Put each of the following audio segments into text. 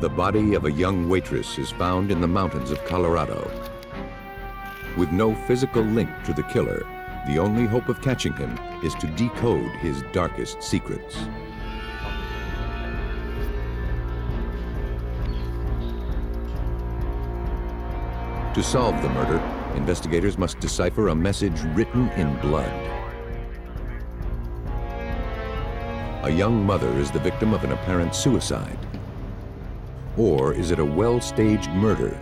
The body of a young waitress is found in the mountains of Colorado. With no physical link to the killer, the only hope of catching him is to decode his darkest secrets. To solve the murder, investigators must decipher a message written in blood. A young mother is the victim of an apparent suicide. Or is it a well-staged murder?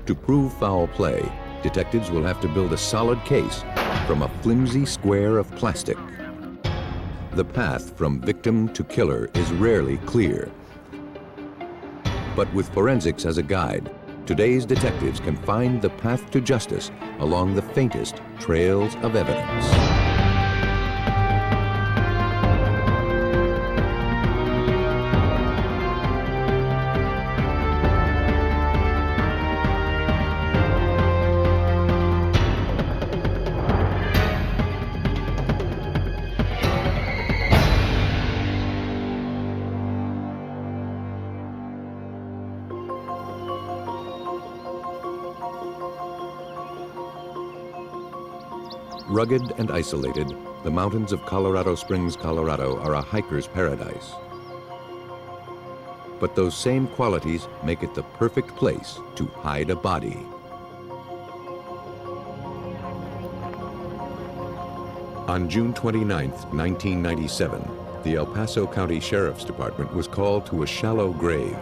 To prove foul play, detectives will have to build a solid case from a flimsy square of plastic. The path from victim to killer is rarely clear. But with forensics as a guide, today's detectives can find the path to justice along the faintest trails of evidence. Rugged and isolated, the mountains of Colorado Springs, Colorado are a hiker's paradise. But those same qualities make it the perfect place to hide a body. On June 29, 1997, the El Paso County Sheriff's Department was called to a shallow grave.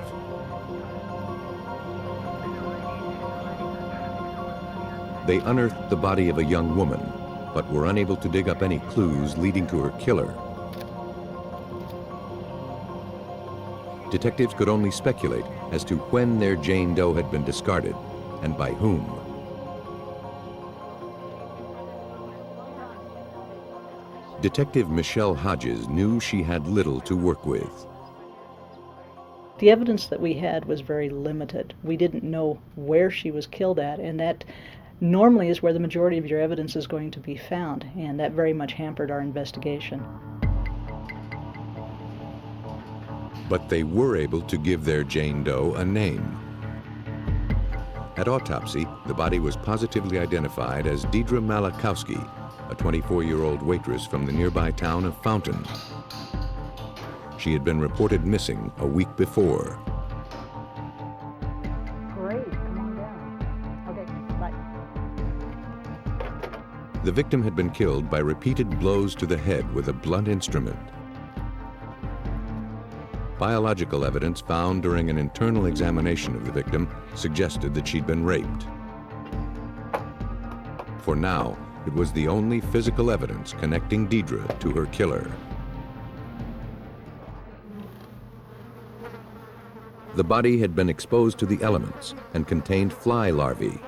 They unearthed the body of a young woman, but were unable to dig up any clues leading to her killer. Detectives could only speculate as to when their Jane Doe had been discarded and by whom. Detective Michelle Hodges knew she had little to work with. The evidence that we had was very limited. We didn't know where she was killed at, and that normally is where the majority of your evidence is going to be found, and that very much hampered our investigation. But they were able to give their Jane Doe a name. At autopsy, the body was positively identified as Deidre Malachowski, a 24-year-old waitress from the nearby town of Fountain. She had been reported missing a week before. The victim had been killed by repeated blows to the head with a blunt instrument. Biological evidence found during an internal examination of the victim suggested that she'd been raped. For now, it was the only physical evidence connecting Deidre to her killer. The body had been exposed to the elements and contained fly larvae.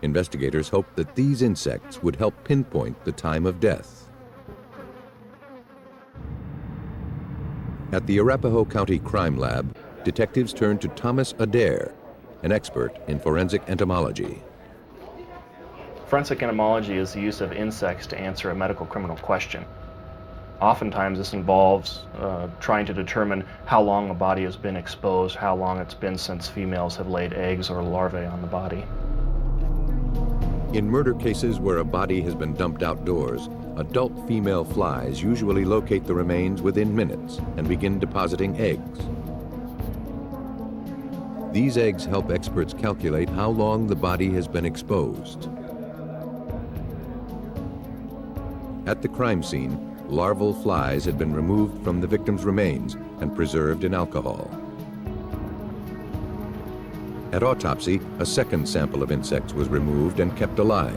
Investigators hoped that these insects would help pinpoint the time of death. At the Arapahoe County Crime Lab, detectives turned to Thomas Adair, an expert in forensic entomology. Forensic entomology is the use of insects to answer a medical criminal question. Oftentimes this involves trying to determine how long a body has been exposed, how long it's been since females have laid eggs or larvae on the body. In murder cases where a body has been dumped outdoors, adult female flies usually locate the remains within minutes and begin depositing eggs. These eggs help experts calculate how long the body has been exposed. At the crime scene, larval flies had been removed from the victim's remains and preserved in alcohol. At autopsy, a second sample of insects was removed and kept alive.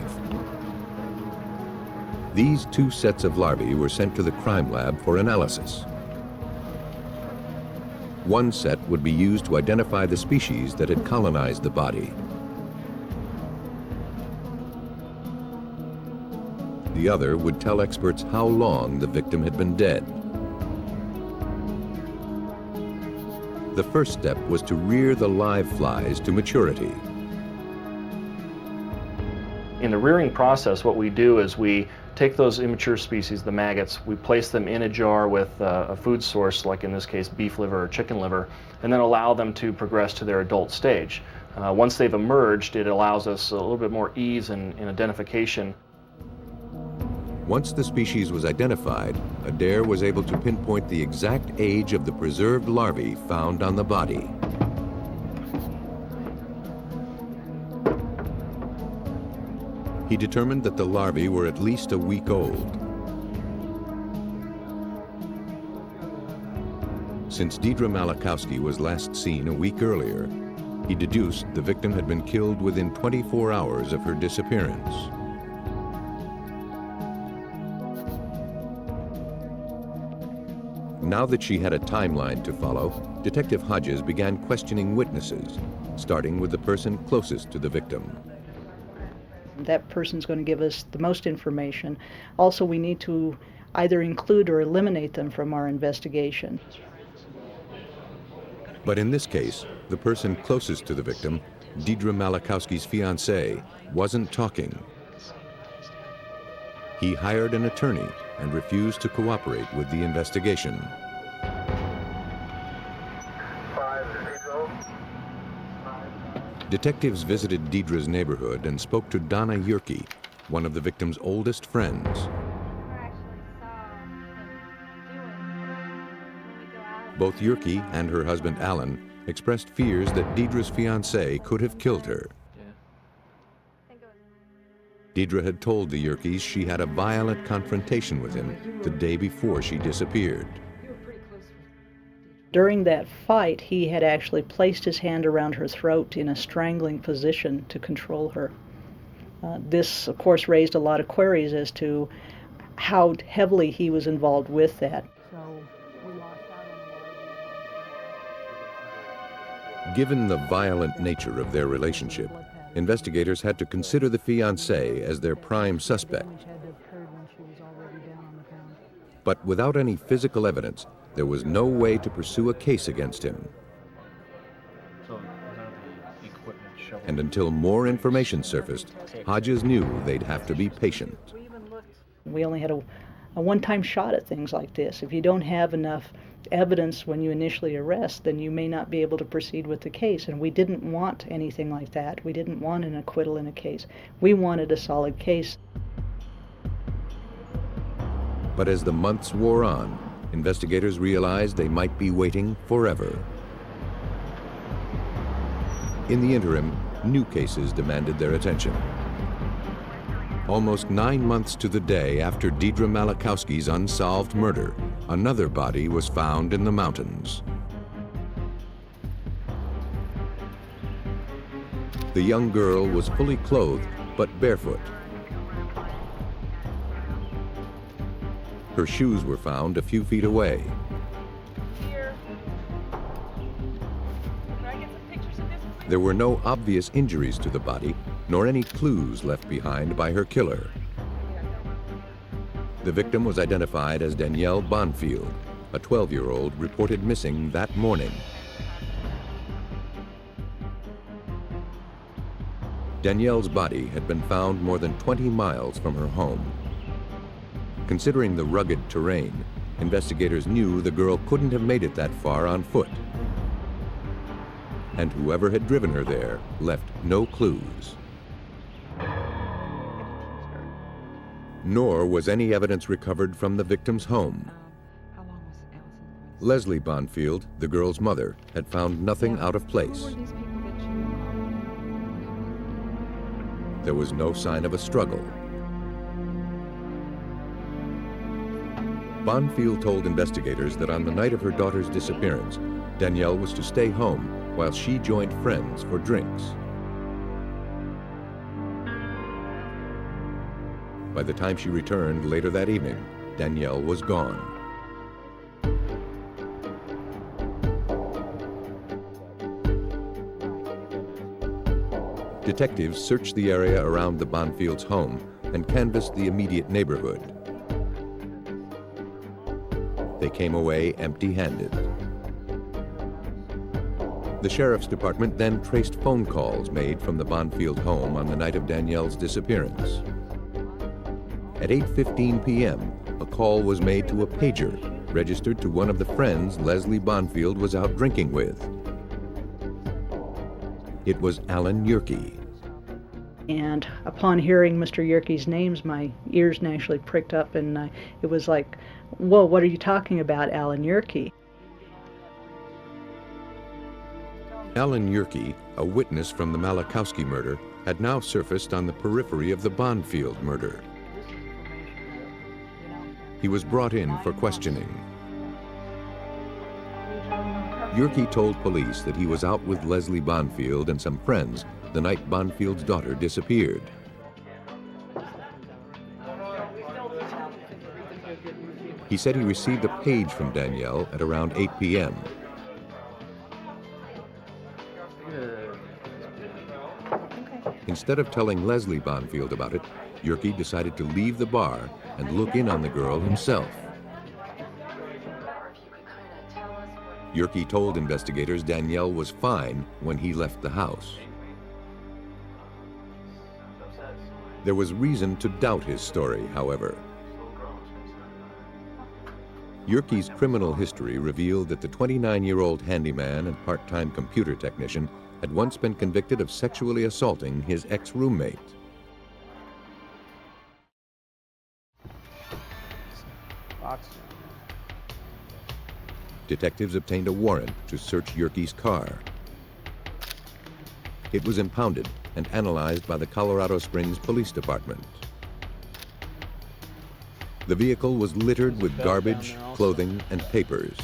These two sets of larvae were sent to the crime lab for analysis. One set would be used to identify the species that had colonized the body. The other would tell experts how long the victim had been dead. The first step was to rear the live flies to maturity. In the rearing process, what we do is we take those immature species, the maggots, we place them in a jar with a food source, like in this case beef liver or chicken liver, and then allow them to progress to their adult stage. Once they've emerged, it allows us a little bit more ease in identification. Once the species was identified, Adair was able to pinpoint the exact age of the preserved larvae found on the body. He determined that the larvae were at least a week old. Since Deidre Malachowski was last seen a week earlier, he deduced the victim had been killed within 24 hours of her disappearance. Now that she had a timeline to follow, Detective Hodges began questioning witnesses, starting with the person closest to the victim. That person's going to give us the most information. Also, we need to either include or eliminate them from our investigation. But in this case, the person closest to the victim, Deidre Malachowski's fiancé, wasn't talking. He hired an attorney and refused to cooperate with the investigation. Detectives visited Deidre's neighborhood and spoke to Donna Yerke, one of the victim's oldest friends. Both Yerke and her husband Alan expressed fears that Deidre's fiancé could have killed her. Deidre had told the Yerkes she had a violent confrontation with him the day before she disappeared. During that fight, he had actually placed his hand around her throat in a strangling position to control her. This, of course, raised a lot of queries as to how heavily he was involved with that. Given the violent nature of their relationship, investigators had to consider the fiancé as their prime suspect. But without any physical evidence, there was no way to pursue a case against him. And until more information surfaced, Hodges knew they'd have to be patient. We only had a one-time shot at things like this. If you don't have enough evidence when you initially arrest, then you may not be able to proceed with the case. And we didn't want anything like that. We didn't want an acquittal in a case. We wanted a solid case. But as the months wore on, investigators realized they might be waiting forever. In the interim, new cases demanded their attention. Almost 9 months to the day after Deidre Malachowski's unsolved murder, another body was found in the mountains. The young girl was fully clothed, but barefoot. Her shoes were found a few feet away. There were no obvious injuries to the body, nor any clues left behind by her killer. The victim was identified as Danielle Bonfield, a 12-year-old reported missing that morning. Danielle's body had been found more than 20 miles from her home. Considering the rugged terrain, investigators knew the girl couldn't have made it that far on foot. And whoever had driven her there left no clues. Nor was any evidence recovered from the victim's home. Leslie Bonfield, the girl's mother, had found nothing out of place. There was no sign of a struggle. Bonfield told investigators that on the night of her daughter's disappearance, Danielle was to stay home while she joined friends for drinks. By the time she returned later that evening, Danielle was gone. Detectives searched the area around the Bonfields' home and canvassed the immediate neighborhood. They came away empty-handed. The sheriff's department then traced phone calls made from the Bonfield home on the night of Danielle's disappearance. At 8:15 p.m., a call was made to a pager registered to one of the friends Leslie Bonfield was out drinking with. It was Alan Yerke. And upon hearing Mr. Yerke's names, my ears naturally pricked up, and it was like, whoa, what are you talking about, Alan Yerke? Alan Yerke, a witness from the Malachowski murder, had now surfaced on the periphery of the Bonfield murder. He was brought in for questioning. Yerke told police that he was out with Leslie Bonfield and some friends the night Bonfield's daughter disappeared. He said he received a page from Danielle at around 8 p.m. Instead of telling Leslie Bonfield about it, Yerke decided to leave the bar and look in on the girl himself. Yerke told investigators Danielle was fine when he left the house. There was reason to doubt his story, however. Yerke's criminal history revealed that the 29-year-old handyman and part-time computer technician had once been convicted of sexually assaulting his ex-roommate. Detectives obtained a warrant to search Yerke's car. It was impounded and analyzed by the Colorado Springs Police Department. The vehicle was littered with garbage, clothing, and papers.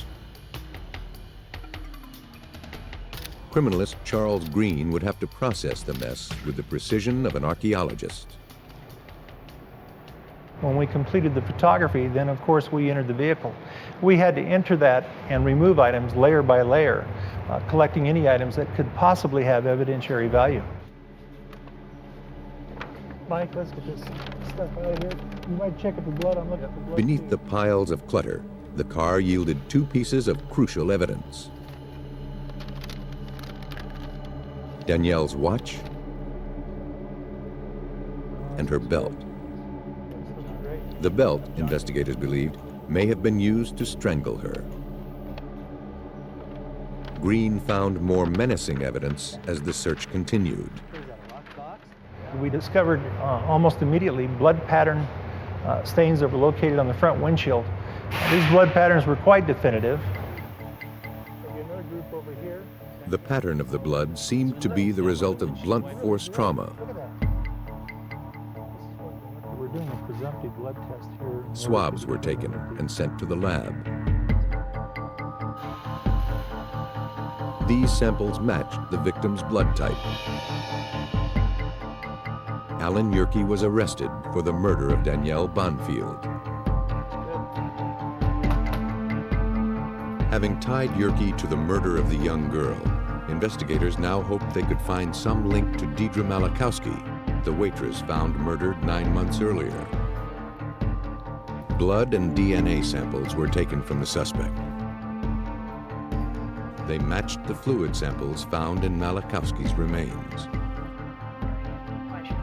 Criminalist Charles Green would have to process the mess with the precision of an archaeologist. When we completed the photography, then of course we entered the vehicle. We had to enter that and remove items layer by layer, collecting any items that could possibly have evidentiary value. Mike, let's get this stuff out of here. You might check up the blood. I'm looking at the blood. Beneath the piles of clutter, the car yielded 2 pieces of crucial evidence: Danielle's watch and her belt. The belt, investigators believed, may have been used to strangle her. Green found more menacing evidence as the search continued. We discovered almost immediately blood pattern stains that were located on the front windshield. These blood patterns were quite definitive. Another group over here. The pattern of the blood seemed to be the result of blunt force trauma. We're doing a presumptive blood test here. Swabs were taken and sent to the lab. These samples matched the victim's blood type. Alan Yerke was arrested for the murder of Danielle Bonfield. Having tied Yerke to the murder of the young girl, investigators now hoped they could find some link to Deidre Malachowski, the waitress found murdered 9 months earlier. Blood and DNA samples were taken from the suspect. They matched the fluid samples found in Malachowski's remains.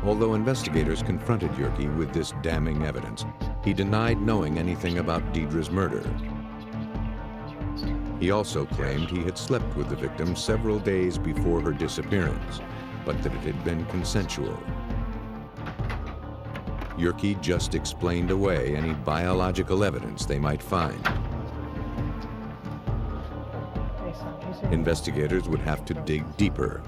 Although investigators confronted Yerke with this damning evidence, he denied knowing anything about Deidre's murder. He also claimed he had slept with the victim several days before her disappearance, but that it had been consensual. Yerke just explained away any biological evidence they might find. Investigators would have to dig deeper.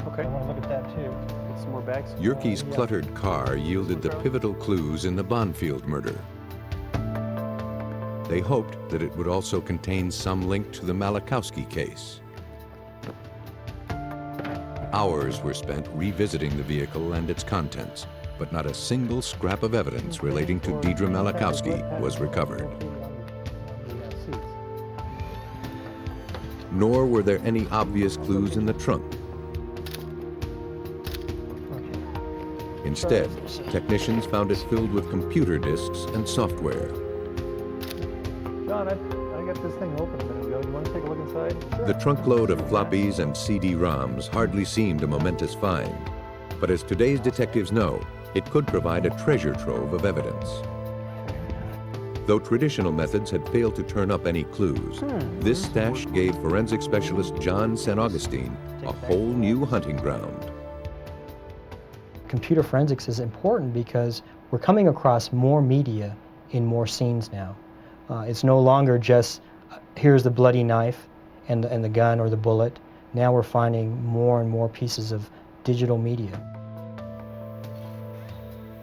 Okay, I want to look at that too. Get some more bags. Yerke's cluttered car yielded the pivotal clues in the Bonfield murder. They hoped that it would also contain some link to the Malachowski case. Hours were spent revisiting the vehicle and its contents, but not a single scrap of evidence relating to Deidre Malachowski was recovered. Nor were there any obvious clues in the trunk. Instead, technicians found it filled with computer disks and software. John, I got this thing open a minute ago. You want to take a look inside? Sure. The trunkload of floppies and CD-ROMs hardly seemed a momentous find. But as today's detectives know, It could provide a treasure trove of evidence. Though traditional methods had failed to turn up any clues, this stash gave forensic specialist John St. Augustine a whole new hunting ground. Computer forensics is important because we're coming across more media in more scenes now. It's no longer just, here's the bloody knife and the gun or the bullet. Now we're finding more and more pieces of digital media.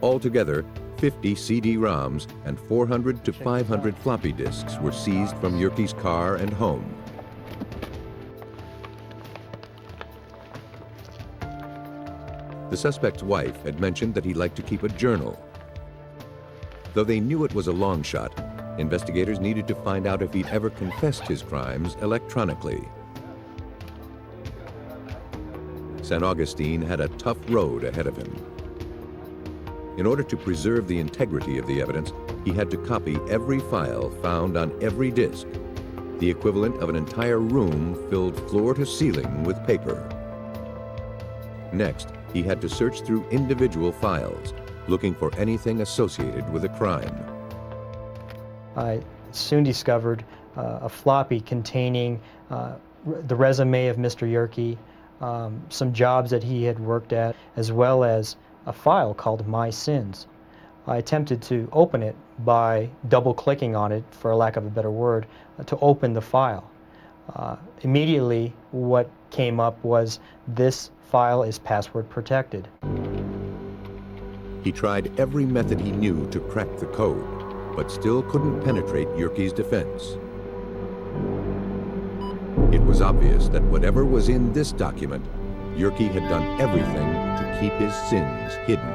Altogether, 50 CD-ROMs and 400 to 500 floppy disks were seized from Yerke's car and home. The suspect's wife had mentioned that he liked to keep a journal. Though they knew it was a long shot, investigators needed to find out if he'd ever confessed his crimes electronically. St. Augustine had a tough road ahead of him. In order to preserve the integrity of the evidence, he had to copy every file found on every disk, the equivalent of an entire room filled floor to ceiling with paper. Next, he had to search through individual files, looking for anything associated with a crime. I soon discovered a floppy containing the resume of Mr. Yerke, some jobs that he had worked at, as well as a file called My Sins. I attempted to open it by double-clicking on it, for lack of a better word, to open the file. Immediately, what came up was, this file is password protected. He tried every method he knew to crack the code, but still couldn't penetrate Yerke's defense. It was obvious that whatever was in this document, Yerke had done everything to keep his sins hidden.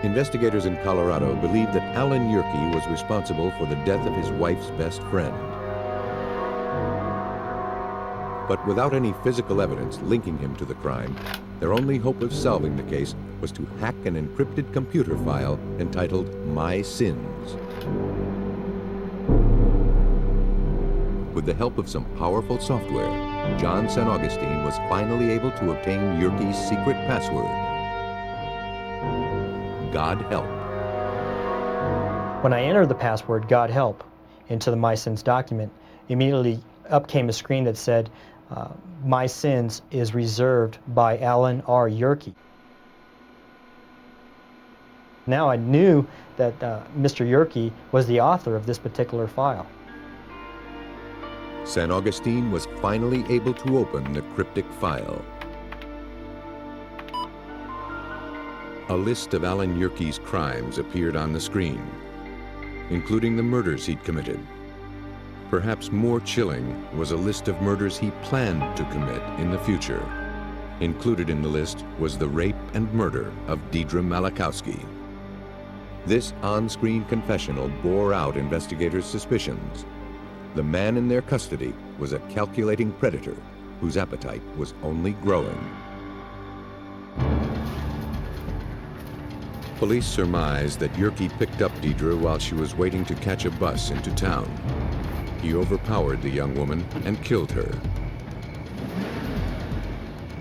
Investigators in Colorado believed that Alan Yerke was responsible for the death of his wife's best friend. But without any physical evidence linking him to the crime, their only hope of solving the case was to hack an encrypted computer file entitled My Sins. With the help of some powerful software, John St. Augustine was finally able to obtain Yerke's secret password. God help. When I entered the password, God help, into the My Sins document, immediately up came a screen that said, My Sins is reserved by Alan R. Yerke. Now I knew that Mr. Yerke was the author of this particular file. St. Augustine was finally able to open the cryptic file. A list of Alan Yerke's crimes appeared on the screen, including the murders he'd committed. Perhaps more chilling was a list of murders he planned to commit in the future. Included in the list was the rape and murder of Deidre Malachowski. This on-screen confessional bore out investigators' suspicions. The man in their custody was a calculating predator whose appetite was only growing. Police surmised that Yerke picked up Deidre while she was waiting to catch a bus into town. He overpowered the young woman and killed her.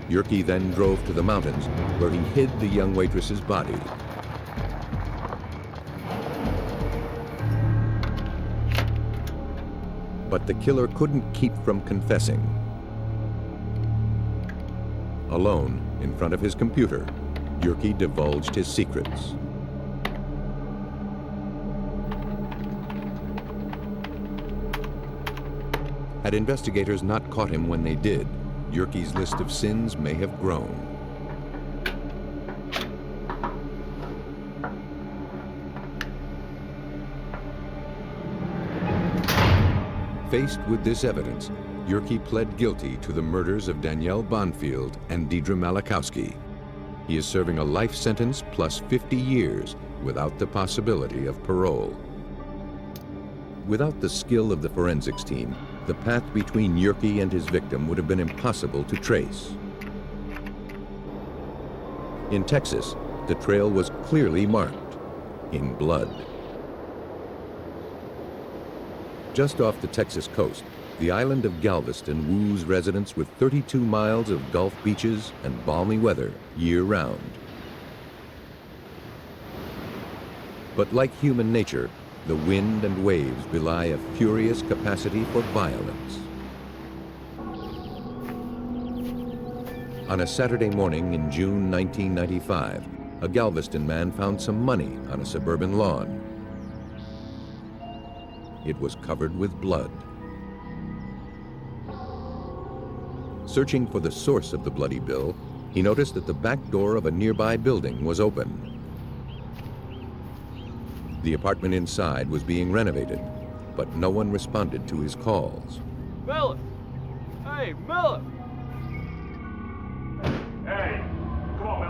Yerke then drove to the mountains, where he hid the young waitress's body. But the killer couldn't keep from confessing. Alone, in front of his computer, Yerke divulged his secrets. Had investigators not caught him when they did, Yerke's list of sins may have grown. Faced with this evidence, Yerke pled guilty to the murders of Danielle Bonfield and Deidre Malachowski. He is serving a life sentence plus 50 years without the possibility of parole. Without the skill of the forensics team, the path between Yerke and his victim would have been impossible to trace. In Texas, the trail was clearly marked in blood. Just off the Texas coast, The island of Galveston woos residents with 32 miles of Gulf beaches and balmy weather year-round. But like human nature, the wind and waves belie a furious capacity for violence. On a Saturday morning in June 1995, a Galveston man found some money on a suburban lawn. It was covered with blood. Searching for the source of the bloody bill, he noticed that the back door of a nearby building was open. The apartment inside was being renovated, but no one responded to his calls. Miller! Hey, Miller! Hey, come on,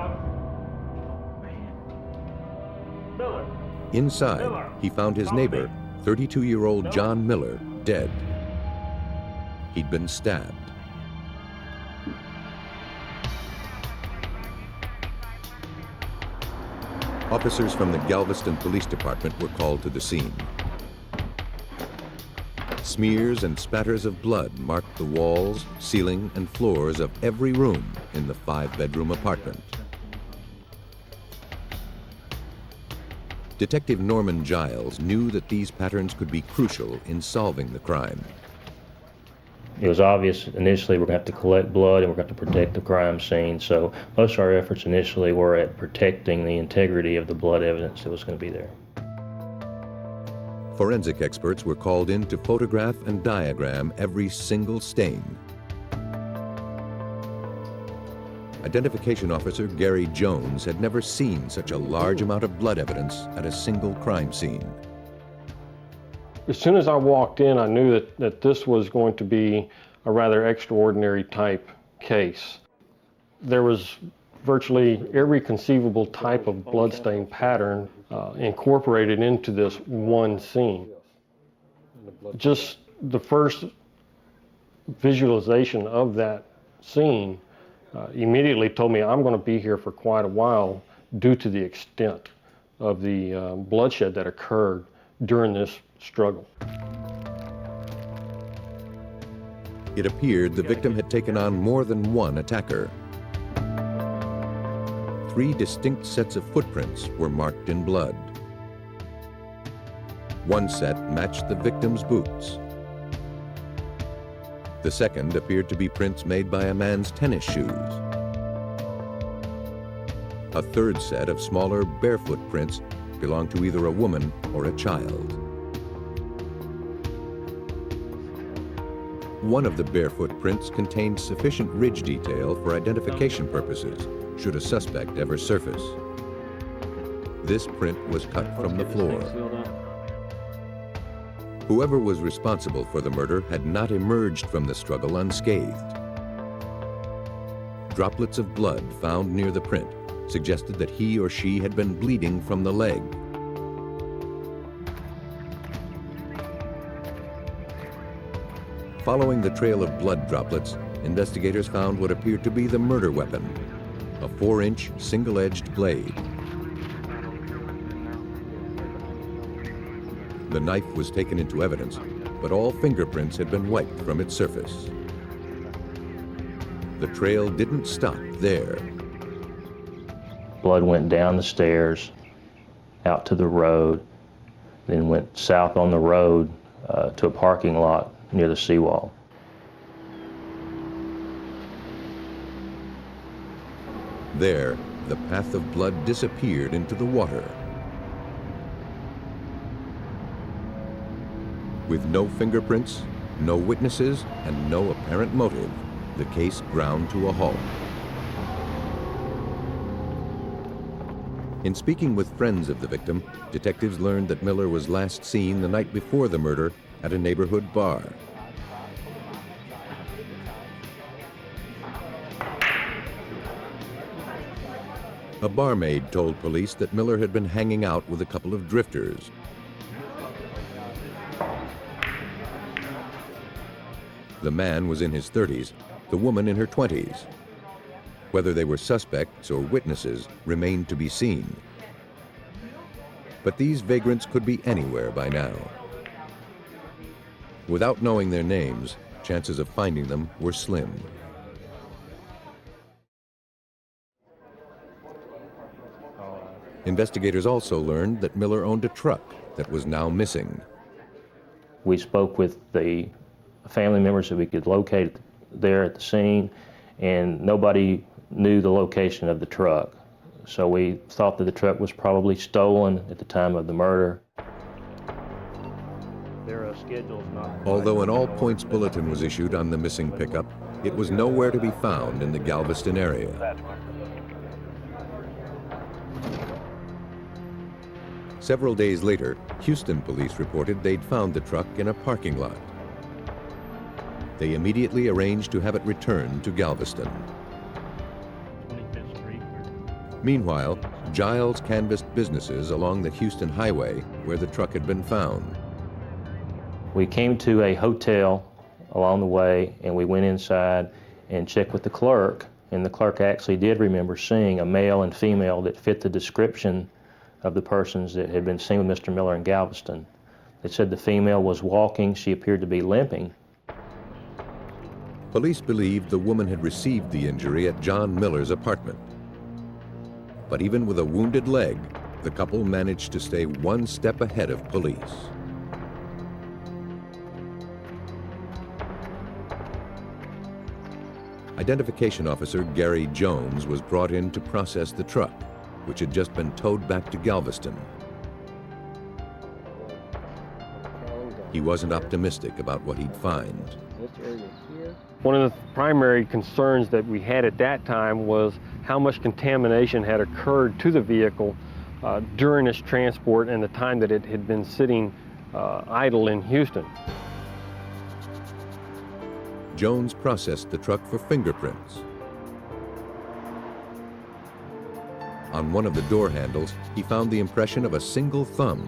Miller. Miller! Inside, he found his neighbor, 32-year-old John Miller, dead. He'd been stabbed. Officers from the Galveston Police Department were called to the scene. Smears and spatters of blood marked the walls, ceiling, and floors of every room in the 5-bedroom apartment. Detective Norman Giles knew that these patterns could be crucial in solving the crime. It was obvious initially we're going to have to collect blood and we're going to have to protect the crime scene. So most of our efforts initially were at protecting the integrity of the blood evidence that was going to be there. Forensic experts were called in to photograph and diagram every single stain. Identification officer Gary Jones had never seen such a large amount of blood evidence at a single crime scene. As soon as I walked in, I knew that this was going to be a rather extraordinary type case. There was virtually every conceivable type of bloodstain pattern incorporated into this one scene. Just the first visualization of that scene immediately told me I'm going to be here for quite a while due to the extent of the bloodshed that occurred during this struggle. It appeared the victim had taken on more than one attacker. 3 distinct sets of footprints were marked in blood. One set matched the victim's boots. The second appeared to be prints made by a man's tennis shoes. A third set of smaller barefoot prints belonged to either a woman or a child. One of the barefoot prints contained sufficient ridge detail for identification purposes, should a suspect ever surface. This print was cut from the floor. Whoever was responsible for the murder had not emerged from the struggle unscathed. Droplets of blood found near the print suggested that he or she had been bleeding from the leg. Following the trail of blood droplets, investigators found what appeared to be the murder weapon, a 4-inch single-edged blade. The knife was taken into evidence, but all fingerprints had been wiped from its surface. The trail didn't stop there. Blood went down the stairs, out to the road, then went south on the road to a parking lot near the seawall. There, the path of blood disappeared into the water. With no fingerprints, no witnesses, and no apparent motive, the case ground to a halt. In speaking with friends of the victim, detectives learned that Miller was last seen the night before the murder at a neighborhood bar. A barmaid told police that Miller had been hanging out with a couple of drifters. The man was in his 30s, the woman in her 20s. Whether they were suspects or witnesses remained to be seen. But these vagrants could be anywhere by now. Without knowing their names, chances of finding them were slim. Investigators also learned that Miller owned a truck that was now missing. We spoke with the family members that we could locate there at the scene, and nobody knew the location of the truck. So we thought that the truck was probably stolen at the time of the murder. Although an all-points bulletin was issued on the missing pickup, it was nowhere to be found in the Galveston area. Several days later, Houston police reported they'd found the truck in a parking lot. They immediately arranged to have it returned to Galveston. Meanwhile, Giles canvassed businesses along the Houston highway where the truck had been found. We came to a hotel along the way, and we went inside and checked with the clerk, and the clerk actually did remember seeing a male and female that fit the description of the persons that had been seen with Mr. Miller in Galveston. They said the female was walking. She appeared to be limping. Police believed the woman had received the injury at John Miller's apartment. But even with a wounded leg, the couple managed to stay one step ahead of police. Identification officer Gary Jones was brought in to process the truck, which had just been towed back to Galveston. He wasn't optimistic about what he'd find. One of the primary concerns that we had at that time was how much contamination had occurred to the vehicle during its transport and the time that it had been sitting idle in Houston. Jones processed the truck for fingerprints. On one of the door handles, he found the impression of a single thumb.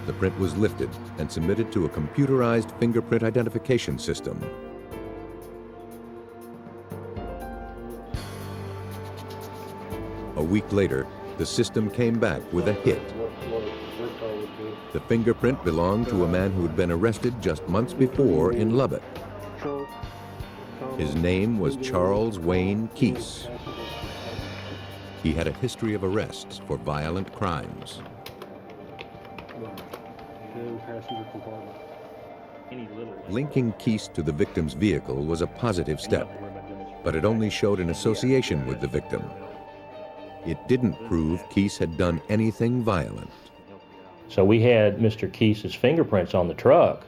The print was lifted and submitted to a computerized fingerprint identification system. A week later, the system came back with a hit. The fingerprint belonged to a man who had been arrested just months before in Lubbock. His name was Charles Wayne Keese. He had a history of arrests for violent crimes. Linking Keese to the victim's vehicle was a positive step, but it only showed an association with the victim. It didn't prove Keese had done anything violent. So we had Mr. Keese's fingerprints on the truck,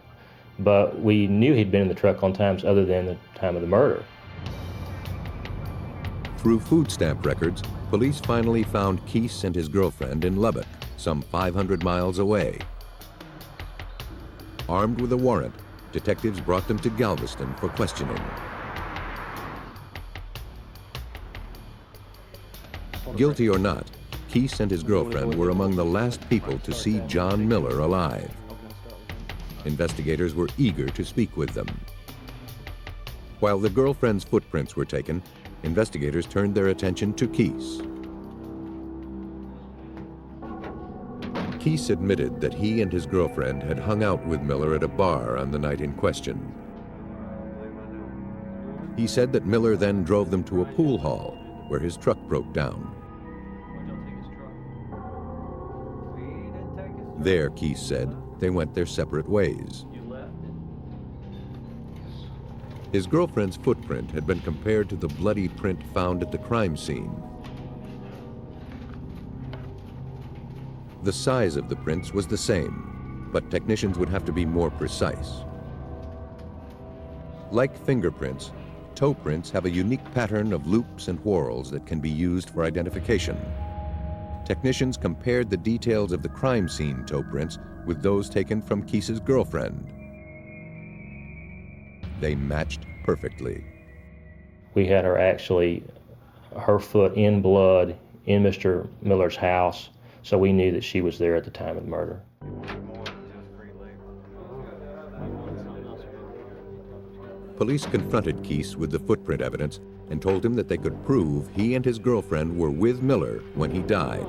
but we knew he'd been in the truck on times other than the time of the murder. Through food stamp records, police finally found Keese and his girlfriend in Lubbock, some 500 miles away. Armed with a warrant, detectives brought them to Galveston for questioning. Guilty or not, Keese and his girlfriend were among the last people to see John Miller alive. Investigators were eager to speak with them. While the girlfriend's footprints were taken, investigators turned their attention to Keese. Keese admitted that he and his girlfriend had hung out with Miller at a bar on the night in question. He said that Miller then drove them to a pool hall where his truck broke down. There, Keese said, they went their separate ways. His girlfriend's footprint had been compared to the bloody print found at the crime scene. The size of the prints was the same, but technicians would have to be more precise. Like fingerprints, toe prints have a unique pattern of loops and whorls that can be used for identification. Technicians compared the details of the crime scene toe prints with those taken from Keese's girlfriend. They matched perfectly. We had her foot in blood in Mr. Miller's house, so we knew that she was there at the time of the murder. Police confronted Keese with the footprint evidence and told him that they could prove he and his girlfriend were with Miller when he died.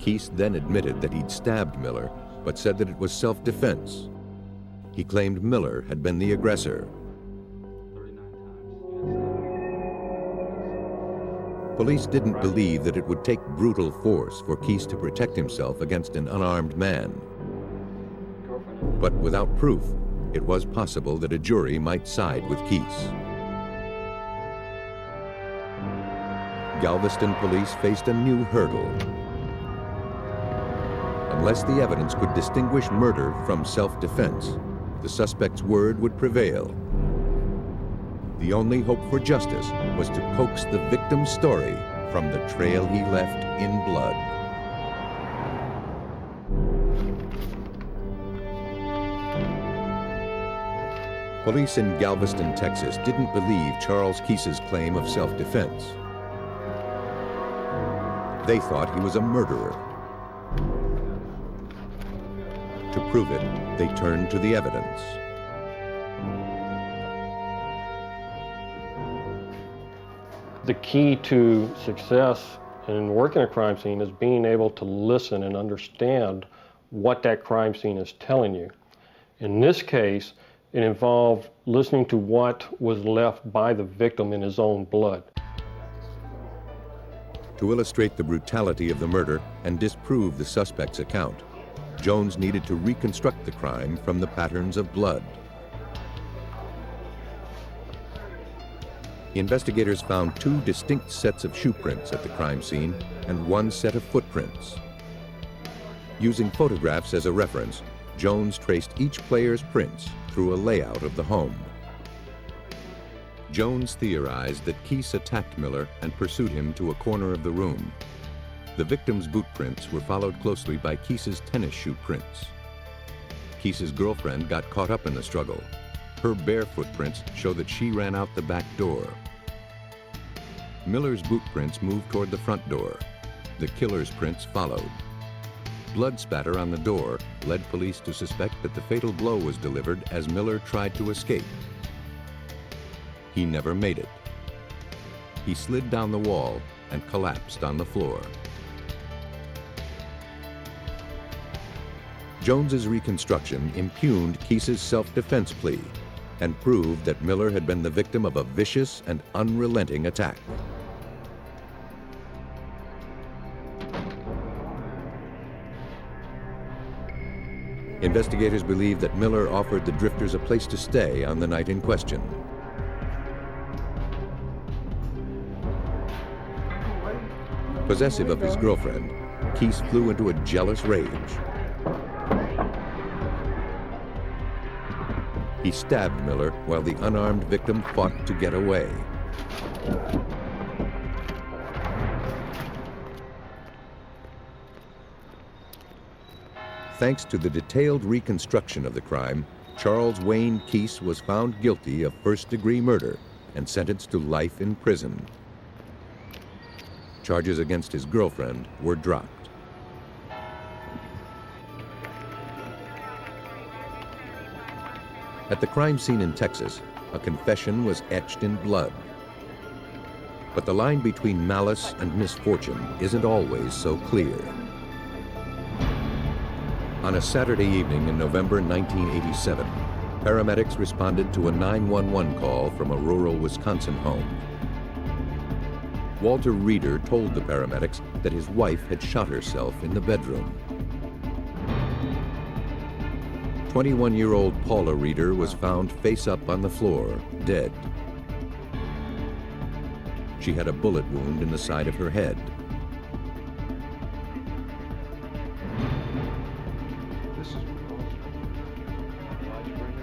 Keese then admitted that he'd stabbed Miller, but said that it was self-defense. He claimed Miller had been the aggressor. Police didn't believe that it would take brutal force for Keese to protect himself against an unarmed man. But without proof, it was possible that a jury might side with Keese. Galveston police faced a new hurdle. Unless the evidence could distinguish murder from self-defense, the suspect's word would prevail. The only hope for justice was to coax the victim's story from the trail he left in blood. Police in Galveston, Texas didn't believe Charles Keese's claim of self-defense. They thought he was a murderer. To prove it, they turned to the evidence. The key to success in working a crime scene is being able to listen and understand what that crime scene is telling you. In this case, it involved listening to what was left by the victim in his own blood. To illustrate the brutality of the murder and disprove the suspect's account, Jones needed to reconstruct the crime from the patterns of blood. Investigators found 2 distinct sets of shoe prints at the crime scene and 1 set of footprints. Using photographs as a reference, Jones traced each player's prints through a layout of the home. Jones theorized that Keese attacked Miller and pursued him to a corner of the room. The victim's boot prints were followed closely by Keese's tennis shoe prints. Keese's girlfriend got caught up in the struggle. Her bare footprints show that she ran out the back door. Miller's boot prints moved toward the front door. The killer's prints followed. Blood spatter on the door led police to suspect that the fatal blow was delivered as Miller tried to escape. He never made it. He slid down the wall and collapsed on the floor. Jones's reconstruction impugned Keese's self-defense plea and proved that Miller had been the victim of a vicious and unrelenting attack. Investigators believe that Miller offered the drifters a place to stay on the night in question. Possessive of his girlfriend, Keese flew into a jealous rage. He stabbed Miller while the unarmed victim fought to get away. Thanks to the detailed reconstruction of the crime, Charles Wayne Keese was found guilty of first-degree murder and sentenced to life in prison. Charges against his girlfriend were dropped. At the crime scene in Texas, a confession was etched in blood. But the line between malice and misfortune isn't always so clear. On a Saturday evening in November 1987, paramedics responded to a 911 call from a rural Wisconsin home. Walter Reeder told the paramedics that his wife had shot herself in the bedroom. 21-year-old Paula Reeder was found face up on the floor, dead. She had a bullet wound in the side of her head.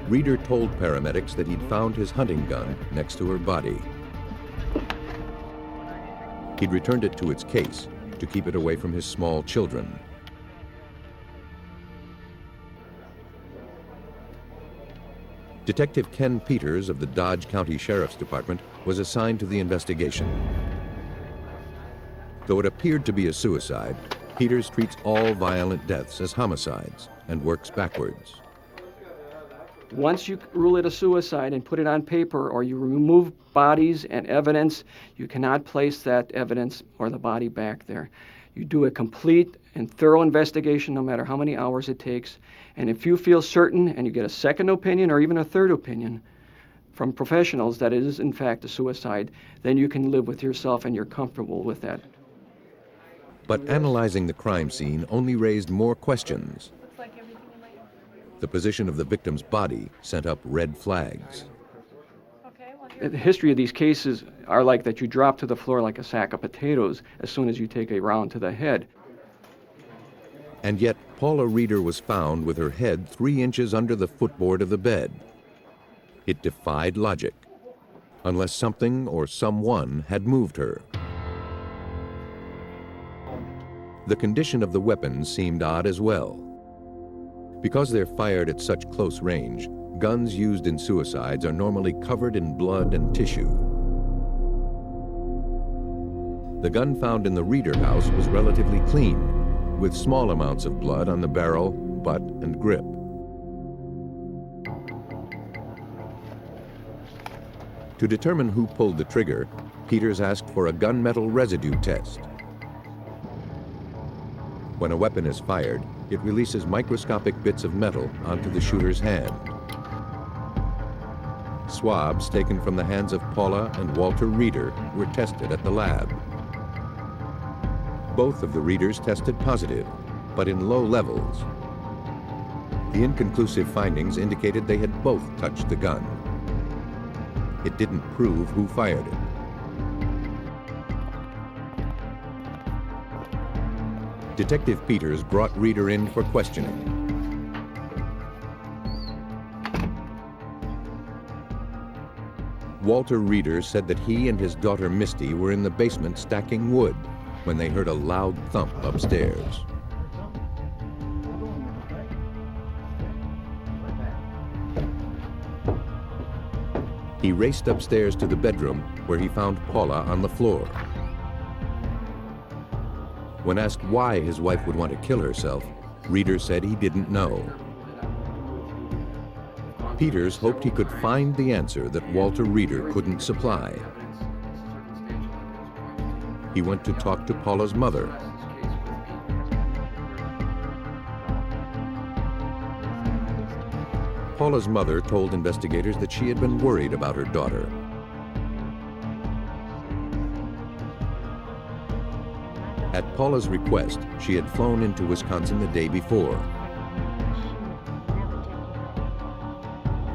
Reeder told paramedics that he'd found his hunting gun next to her body. He'd returned it to its case to keep it away from his small children. Detective Ken Peters of the Dodge County Sheriff's Department was assigned to the investigation. Though it appeared to be a suicide, Peters treats all violent deaths as homicides and works backwards. Once you rule it a suicide and put it on paper, or you remove bodies and evidence, you cannot place that evidence or the body back there. You do a complete and thorough investigation, no matter how many hours it takes. And if you feel certain and you get a second opinion or even a third opinion from professionals that it is in fact a suicide, then you can live with yourself and you're comfortable with that. But analyzing the crime scene only raised more questions. The position of the victim's body sent up red flags. The history of these cases are like that you drop to the floor like a sack of potatoes as soon as you take a round to the head. And yet, Paula Reeder was found with her head 3 inches under the footboard of the bed. It defied logic, unless something or someone had moved her. The condition of the weapons seemed odd as well. Because they're fired at such close range, guns used in suicides are normally covered in blood and tissue. The gun found in the Reeder house was relatively clean, with small amounts of blood on the barrel, butt, and grip. To determine who pulled the trigger, Peters asked for a gunmetal residue test. When a weapon is fired, it releases microscopic bits of metal onto the shooter's hand. Swabs taken from the hands of Paula and Walter Reeder were tested at the lab. Both of the Reeders tested positive, but in low levels. The inconclusive findings indicated they had both touched the gun. It didn't prove who fired it. Detective Peters brought Reeder in for questioning. Walter Reeder said that he and his daughter Misty were in the basement stacking wood when they heard a loud thump upstairs. He raced upstairs to the bedroom where he found Paula on the floor. When asked why his wife would want to kill herself, Reeder said he didn't know. Peters hoped he could find the answer that Walter Reeder couldn't supply. He went to talk to Paula's mother. Paula's mother told investigators that she had been worried about her daughter. At Paula's request, she had flown into Wisconsin the day before.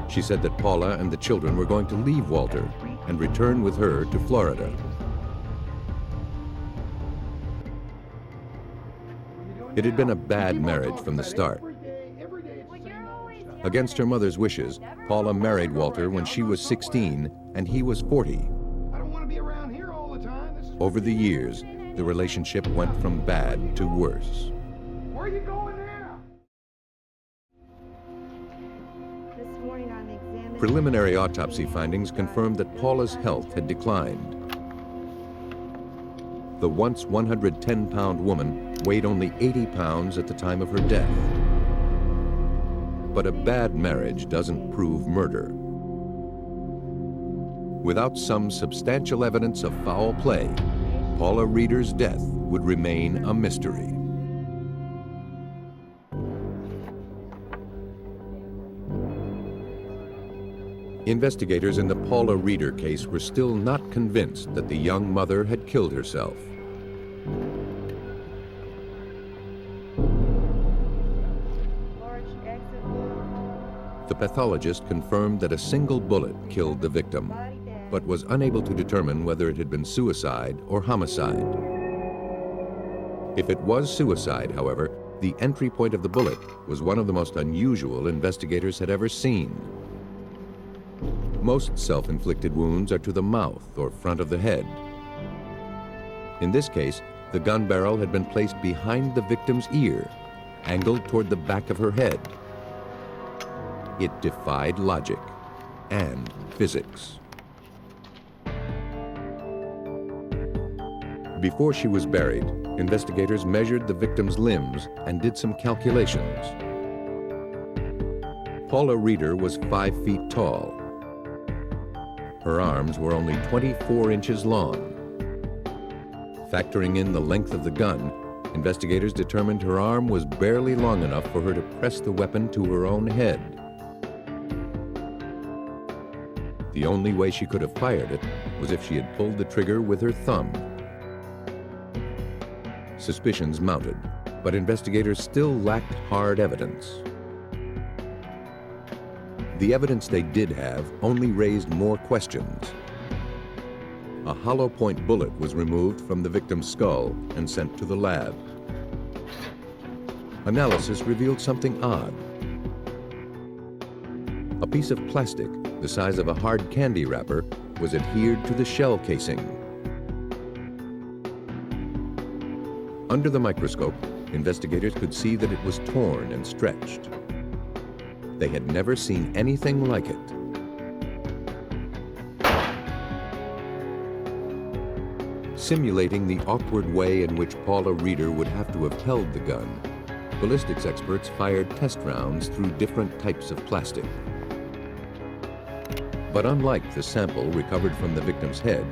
She said that Paula and the children were going to leave Walter and return with her to Florida. It had been a bad marriage from the start. Against her mother's wishes, Paula married Walter when she was 16 and he was 40. Over the years, the relationship went from bad to worse. Where are you going now? Preliminary autopsy findings confirmed that Paula's health had declined. The once 110-pound woman weighed only 80 pounds at the time of her death. But a bad marriage doesn't prove murder. Without some substantial evidence of foul play, Paula Reeder's death would remain a mystery. Investigators in the Paula Reeder case were still not convinced that the young mother had killed herself. The pathologist confirmed that a single bullet killed the victim, but was unable to determine whether it had been suicide or homicide. If it was suicide, however, the entry point of the bullet was one of the most unusual investigators had ever seen. Most self-inflicted wounds are to the mouth or front of the head. In this case, the gun barrel had been placed behind the victim's ear, angled toward the back of her head. It defied logic and physics. Before she was buried, investigators measured the victim's limbs and did some calculations. Paula Reeder was 5 feet tall. Her arms were only 24 inches long. Factoring in the length of the gun, investigators determined her arm was barely long enough for her to press the weapon to her own head. The only way she could have fired it was if she had pulled the trigger with her thumb. Suspicions mounted, but investigators still lacked hard evidence. The evidence they did have only raised more questions. A hollow point bullet was removed from the victim's skull and sent to the lab. Analysis revealed something odd. A piece of plastic the size of a hard candy wrapper was adhered to the shell casing. Under the microscope, investigators could see that it was torn and stretched. They had never seen anything like it. Simulating the awkward way in which Paula Reeder would have to have held the gun, ballistics experts fired test rounds through different types of plastic. But unlike the sample recovered from the victim's head,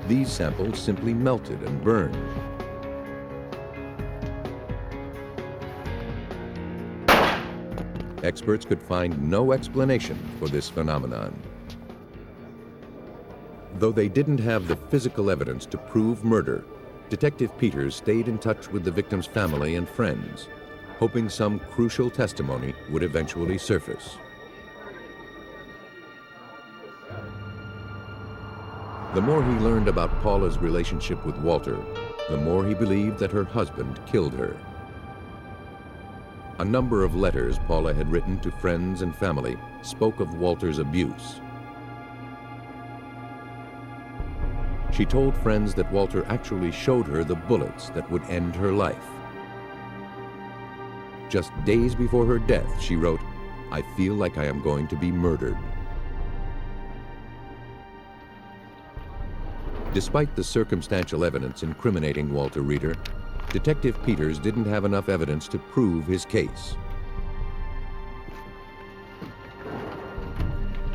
these samples simply melted and burned. Experts could find no explanation for this phenomenon. Though they didn't have the physical evidence to prove murder, Detective Peters stayed in touch with the victim's family and friends, hoping some crucial testimony would eventually surface. The more he learned about Paula's relationship with Walter, the more he believed that her husband killed her. A number of letters Paula had written to friends and family spoke of Walter's abuse. She told friends that Walter actually showed her the bullets that would end her life. Just days before her death, she wrote, "I feel like I am going to be murdered." Despite the circumstantial evidence incriminating Walter Reeder, Detective Peters didn't have enough evidence to prove his case.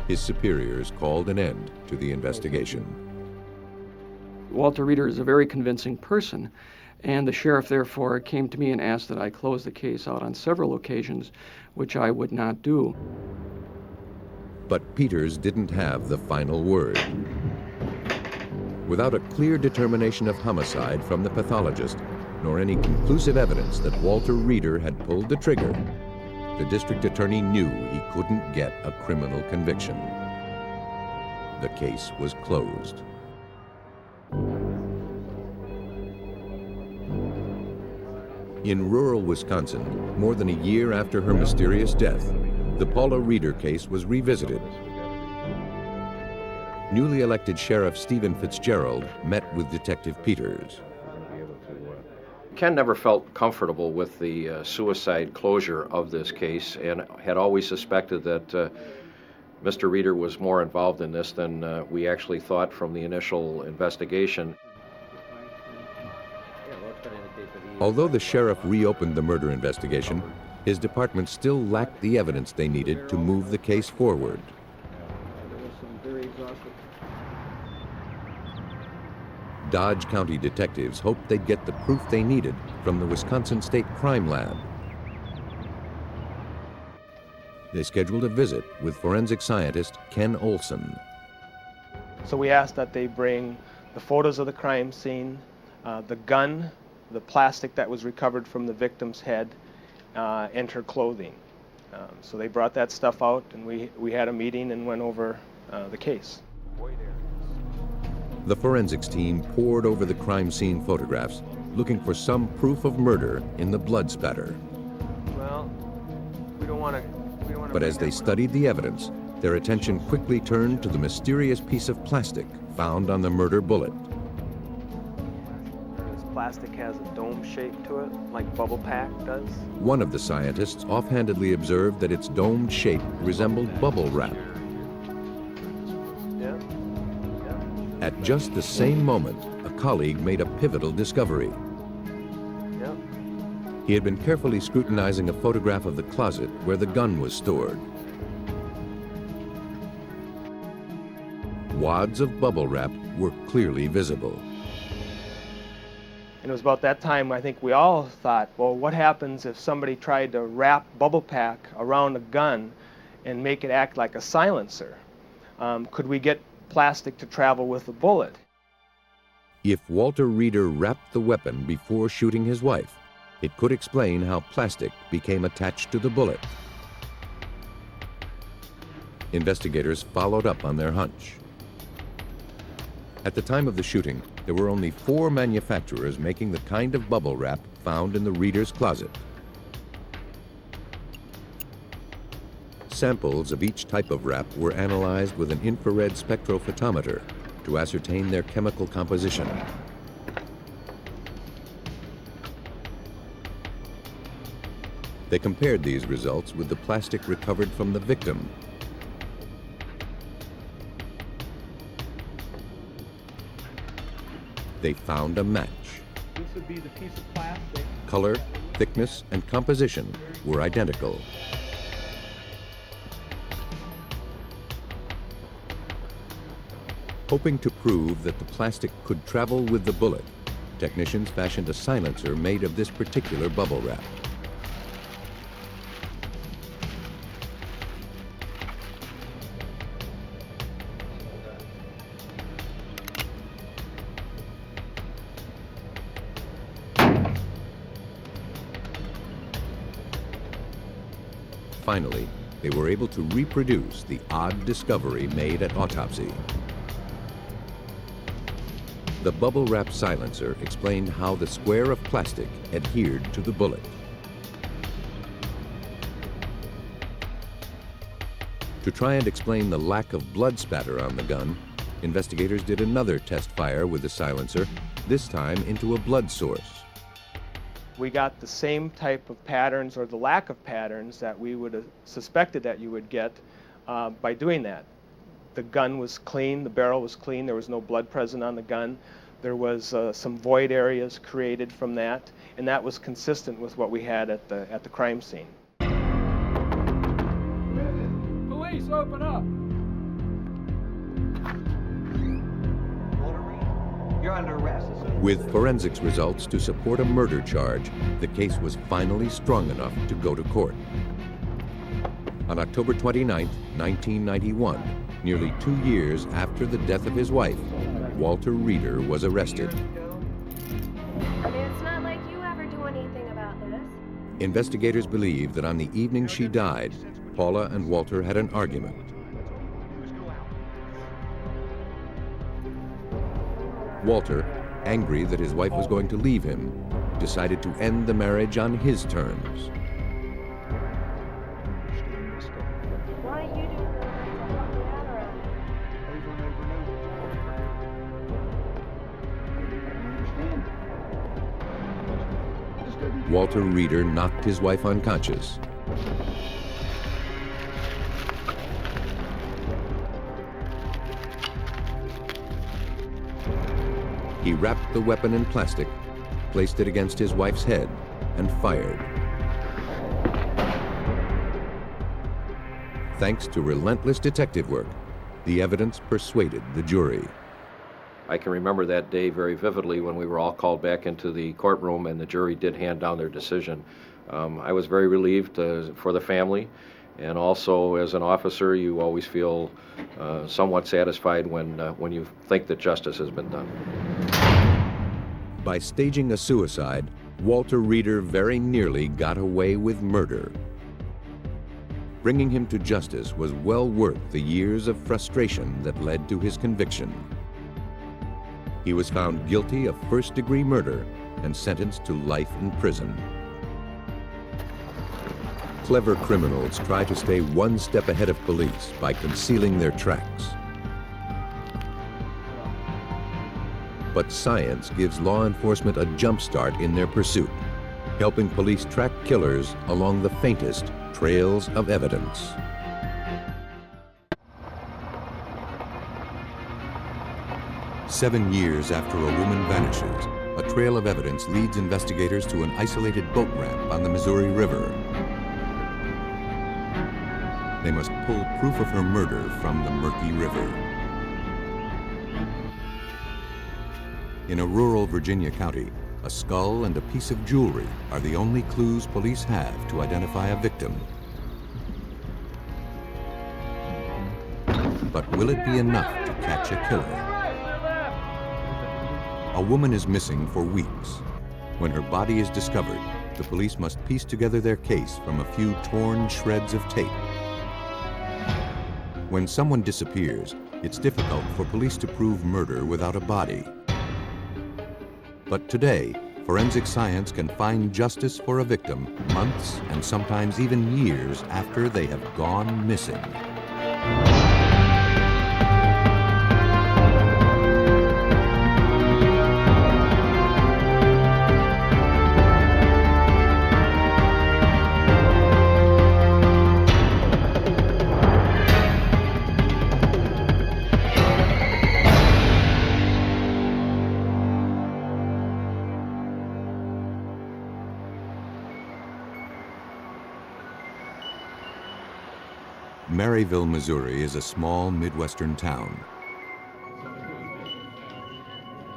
His superiors called an end to the investigation. Walter Reeder is a very convincing person, and the sheriff therefore came to me and asked that I close the case out on several occasions, which I would not do. But Peters didn't have the final word. Without a clear determination of homicide from the pathologist, nor any conclusive evidence that Walter Reeder had pulled the trigger, the district attorney knew he couldn't get a criminal conviction. The case was closed. In rural Wisconsin, more than a year after her mysterious death, the Paula Reeder case was revisited. Newly elected Sheriff Stephen Fitzgerald met with Detective Peters. Ken never felt comfortable with the suicide closure of this case and had always suspected that Mr. Reeder was more involved in this than we actually thought from the initial investigation. Although the sheriff reopened the murder investigation, his department still lacked the evidence they needed to move the case forward. Dodge County detectives hoped they'd get the proof they needed from the Wisconsin State Crime Lab. They scheduled a visit with forensic scientist Ken Olson. So we asked that they bring the photos of the crime scene, the gun, the plastic that was recovered from the victim's head, and her clothing. So they brought that stuff out, and we had a meeting and went over the case. The forensics team pored over the crime scene photographs, looking for some proof of murder in the blood spatter. Well, we don't want to. But as they studied the evidence, their attention quickly turned to the mysterious piece of plastic found on the murder bullet. This plastic has a dome shape to it, like bubble pack does. One of the scientists offhandedly observed that its domed shape resembled bubble wrap. At just the same moment, a colleague made a pivotal discovery. He had been carefully scrutinizing a photograph of the closet where the gun was stored. wads of bubble wrap were clearly visible. And it was about that time I think we all thought, well, what happens if somebody tried to wrap bubble pack around a gun and make it act like a silencer? Could we get plastic to travel with the bullet? If Walter Reeder wrapped the weapon before shooting his wife, it could explain how plastic became attached to the bullet. Investigators followed up on their hunch. At the time of the shooting, there were only 4 manufacturers making the kind of bubble wrap found in the Reeder's closet. Samples of each type of wrap were analyzed with an infrared spectrophotometer to ascertain their chemical composition. They compared these results with the plastic recovered from the victim. They found a match. This would be the piece of plastic. Color, thickness, and composition were identical. Hoping to prove that the plastic could travel with the bullet, technicians fashioned a silencer made of this particular bubble wrap. Finally, they were able to reproduce the odd discovery made at Autopsy. The bubble wrap silencer explained how the square of plastic adhered to the bullet. To try and explain the lack of blood spatter on the gun, investigators did another test fire with the silencer, this time into a blood source. We got the same type of patterns, or the lack of patterns, that we would have suspected that you would get by doing that. The gun was clean, the barrel was clean, there was no blood present on the gun. There was some void areas created from that, and that was consistent with what we had at the crime scene. Police, open up! You're under arrest. With forensics results to support a murder charge, the case was finally strong enough to go to court. On October 29, 1991, nearly 2 years after the death of his wife, Walter Reeder was arrested. I mean, it's not like you ever do anything about this. Investigators believe that on the evening she died, Paula and Walter had an argument. Walter, angry that his wife was going to leave him, decided to end the marriage on his terms. Why don't you do the Walter Reeder knocked his wife unconscious. He wrapped the weapon in plastic, placed it against his wife's head, and fired. Thanks to relentless detective work, the evidence persuaded the jury. I can remember that day very vividly when we were all called back into the courtroom and the jury did hand down their decision. I was very relieved for the family, and also as an officer you always feel somewhat satisfied when you think that justice has been done. By staging a suicide, Walter Reeder very nearly got away with murder. Bringing him to justice was well worth the years of frustration that led to his conviction. He was found guilty of first-degree murder and sentenced to life in prison. Clever criminals try to stay one step ahead of police by concealing their tracks. But science gives law enforcement a jump start in their pursuit, helping police track killers along the faintest trails of evidence. "7 years after a woman vanishes, a trail of evidence leads investigators to an isolated boat ramp on the Missouri River. They must pull proof of her murder from the murky river. In a rural Virginia county, a skull and a piece of jewelry are the only clues police have to identify a victim. But will it be enough to catch a killer? A woman is missing for weeks. When her body is discovered, the police must piece together their case from a few torn shreds of tape. When someone disappears, it's difficult for police to prove murder without a body. But today, forensic science can find justice for a victim months and sometimes even years after they have gone missing. Maryville, Missouri is a small Midwestern town.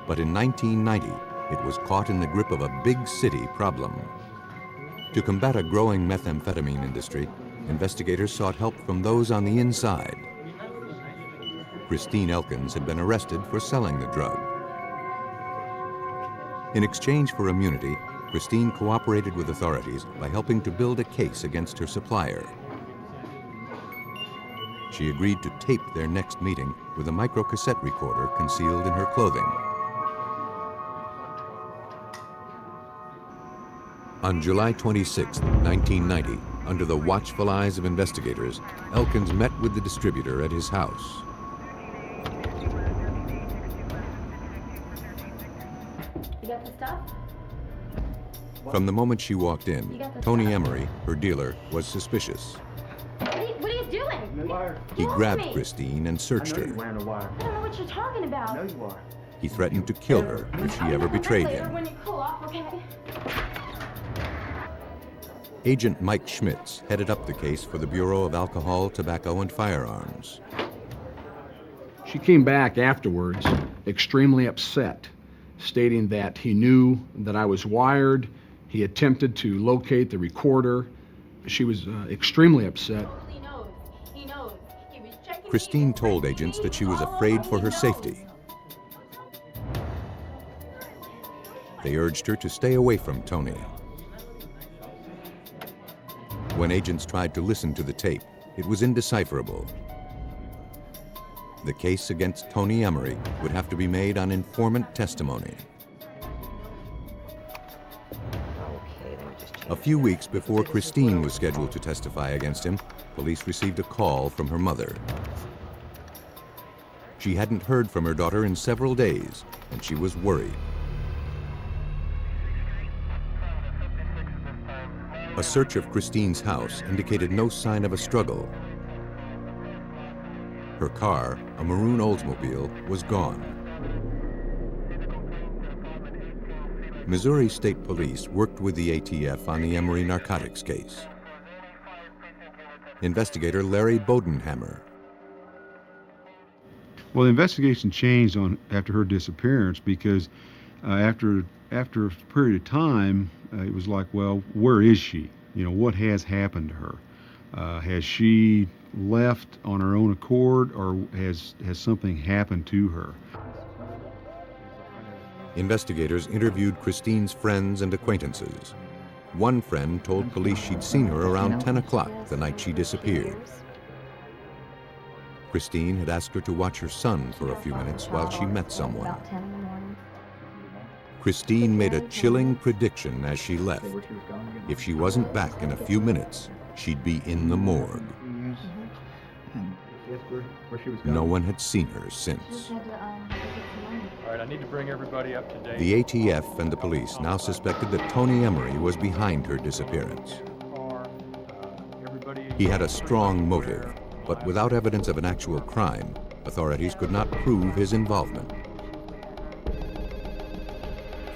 But in 1990, it was caught in the grip of a big city problem. To combat a growing methamphetamine industry, investigators sought help from those on the inside. Christine Elkins had been arrested for selling the drug. In exchange for immunity, Christine cooperated with authorities by helping to build a case against her supplier. She agreed to tape their next meeting with a microcassette recorder concealed in her clothing. On July 26, 1990, under the watchful eyes of investigators, Elkins met with the distributor at his house. You got the stuff? From the moment she walked in, Tony Emery, her dealer, was suspicious. What are you doing? He grabbed Christine and searched her. I don't know what you're talking about. No, you are. He threatened to kill her if she ever betrayed him. When you cool off, okay? Agent Mike Schmitz headed up the case for the Bureau of Alcohol, Tobacco, and Firearms. She came back afterwards extremely upset, stating that he knew that I was wired. He attempted to locate the recorder. She was extremely upset. Christine told agents that she was afraid for her safety. They urged her to stay away from Tony. When agents tried to listen to the tape, it was indecipherable. The case against Tony Emery would have to be made on informant testimony. A few weeks before Christine was scheduled to testify against him, police received a call from her mother. She hadn't heard from her daughter in several days, and she was worried. A search of Christine's house indicated no sign of a struggle. Her car, a maroon Oldsmobile, was gone. Missouri State Police worked with the ATF on the Emery narcotics case. Investigator Larry Bodenhammer. Well, the investigation changed after her disappearance because after a period of time, it was like, well, where is she? You know, what has happened to her? Has she left on her own accord, or has something happened to her? Investigators interviewed Christine's friends and acquaintances. One friend told police she'd seen her around 10 o'clock the night she disappeared. Christine had asked her to watch her son for a few minutes while she met someone. Christine made a chilling prediction as she left. If she wasn't back in a few minutes, she'd be in the morgue. No one had seen her since. All right, I need to bring everybody up to date. The ATF and the police now suspected that Tony Emery was behind her disappearance. He had a strong motive, but without evidence of an actual crime, authorities could not prove his involvement.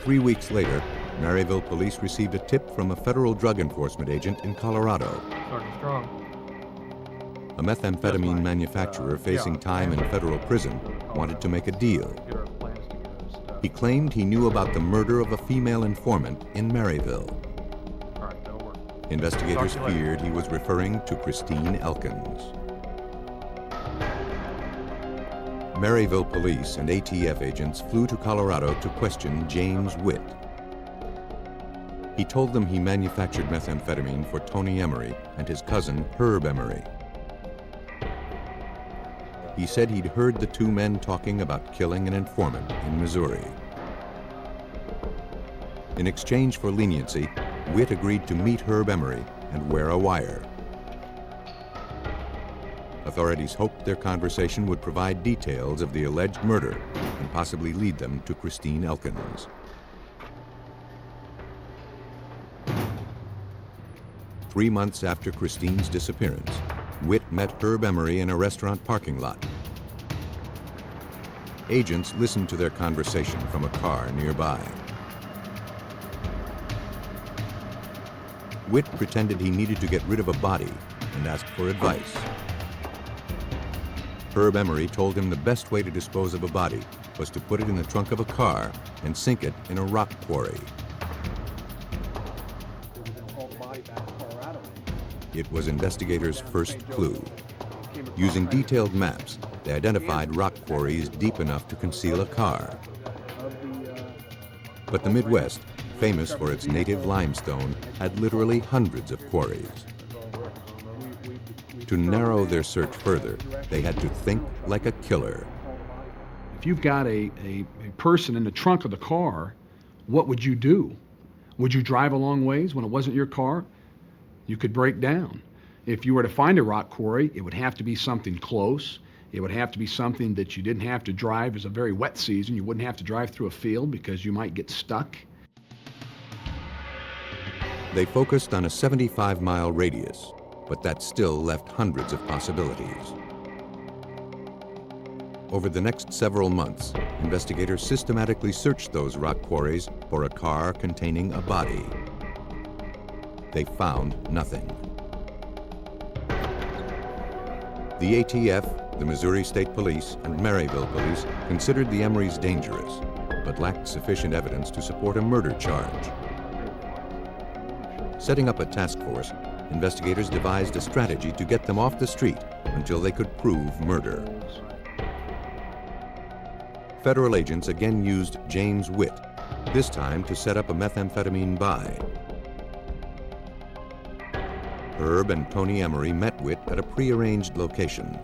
3 weeks later, Maryville police received a tip from a federal drug enforcement agent in Colorado. Sergeant Strong. A methamphetamine manufacturer facing time in federal prison wanted to make a deal. Get our plans together and stuff. He claimed he knew about the murder of a female informant in Maryville. All right, that'll work. Investigators Talk to you later. feared he was referring to Christine Elkins. Maryville police and ATF agents flew to Colorado to question James Witt. He told them he manufactured methamphetamine for Tony Emery and his cousin Herb Emery. He said he'd heard the two men talking about killing an informant in Missouri. In exchange for leniency, Witt agreed to meet Herb Emery and wear a wire. Authorities hoped their conversation would provide details of the alleged murder and possibly lead them to Christine Elkins. 3 months after Christine's disappearance, Witt met Herb Emery in a restaurant parking lot. Agents listened to their conversation from a car nearby. Witt pretended he needed to get rid of a body and asked for advice. Herb Emery told him the best way to dispose of a body was to put it in the trunk of a car and sink it in a rock quarry. It was investigators' first clue. Using detailed maps, they identified rock quarries deep enough to conceal a car. But the Midwest, famous for its native limestone, had literally hundreds of quarries. To narrow their search further, they had to think like a killer. If you've got a person in the trunk of the car, what would you do? Would you drive a long ways when it wasn't your car? You could break down. If you were to find a rock quarry, it would have to be something close. It would have to be something that you didn't have to drive. It's a very wet season. You wouldn't have to drive through a field because you might get stuck. They focused on a 75-mile radius, but that still left hundreds of possibilities. Over the next several months, investigators systematically searched those rock quarries for a car containing a body. They found nothing. The ATF, the Missouri State Police, and Maryville Police considered the Emerys dangerous, but lacked sufficient evidence to support a murder charge. Setting up a task force, investigators devised a strategy to get them off the street until they could prove murder. Federal agents again used James Witt, this time to set up a methamphetamine buy. Herb and Tony Emery met Witt at a prearranged location.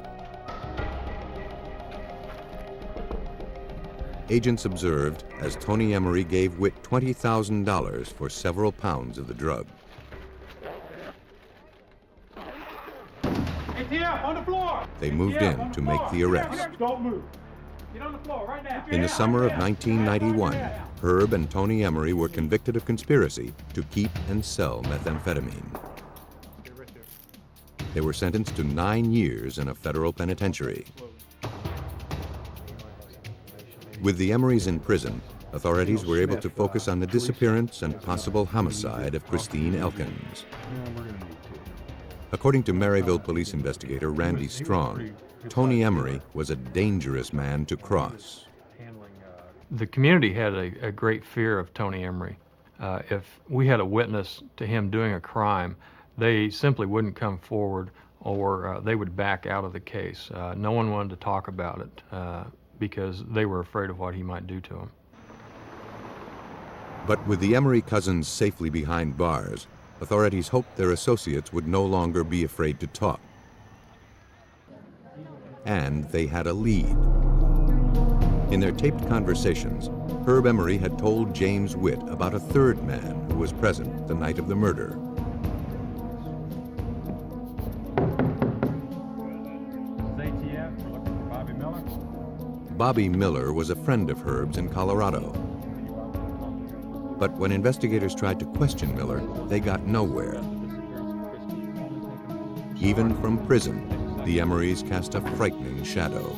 Agents observed as Tony Emery gave Witt $20,000 for several pounds of the drug. ATF, on the floor! They moved in to make the arrest. Don't move. Get on the floor right now. In the summer of 1991, Herb and Tony Emery were convicted of conspiracy to keep and sell methamphetamine. They were sentenced to 9 years in a federal penitentiary. With the Emerys in prison, authorities were able to focus on the disappearance and possible homicide of Christine Elkins. According to Maryville police investigator Randy Strong, Tony Emery was a dangerous man to cross. The community had a great fear of Tony Emery. If we had a witness to him doing a crime, they simply wouldn't come forward, or they would back out of the case. No one wanted to talk about it because they were afraid of what he might do to them. But with the Emery cousins safely behind bars, authorities hoped their associates would no longer be afraid to talk. And they had a lead. In their taped conversations, Herb Emery had told James Witt about a third man who was present the night of the murder. Bobby Miller was a friend of Herb's in Colorado. But when investigators tried to question Miller, they got nowhere. Even from prison, the Emerys cast a frightening shadow.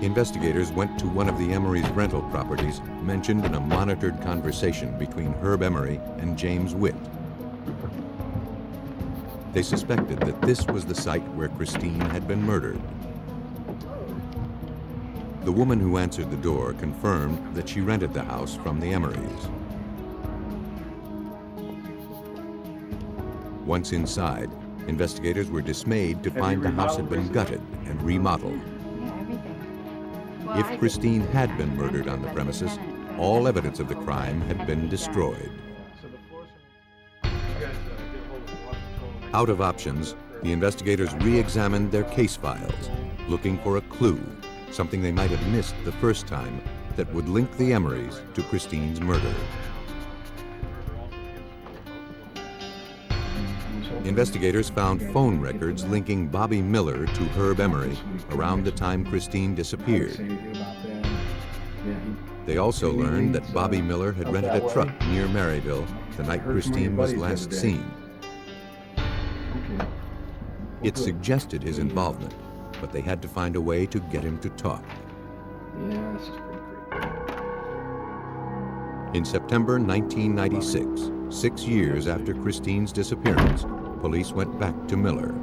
Investigators went to one of the Emerys' rental properties mentioned in a monitored conversation between Herb Emery and James Witt. They suspected that this was the site where Christine had been murdered. The woman who answered the door confirmed that she rented the house from the Emerys. Once inside, investigators were dismayed to find the house had been gutted and remodeled. If Christine had been murdered on the premises, all evidence of the crime had been destroyed. Out of options, the investigators re-examined their case files, looking for a clue, something they might have missed the first time, that would link the Emerys to Christine's murder. Investigators found phone records linking Bobby Miller to Herb Emery around the time Christine disappeared. They also learned that Bobby Miller had rented a truck near Maryville the night Christine was last seen. It suggested his involvement, but they had to find a way to get him to talk. Yeah, this is pretty creepy. In September 1996, 6 years after Christine's disappearance, police went back to Miller.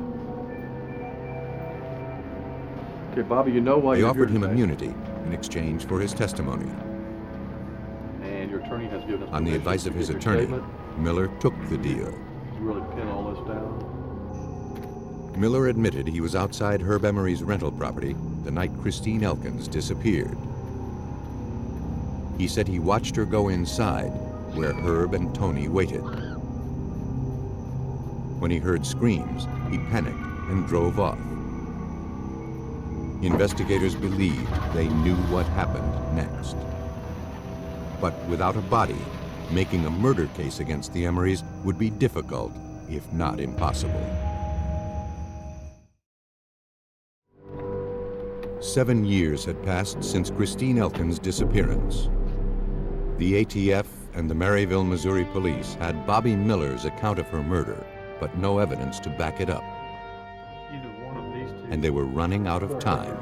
Okay, Bobby, you know why They you're offered here him today. immunity in exchange for his testimony. And your attorney has given us On the permission advice to of his give your attorney, statement. Miller took the deal. You really pin all this down? Miller admitted he was outside Herb Emery's rental property the night Christine Elkins disappeared. He said he watched her go inside, where Herb and Tony waited. When he heard screams, he panicked and drove off. Investigators believed they knew what happened next. But without a body, making a murder case against the Emerys would be difficult, if not impossible. 7 years had passed since Christine Elkins' disappearance. The ATF and the Maryville, Missouri police had Bobby Miller's account of her murder, but no evidence to back it up. And they were running out of time.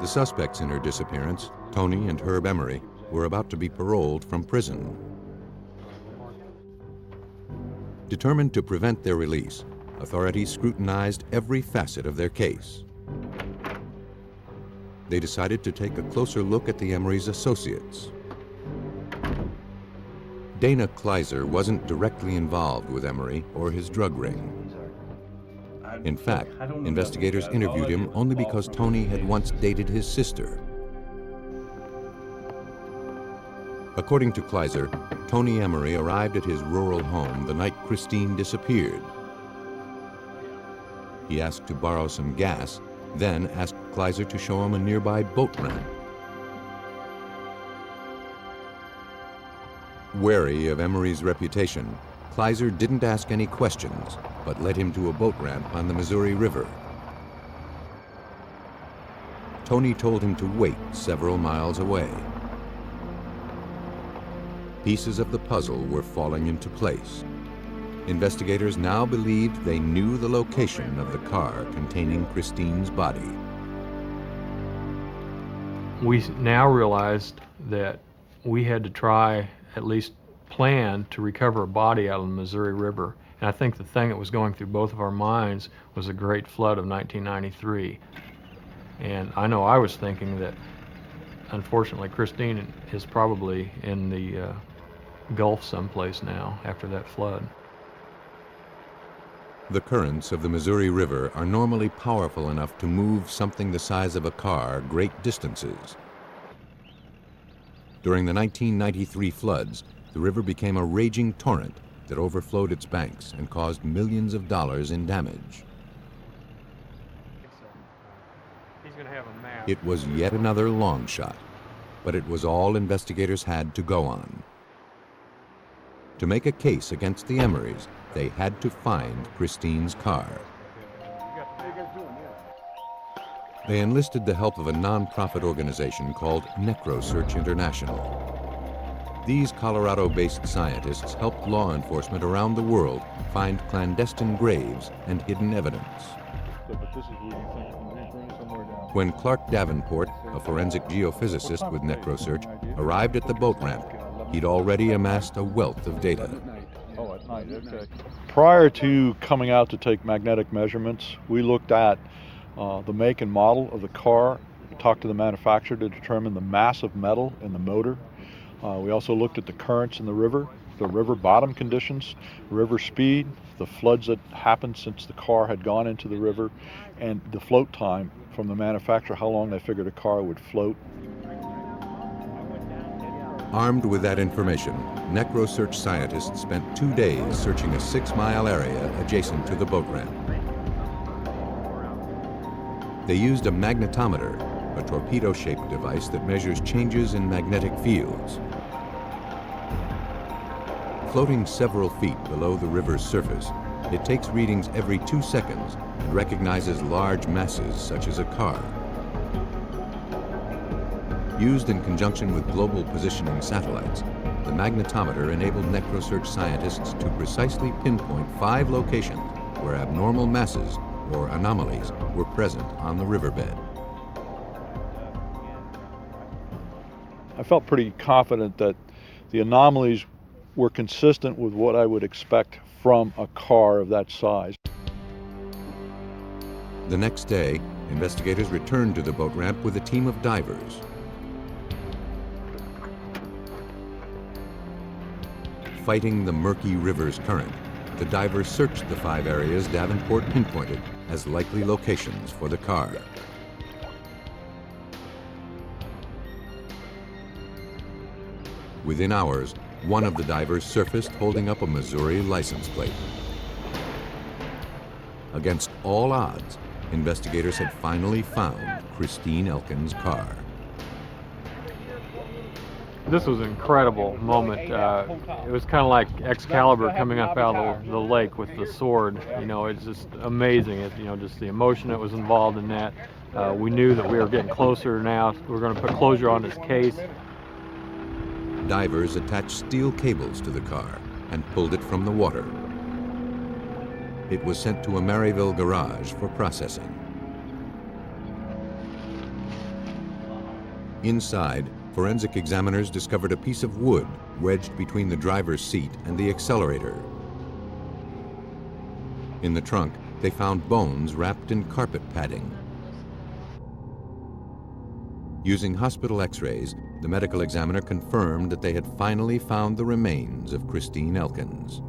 The suspects in her disappearance, Tony and Herb Emery, were about to be paroled from prison. Determined to prevent their release, authorities scrutinized every facet of their case. They decided to take a closer look at the Emerys' associates. Dana Kleiser wasn't directly involved with Emery or his drug ring. In fact, investigators interviewed him only because Tony had once dated his sister. According to Kleiser, Tony Emery arrived at his rural home the night Christine disappeared. He asked to borrow some gas, then asked Kleiser to show him a nearby boat ramp. Wary of Emery's reputation, Kleiser didn't ask any questions, but led him to a boat ramp on the Missouri River. Tony told him to wait several miles away. Pieces of the puzzle were falling into place. Investigators now believed they knew the location of the car containing Christine's body. We now realized that we had to try, at least plan, to recover a body out of the Missouri River. And I think the thing that was going through both of our minds was the Great Flood of 1993. And I know I was thinking that, unfortunately, Christine is probably in the Gulf someplace now after that flood. The currents of the Missouri River are normally powerful enough to move something the size of a car great distances. During the 1993 floods, the river became a raging torrent that overflowed its banks and caused millions of dollars in damage. It was yet another long shot, but it was all investigators had to go on. To make a case against the Emerys, they had to find Christine's car. They enlisted the help of a non-profit organization called NecroSearch International. These Colorado-based scientists helped law enforcement around the world find clandestine graves and hidden evidence. When Clark Davenport, a forensic geophysicist with NecroSearch, arrived at the boat ramp, he'd already amassed a wealth of data. Prior to coming out to take magnetic measurements, we looked at the make and model of the car talked to the manufacturer to determine the mass of metal in the motor. We also looked at the currents in the river bottom conditions, river speed, the floods that happened since the car had gone into the river, and the float time from the manufacturer, how long they figured a car would float. Armed with that information, necrosearch scientists spent 2 days searching a 6-mile area adjacent to the boat ramp. They used a magnetometer, a torpedo-shaped device that measures changes in magnetic fields. Floating several feet below the river's surface, it takes readings every 2 seconds and recognizes large masses such as a car. Used in conjunction with global positioning satellites, the magnetometer enabled necrosearch scientists to precisely pinpoint 5 locations where abnormal masses, or anomalies, were present on the riverbed. I felt pretty confident that the anomalies were consistent with what I would expect from a car of that size. The next day, investigators returned to the boat ramp with a team of divers. Fighting the murky river's current, the divers searched the 5 areas Davenport pinpointed as likely locations for the car. Within hours, one of the divers surfaced holding up a Missouri license plate. Against all odds, investigators had finally found Christine Elkins' car. This was an incredible moment. It was kind of like Excalibur coming up out of the lake with the sword. You know, it's just amazing. Just the emotion that was involved in that. We knew that we were getting closer now. We were going to put closure on this case. Divers attached steel cables to the car and pulled it from the water. It was sent to a Maryville garage for processing. Inside, forensic examiners discovered a piece of wood wedged between the driver's seat and the accelerator. In the trunk, they found bones wrapped in carpet padding. Using hospital x-rays, the medical examiner confirmed that they had finally found the remains of Christine Elkins.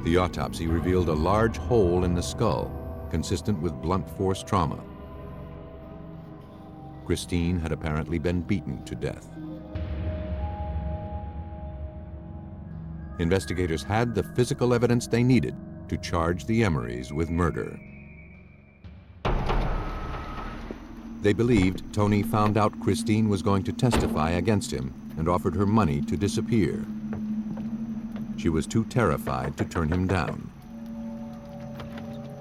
The autopsy revealed a large hole in the skull, consistent with blunt force trauma. Christine had apparently been beaten to death. Investigators had the physical evidence they needed to charge the Emorys with murder. They believed Tony found out Christine was going to testify against him and offered her money to disappear. She was too terrified to turn him down.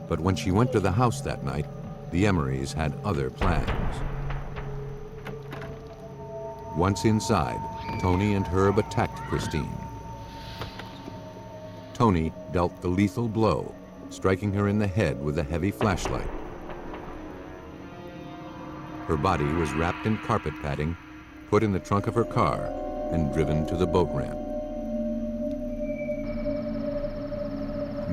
But when she went to the house that night, the Emorys had other plans. Once inside, Tony and Herb attacked Christine. Tony dealt the lethal blow, striking her in the head with a heavy flashlight. Her body was wrapped in carpet padding, put in the trunk of her car, and driven to the boat ramp.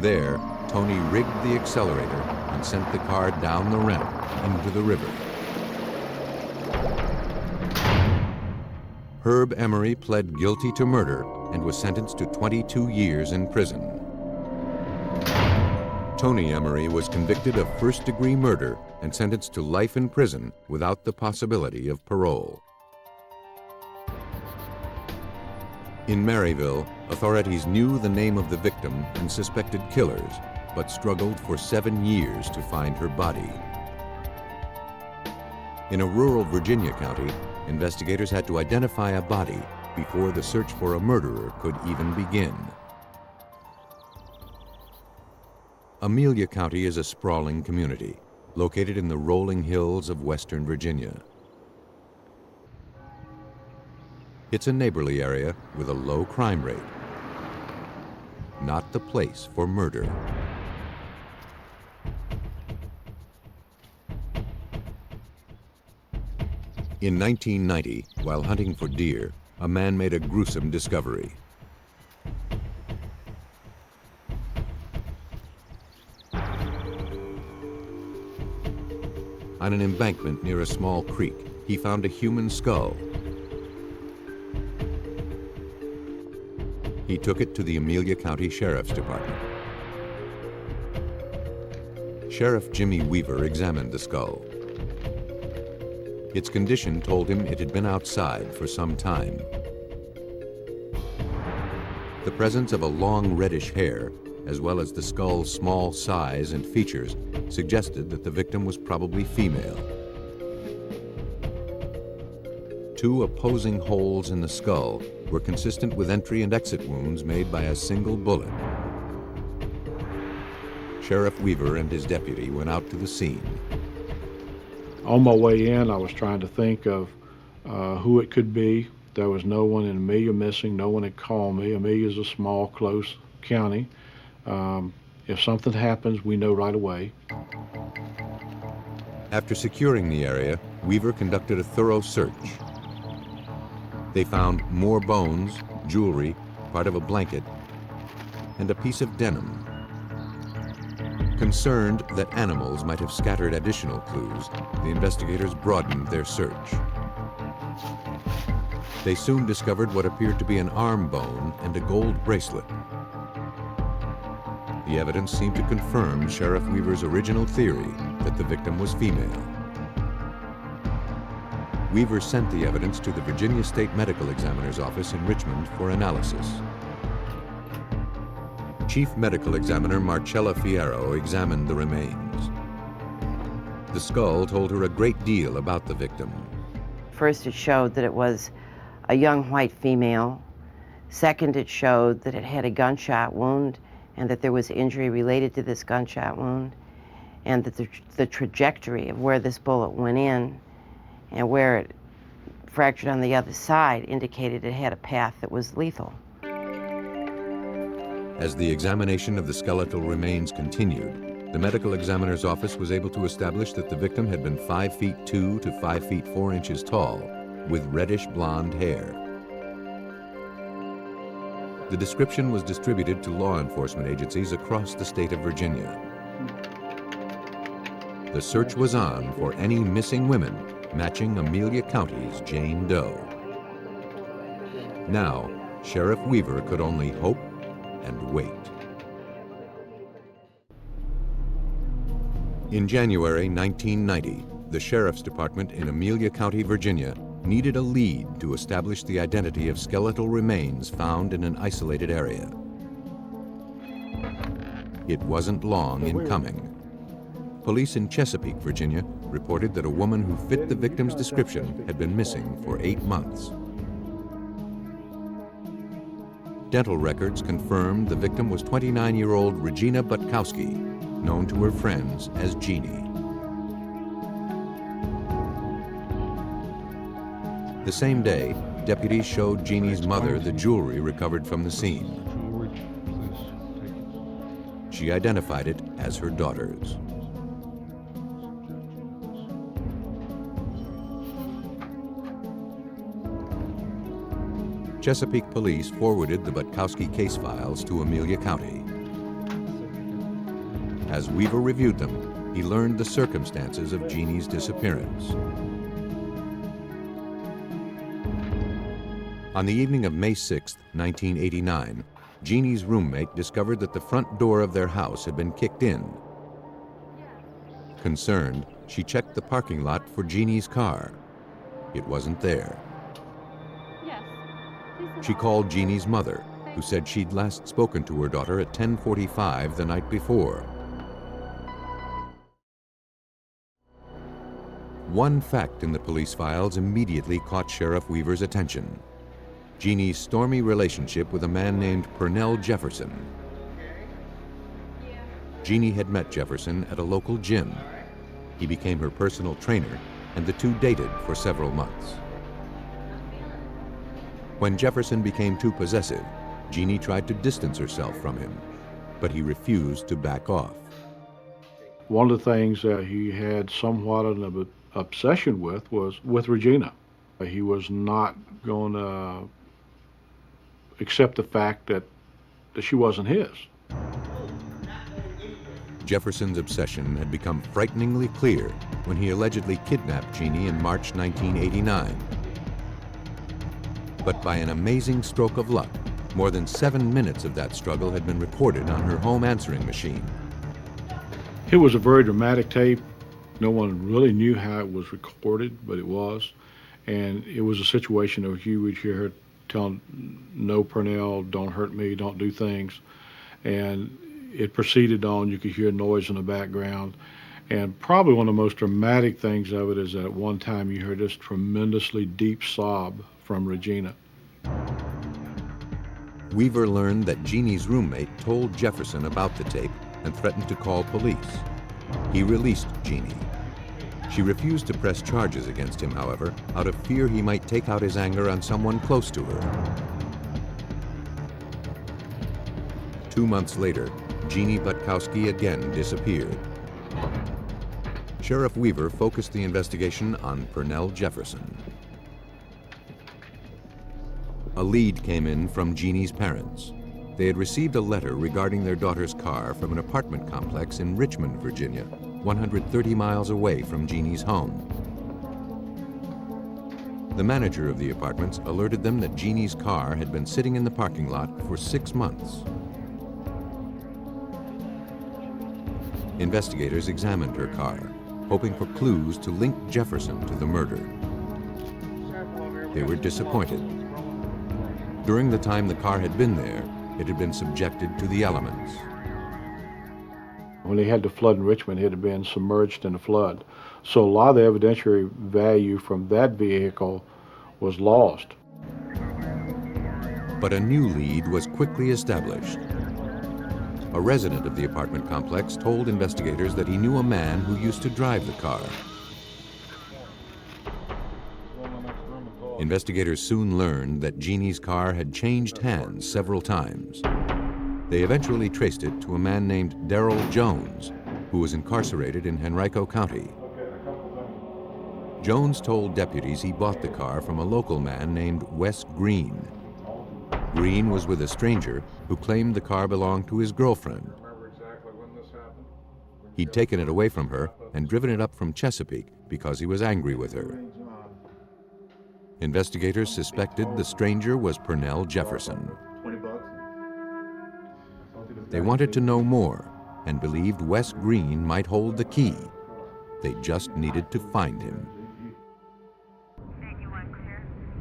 There, Tony rigged the accelerator and sent the car down the ramp into the river. Herb Emery pled guilty to murder and was sentenced to 22 years in prison. Tony Emery was convicted of first-degree murder and sentenced to life in prison without the possibility of parole. In Maryville, authorities knew the name of the victim and suspected killers, but struggled for 7 years to find her body. In a rural Virginia county, investigators had to identify a body before the search for a murderer could even begin. Amelia County is a sprawling community, located in the rolling hills of western Virginia. It's a neighborly area with a low crime rate. Not the place for murder. In 1990, while hunting for deer, a man made a gruesome discovery. On an embankment near a small creek, he found a human skull. He took it to the Amelia County Sheriff's Department. Sheriff Jimmy Weaver examined the skull. Its condition told him it had been outside for some time. The presence of a long reddish hair, as well as the skull's small size and features, suggested that the victim was probably female. Two opposing holes in the skull were consistent with entry and exit wounds made by a single bullet. Sheriff Weaver and his deputy went out to the scene. On my way in, I was trying to think of who it could be. There was no one in Amelia missing. No one had called me. Amelia is a small, close county. If something happens, we know right away. After securing the area, Weaver conducted a thorough search. They found more bones, jewelry, part of a blanket, and a piece of denim. Concerned that animals might have scattered additional clues, the investigators broadened their search. They soon discovered what appeared to be an arm bone and a gold bracelet. The evidence seemed to confirm Sheriff Weaver's original theory that the victim was female. Weaver sent the evidence to the Virginia State Medical Examiner's office in Richmond for analysis. Chief Medical Examiner Marcella Fierro examined the remains. The skull told her a great deal about the victim. First, it showed that it was a young white female. Second, it showed that it had a gunshot wound and that there was injury related to this gunshot wound, and that the trajectory of where this bullet went in and where it fractured on the other side indicated it had a path that was lethal. As the examination of the skeletal remains continued, the medical examiner's office was able to establish that the victim had been 5 feet 2 to 5 feet 4 inches tall, with reddish blonde hair. The description was distributed to law enforcement agencies across the state of Virginia. The search was on for any missing women matching Amelia County's Jane Doe. Now, Sheriff Weaver could only hope and wait. In January 1990, the Sheriff's Department in Amelia County, Virginia, needed a lead to establish the identity of skeletal remains found in an isolated area. It wasn't long in coming. Police in Chesapeake, Virginia, reported that a woman who fit the victim's description had been missing for 8 months. Dental records confirmed the victim was 29-year-old Regina Butkowski, known to her friends as Jeannie. The same day, deputies showed Jeannie's mother the jewelry recovered from the scene. She identified it as her daughter's. Chesapeake police forwarded the Butkowski case files to Amelia County. As Weaver reviewed them, he learned the circumstances of Jeannie's disappearance. On the evening of May 6, 1989, Jeannie's roommate discovered that the front door of their house had been kicked in. Concerned, she checked the parking lot for Jeannie's car. It wasn't there. She called Jeannie's mother, who said she'd last spoken to her daughter at 10:45 the night before. One fact in the police files immediately caught Sheriff Weaver's attention: Jeannie's stormy relationship with a man named Pernell Jefferson. Jeannie had met Jefferson at a local gym. He became her personal trainer, and the two dated for several months. When Jefferson became too possessive, Jeannie tried to distance herself from him, but he refused to back off. One of the things that he had somewhat of an obsession with was with Regina. He was not going to accept the fact that she wasn't his. Jefferson's obsession had become frighteningly clear when he allegedly kidnapped Jeannie in March 1989. But by an amazing stroke of luck, more than 7 minutes of that struggle had been recorded on her home answering machine. It was a very dramatic tape. No one really knew how it was recorded, but it was. And it was a situation where you would hear her telling, "No, Purnell, don't hurt me, don't do things." And it proceeded on. You could hear noise in the background. And probably one of the most dramatic things of it is that at one time you heard this tremendously deep sob from Regina. Weaver learned that Jeannie's roommate told Jefferson about the tape and threatened to call police. He released Jeannie. She refused to press charges against him, however, out of fear he might take out his anger on someone close to her. 2 months later, Jeannie Butkowski again disappeared. Sheriff Weaver focused the investigation on Purnell Jefferson. A lead came in from Jeannie's parents. They had received a letter regarding their daughter's car from an apartment complex in Richmond, Virginia, 130 miles away from Jeannie's home. The manager of the apartments alerted them that Jeannie's car had been sitting in the parking lot for 6 months. Investigators examined her car, hoping for clues to link Jefferson to the murder. They were disappointed. During the time the car had been there, it had been subjected to the elements. When they had the flood in Richmond, it had been submerged in the flood. So a lot of the evidentiary value from that vehicle was lost. But a new lead was quickly established. A resident of the apartment complex told investigators that he knew a man who used to drive the car. Investigators soon learned that Jeannie's car had changed hands several times. They eventually traced it to a man named Darrell Jones, who was incarcerated in Henrico County. Jones told deputies he bought the car from a local man named Wes Green. Green was with a stranger who claimed the car belonged to his girlfriend. He'd taken it away from her and driven it up from Chesapeake because he was angry with her. Investigators suspected the stranger was Purnell Jefferson. They wanted to know more and believed Wes Green might hold the key. They just needed to find him.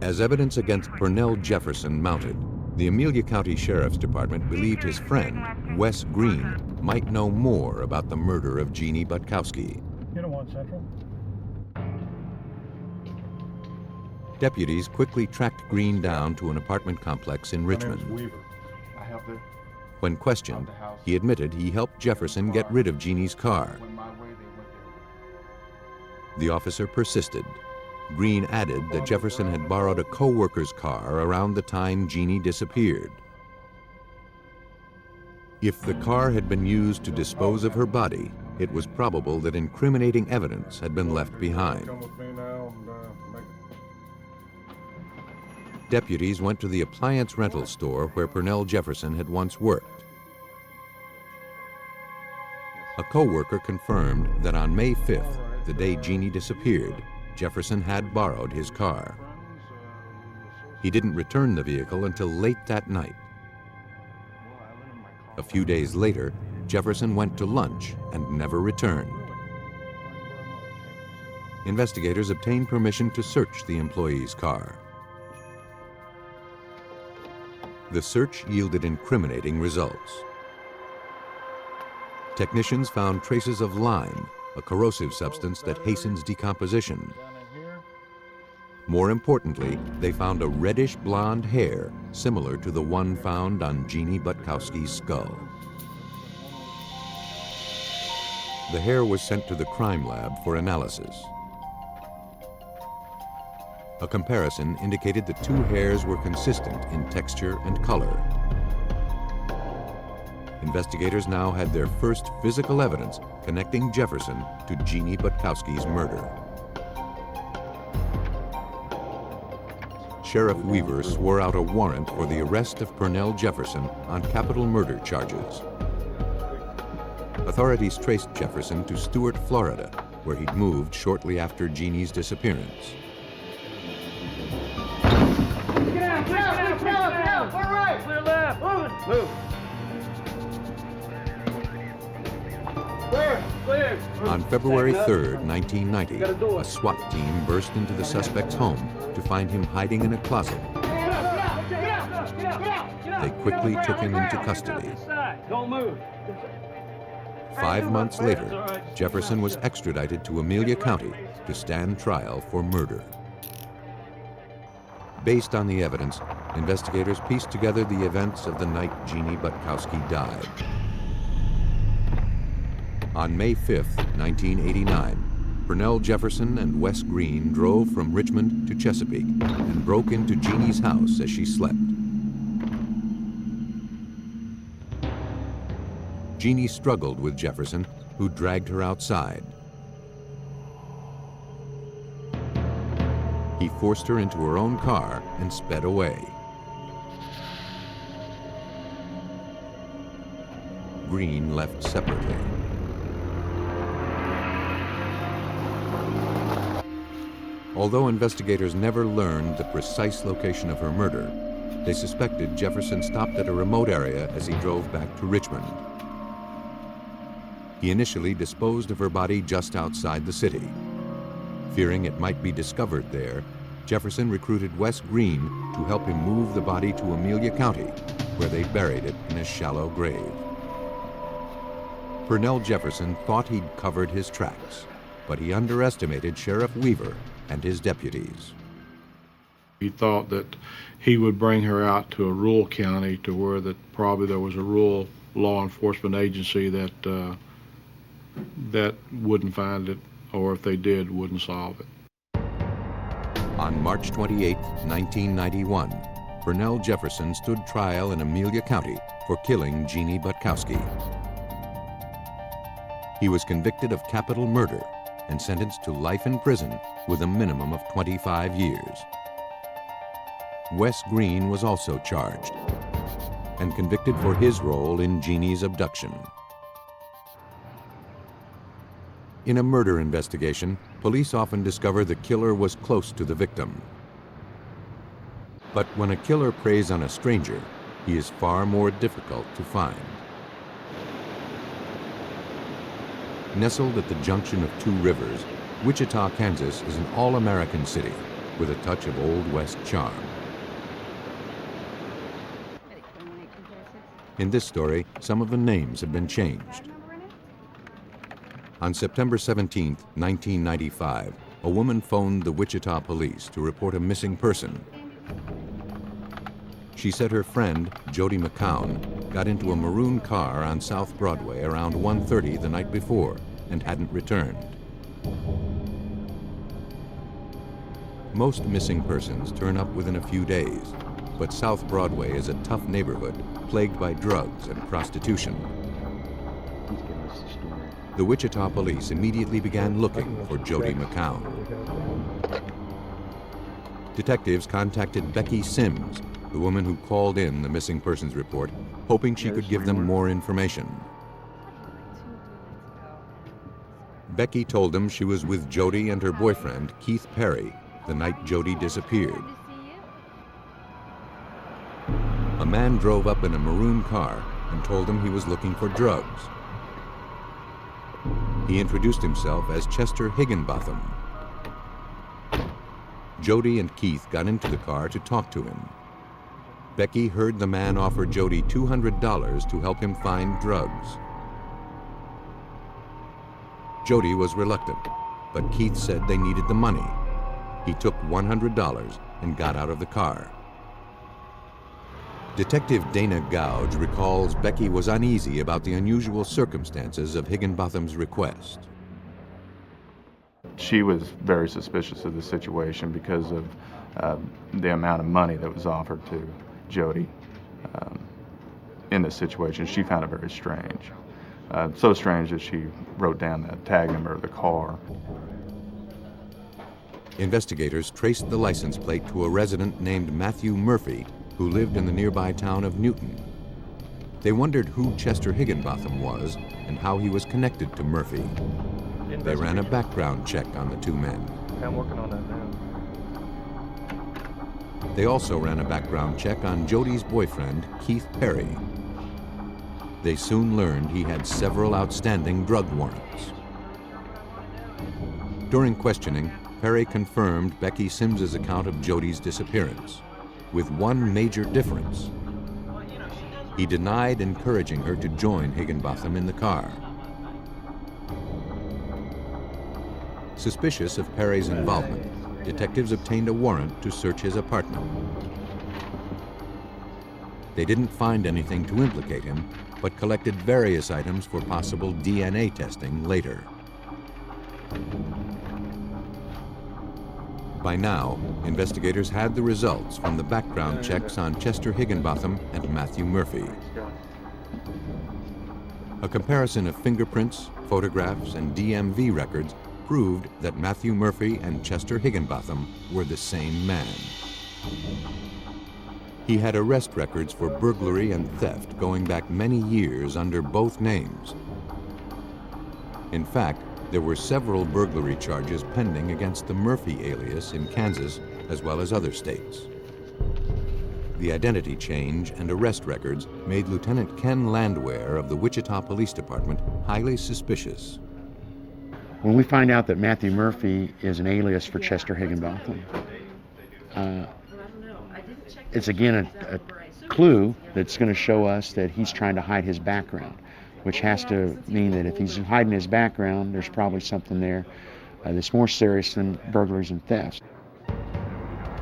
As evidence against Purnell Jefferson mounted, the Amelia County Sheriff's Department believed his friend, Wes Green, might know more about the murder of Jeannie Butkowski. Deputies quickly tracked Green down to an apartment complex in Richmond. When questioned, he admitted he helped Jefferson get rid of Jeannie's car. The officer persisted. Green added that Jefferson had borrowed a co-worker's car around the time Jeannie disappeared. If the car had been used to dispose of her body, it was probable that incriminating evidence had been left behind. Deputies went to the appliance rental store where Purnell Jefferson had once worked. A co-worker confirmed that on May 5th, the day Jeannie disappeared, Jefferson had borrowed his car. He didn't return the vehicle until late that night. A few days later, Jefferson went to lunch and never returned. Investigators obtained permission to search the employee's car. The search yielded incriminating results. Technicians found traces of lime, a corrosive substance that hastens decomposition. More importantly, they found a reddish blonde hair similar to the one found on Jeannie Butkowski's skull. The hair was sent to the crime lab for analysis. A comparison indicated the two hairs were consistent in texture and color. Investigators now had their first physical evidence connecting Jefferson to Jeannie Butkowski's murder. Sheriff Weaver swore out a warrant for the arrest of Purnell Jefferson on capital murder charges. Authorities traced Jefferson to Stuart, Florida, where he'd moved shortly after Jeannie's disappearance. Get down. All right. Clear left. Move. Clear. On February 3rd, 1990, a SWAT team burst into the suspect's home to find him hiding in a closet. They quickly took him into custody. Don't move. 5 months later, Jefferson was extradited to Amelia County to stand trial for murder. Based on the evidence, investigators pieced together the events of the night Jeannie Butkowski died. On May 5th, 1989, Pernell Jefferson and Wes Green drove from Richmond to Chesapeake and broke into Jeannie's house as she slept. Jeannie struggled with Jefferson, who dragged her outside. He forced her into her own car and sped away. Green left separately. Although investigators never learned the precise location of her murder, they suspected Jefferson stopped at a remote area as he drove back to Richmond. He initially disposed of her body just outside the city. Fearing it might be discovered there, Jefferson recruited Wes Green to help him move the body to Amelia County, where they buried it in a shallow grave. Pernell Jefferson thought he'd covered his tracks, but he underestimated Sheriff Weaver and his deputies. He thought that he would bring her out to a rural county to where probably there was a rural law enforcement agency that wouldn't find it, or if they did, wouldn't solve it. On March 28, 1991, Pernell Jefferson stood trial in Amelia County for killing Jeannie Butkowski. He was convicted of capital murder and sentenced to life in prison with a minimum of 25 years. Wes Green was also charged and convicted for his role in Jeannie's abduction. In a murder investigation, police often discover the killer was close to the victim. But when a killer preys on a stranger, he is far more difficult to find. Nestled at the junction of two rivers, Wichita, Kansas is an all-American city with a touch of Old West charm. In this story, some of the names have been changed. On September 17, 1995, a woman phoned the Wichita police to report a missing person. She said her friend, Jody McCown, got into a maroon car on South Broadway around 1:30 the night before and hadn't returned. Most missing persons turn up within a few days, but South Broadway is a tough neighborhood plagued by drugs and prostitution. The Wichita police immediately began looking for Jody McCown. Detectives contacted Becky Sims, the woman who called in the missing persons report, hoping she could give them more information. Becky told them she was with Jody and her boyfriend, Keith Perry, the night Jody disappeared. A man drove up in a maroon car and told them he was looking for drugs. He introduced himself as Chester Higginbotham. Jody and Keith got into the car to talk to him. Becky heard the man offer Jody $200 to help him find drugs. Jody was reluctant, but Keith said they needed the money. He took $100 and got out of the car. Detective Dana Gouge recalls Becky was uneasy about the unusual circumstances of Higginbotham's request. She was very suspicious of the situation because of the amount of money that was offered to Jody in this situation. She found it very strange. So strange that she wrote down the tag number of the car. Investigators traced the license plate to a resident named Matthew Murphy, who lived in the nearby town of Newton. They wondered who Chester Higginbotham was and how he was connected to Murphy. They ran a background check on the two men. I'm working on that now. They also ran a background check on Jody's boyfriend, Keith Perry. They soon learned he had several outstanding drug warrants. During questioning, Perry confirmed Becky Sims's account of Jody's disappearance, with one major difference. He denied encouraging her to join Higginbotham in the car. Suspicious of Perry's involvement, detectives obtained a warrant to search his apartment. They didn't find anything to implicate him, but collected various items for possible DNA testing later. By now, investigators had the results from the background checks on Chester Higginbotham and Matthew Murphy. A comparison of fingerprints, photographs, and DMV records proved that Matthew Murphy and Chester Higginbotham were the same man. He had arrest records for burglary and theft going back many years under both names. In fact, there were several burglary charges pending against the Murphy alias in Kansas, as well as other states. The identity change and arrest records made Lieutenant Ken Landwehr of the Wichita Police Department highly suspicious. When we find out that Matthew Murphy is an alias for Chester Higginbotham, it's again a clue that's going to show us that he's trying to hide his background, which has to mean that if he's hiding his background, there's probably something there that's more serious than burglaries and thefts.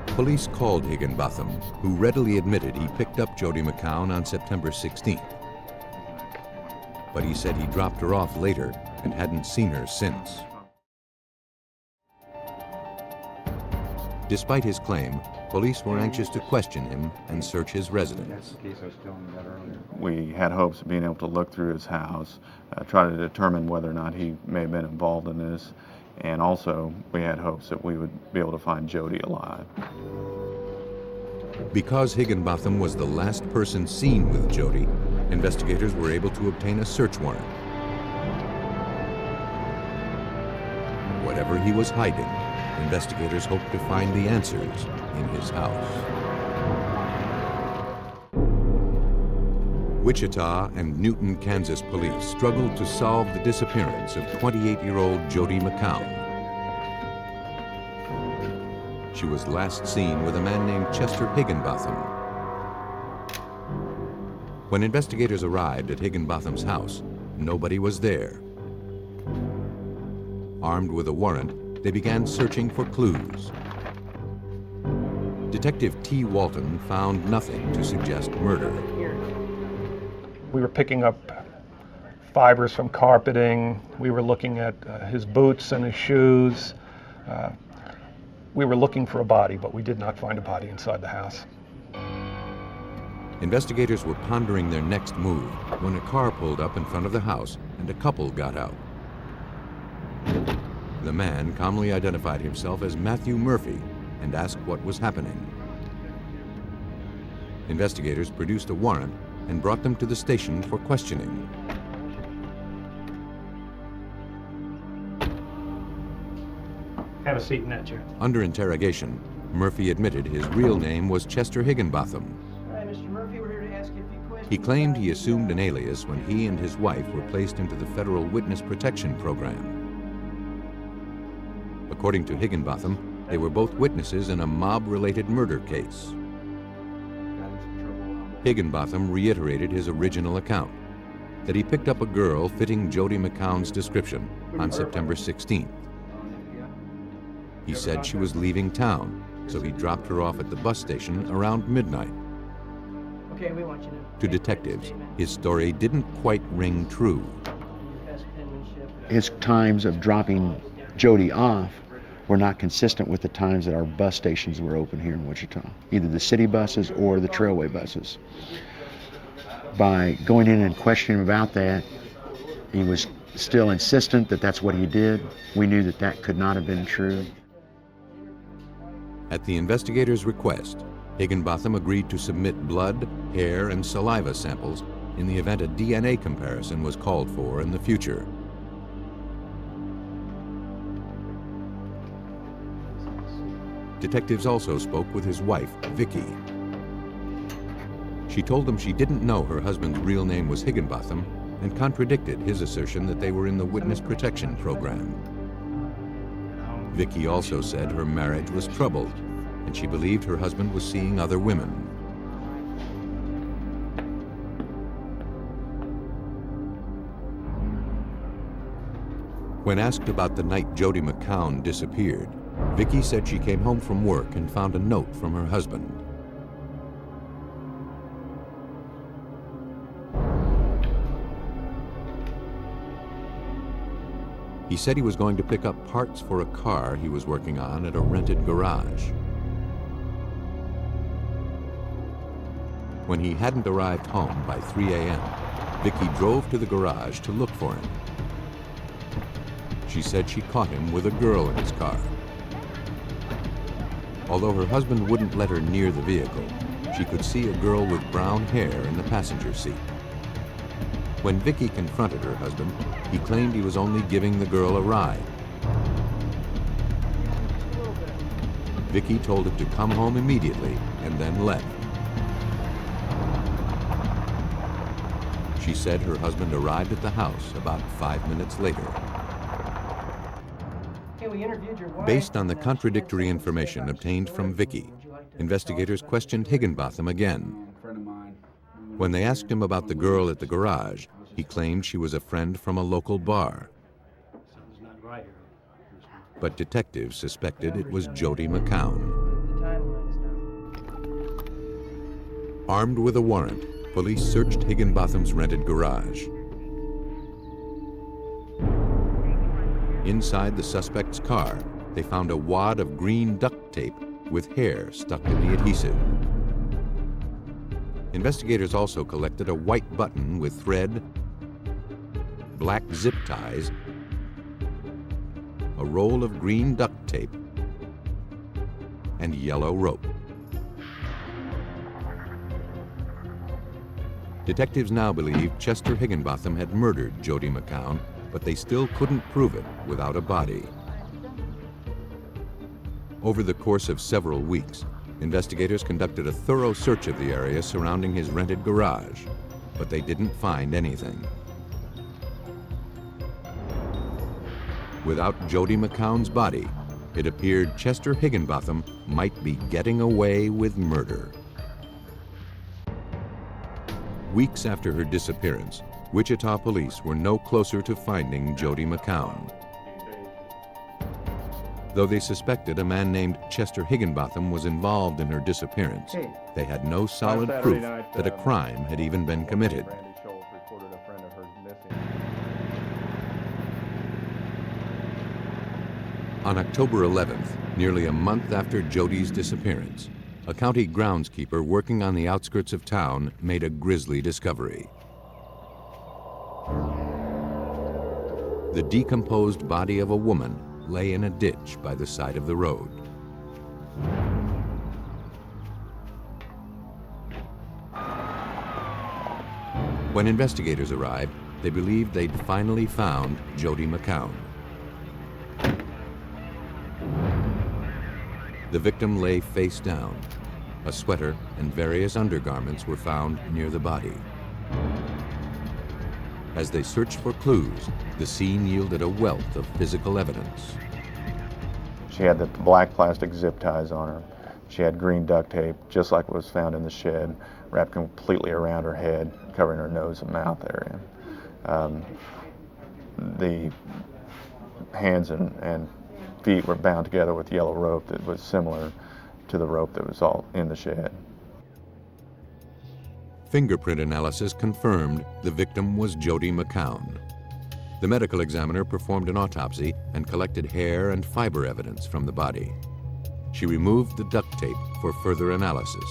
Police called Higginbotham, who readily admitted he picked up Jody McCown on September 16th. But he said he dropped her off later and hadn't seen her since. Despite his claim, police were anxious to question him and search his residence. We had hopes of being able to look through his house, try to determine whether or not he may have been involved in this, and also we had hopes that we would be able to find Jody alive. Because Higginbotham was the last person seen with Jody, investigators were able to obtain a search warrant. Whatever he was hiding, investigators hoped to find the answers in his house. Wichita and Newton, Kansas police struggled to solve the disappearance of 28-year-old Jody McCown. She was last seen with a man named Chester Higginbotham. When investigators arrived at Higginbotham's house, nobody was there. Armed with a warrant, they began searching for clues. Detective T. Walton found nothing to suggest murder. We were picking up fibers from carpeting. We were looking at his boots and his shoes. We were looking for a body, but we did not find a body inside the house. Investigators were pondering their next move when a car pulled up in front of the house and a couple got out. The man calmly identified himself as Matthew Murphy and asked what was happening. Investigators produced a warrant and brought them to the station for questioning. Have a seat in that chair. Under interrogation, Murphy admitted his real name was Chester Higginbotham. All right, Mr. Murphy, we're here to ask you a few questions. He claimed he assumed an alias when he and his wife were placed into the federal witness protection program. According to Higginbotham, they were both witnesses in a mob-related murder case. Higginbotham reiterated his original account, that he picked up a girl fitting Jody McCown's description on September 16th. He said she was leaving town, so he dropped her off at the bus station around midnight. Okay, we want you to. To detectives, his story didn't quite ring true. His times of dropping Jody off were not consistent with the times that our bus stations were open here in Wichita, either the city buses or the trailway buses. By going in and questioning him about that, he was still insistent that that's what he did. We knew that that could not have been true. At the investigators' request, Higginbotham agreed to submit blood, hair, and saliva samples in the event a DNA comparison was called for in the future. Detectives also spoke with his wife, Vicky. She told them she didn't know her husband's real name was Higginbotham and contradicted his assertion that they were in the witness protection program. Vicky also said her marriage was troubled and she believed her husband was seeing other women. When asked about the night Jody McCown disappeared, Vicky said she came home from work and found a note from her husband. He said he was going to pick up parts for a car he was working on at a rented garage. When he hadn't arrived home by 3 a.m., Vicky drove to the garage to look for him. She said she caught him with a girl in his car. Although her husband wouldn't let her near the vehicle, she could see a girl with brown hair in the passenger seat. When Vicky confronted her husband, he claimed he was only giving the girl a ride. Vicky told him to come home immediately and then left. She said her husband arrived at the house about 5 minutes later. Based on the contradictory information obtained from Vicky, investigators questioned Higginbotham again. When they asked him about the girl at the garage, he claimed she was a friend from a local bar. But detectives suspected it was Jody McCown. Armed with a warrant, police searched Higginbotham's rented garage. Inside the suspect's car, they found a wad of green duct tape with hair stuck in the adhesive. Investigators also collected a white button with thread, black zip ties, a roll of green duct tape, and yellow rope. Detectives now believe Chester Higginbotham had murdered Jody McCown, but they still couldn't prove it without a body. Over the course of several weeks, investigators conducted a thorough search of the area surrounding his rented garage, but they didn't find anything. Without Jody McCown's body, it appeared Chester Higginbotham might be getting away with murder. Weeks after her disappearance, Wichita police were no closer to finding Jody McCown. Though they suspected a man named Chester Higginbotham was involved in her disappearance, they had no solid proof that a crime had even been committed. On October 11th, nearly a month after Jody's disappearance, a county groundskeeper working on the outskirts of town made a grisly discovery. The decomposed body of a woman lay in a ditch by the side of the road. When investigators arrived, they believed they'd finally found Jody McCown. The victim lay face down. A sweater and various undergarments were found near the body. As they searched for clues, the scene yielded a wealth of physical evidence. She had the black plastic zip ties on her. She had green duct tape, just like was found in the shed, wrapped completely around her head, covering her nose and mouth area. The hands and feet were bound together with yellow rope that was similar to the rope that was all in the shed. Fingerprint analysis confirmed the victim was Jody McCown. The medical examiner performed an autopsy and collected hair and fiber evidence from the body. She removed the duct tape for further analysis.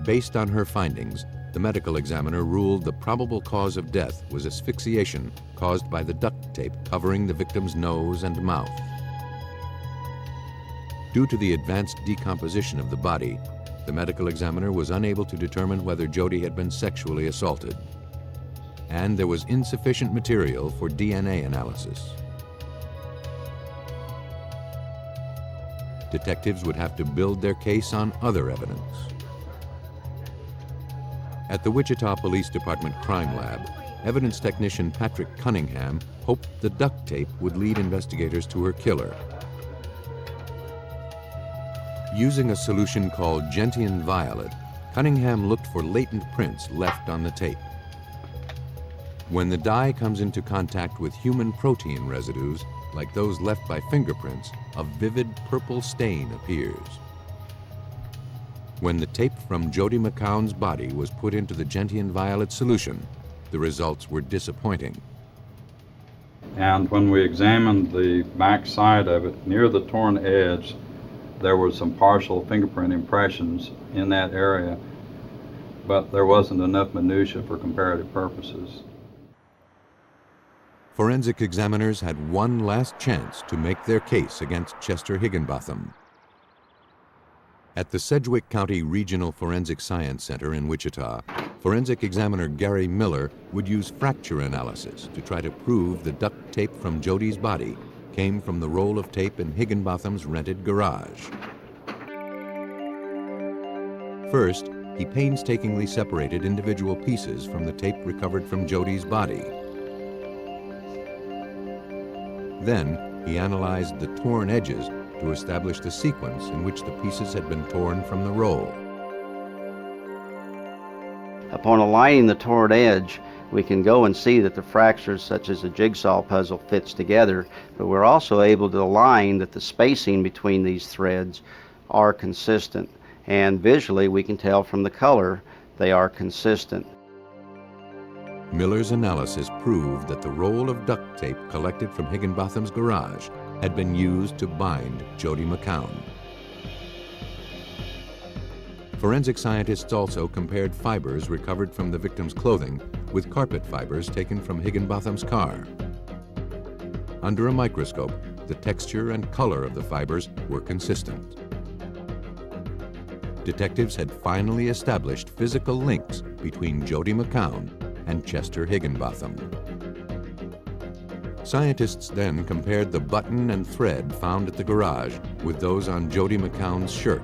Based on her findings, the medical examiner ruled the probable cause of death was asphyxiation caused by the duct tape covering the victim's nose and mouth. Due to the advanced decomposition of the body, the medical examiner was unable to determine whether Jody had been sexually assaulted. And there was insufficient material for DNA analysis. Detectives would have to build their case on other evidence. At the Wichita Police Department Crime Lab, evidence technician Patrick Cunningham hoped the duct tape would lead investigators to her killer. Using a solution called gentian violet, Cunningham looked for latent prints left on the tape. When the dye comes into contact with human protein residues, like those left by fingerprints, a vivid purple stain appears. When the tape from Jody McCown's body was put into the gentian violet solution, the results were disappointing. And when we examined the back side of it, near the torn edge, there were some partial fingerprint impressions in that area, but there wasn't enough minutia for comparative purposes. Forensic examiners had one last chance to make their case against Chester Higginbotham. At the Sedgwick County Regional Forensic Science Center in Wichita, forensic examiner Gary Miller would use fracture analysis to try to prove the duct tape from Jody's body came from the roll of tape in Higginbotham's rented garage. First, he painstakingly separated individual pieces from the tape recovered from Jody's body. Then, he analyzed the torn edges to establish the sequence in which the pieces had been torn from the roll. Upon aligning the torn edge, we can go and see that the fractures, such as a jigsaw puzzle, fits together, but we're also able to align that the spacing between these threads are consistent. And visually, we can tell from the color they are consistent. Miller's analysis proved that the roll of duct tape collected from Higginbotham's garage had been used to bind Jody McCown. Forensic scientists also compared fibers recovered from the victim's clothing with carpet fibers taken from Higginbotham's car. Under a microscope, the texture and color of the fibers were consistent. Detectives had finally established physical links between Jody McCown and Chester Higginbotham. Scientists then compared the button and thread found at the garage with those on Jody McCown's shirt.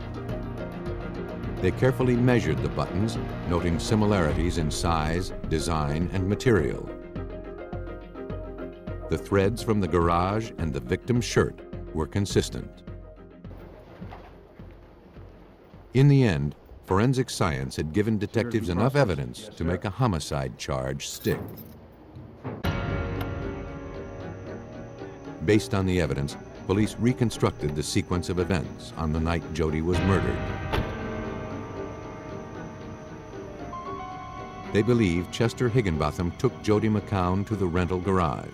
They carefully measured the buttons, noting similarities in size, design, and material. The threads from the garage and the victim's shirt were consistent. In the end, forensic science had given detectives enough evidence to make a homicide charge stick. Based on the evidence, police reconstructed the sequence of events on the night Jody was murdered. They believe Chester Higginbotham took Jody McCown to the rental garage.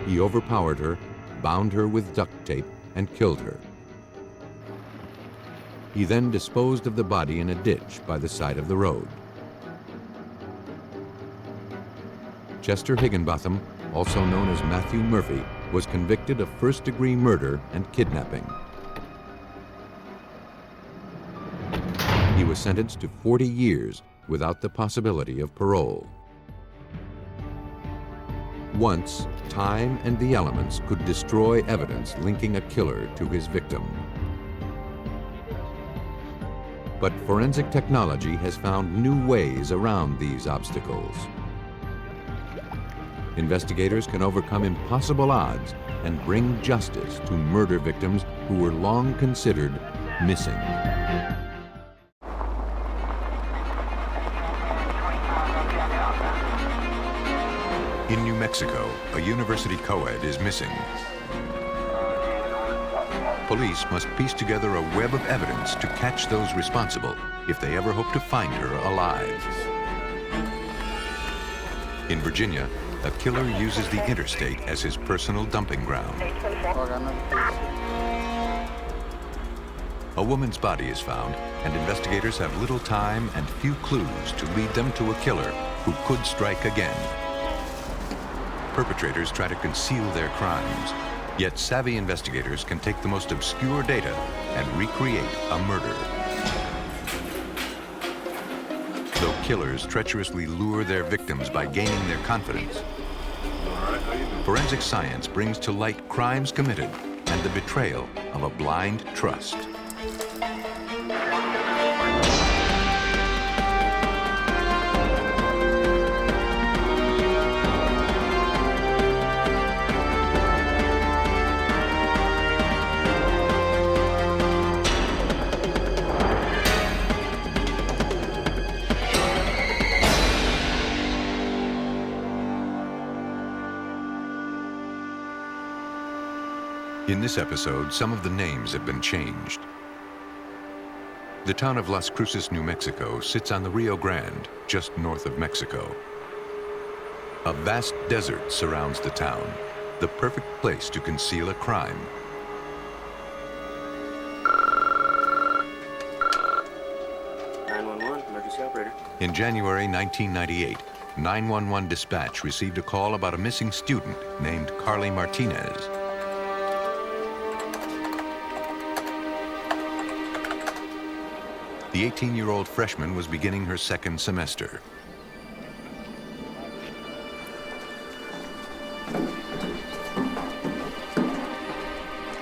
He overpowered her, bound her with duct tape, and killed her. He then disposed of the body in a ditch by the side of the road. Chester Higginbotham, also known as Matthew Murphy, was convicted of first-degree murder and kidnapping. He was sentenced to 40 years without the possibility of parole. Once, time and the elements could destroy evidence linking a killer to his victim. But forensic technology has found new ways around these obstacles. Investigators can overcome impossible odds and bring justice to murder victims who were long considered missing. In New Mexico, a university co-ed is missing. Police must piece together a web of evidence to catch those responsible if they ever hope to find her alive. In Virginia, a killer uses the interstate as his personal dumping ground. A woman's body is found, and investigators have little time and few clues to lead them to a killer who could strike again. perpetrators try to conceal their crimes. Yet savvy investigators can take the most obscure data and recreate a murder. Though killers treacherously lure their victims by gaining their confidence, forensic science brings to light crimes committed and the betrayal of a blind trust. In this episode, some of the names have been changed. The town of Las Cruces, New Mexico sits on the Rio Grande, just north of Mexico. A vast desert surrounds the town, the perfect place to conceal a crime. Emergency operator. In January 1998, 911 dispatch received a call about a missing student named Carly Martinez. The 18-year-old freshman was beginning her second semester.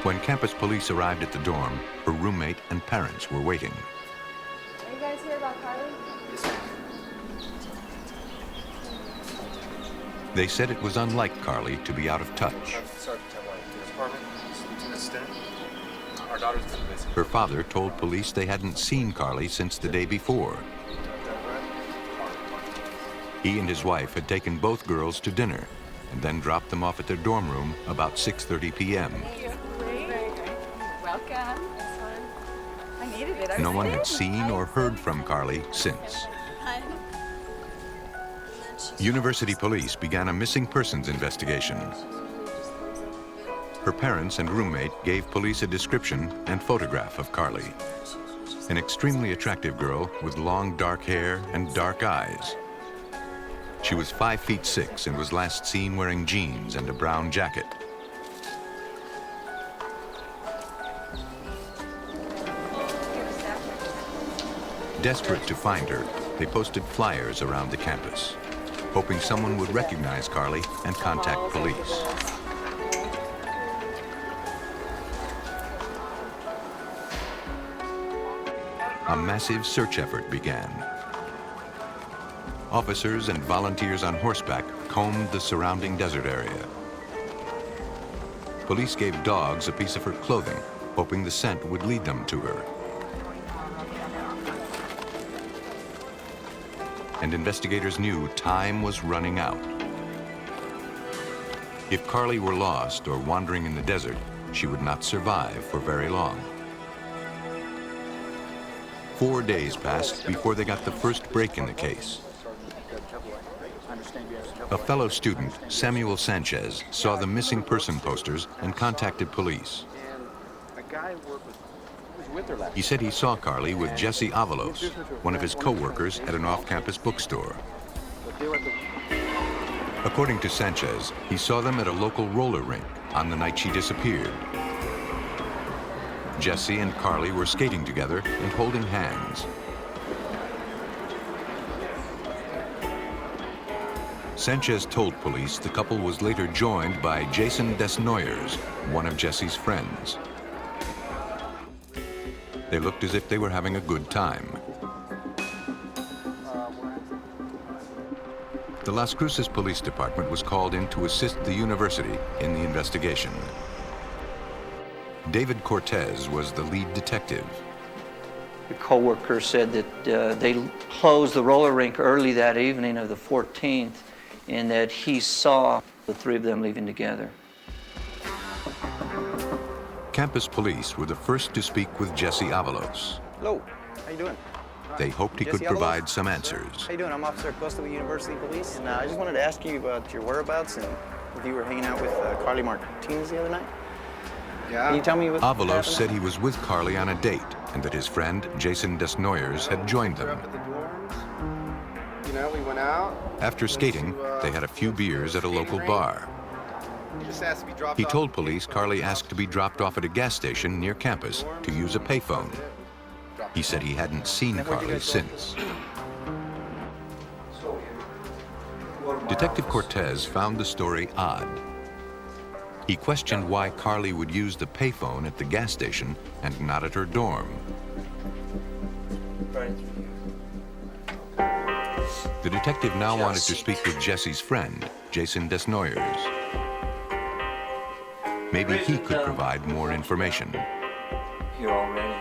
When campus police arrived at the dorm, her roommate and parents were waiting. Are you guys here about Carly? They said it was unlike Carly to be out of touch. Sergeant Temple, Department, Lieutenant Stent. Our daughter's been missing. Her father told police they hadn't seen Carly since the day before. He and his wife had taken both girls to dinner and then dropped them off at their dorm room about 6:30 p.m. Welcome. I needed it. No one had seen or heard from Carly since. University police began a missing persons investigation. Her parents and roommate gave police a description and photograph of Carly. An extremely attractive girl with long dark hair and dark eyes. She was 5'6" and was last seen wearing jeans and a brown jacket. Desperate to find her, they posted flyers around the campus, hoping someone would recognize Carly and contact police. A massive search effort began. Officers and volunteers on horseback combed the surrounding desert area. Police gave dogs a piece of her clothing, hoping the scent would lead them to her. And investigators knew time was running out. If Carly were lost or wandering in the desert, she would not survive for very long. 4 days passed before they got the first break in the case. A fellow student, Samuel Sanchez, saw the missing person posters and contacted police. He said he saw Carly with Jesse Avalos, one of his co-workers at an off-campus bookstore. According to Sanchez, he saw them at a local roller rink on the night she disappeared. Jesse and Carly were skating together and holding hands. Sanchez told police the couple was later joined by Jason Desnoyers, one of Jesse's friends. They looked as if they were having a good time. The Las Cruces Police Department was called in to assist the university in the investigation. David Cortez was the lead detective. The co-worker said that they closed the roller rink early that evening of the 14th and that he saw the three of them leaving together. Campus police were the first to speak with Jesse Avalos. Hello, how you doing? They hoped he could Jesse provide Avalos? some answers. How you doing? I'm Officer Acosta with University Police, and I just wanted to ask you about your whereabouts and if you were hanging out with Carly Martinez the other night. Yeah. Can you tell me what Avalos happened? said he was with Carly on a date and that his friend Jason Desnoyers had joined them. You know, we went out, After skating, they had a few beers at a local bar. He told police Carly asked to be dropped off at a gas station near campus to use a payphone. He said he hadn't seen Carly since. Detective Cortez found the story odd. He questioned why Carly would use the payphone at the gas station and not at her dorm. The detective now wanted to speak with Jesse's friend, Jason Desnoyers. Maybe he could provide more information. Here already.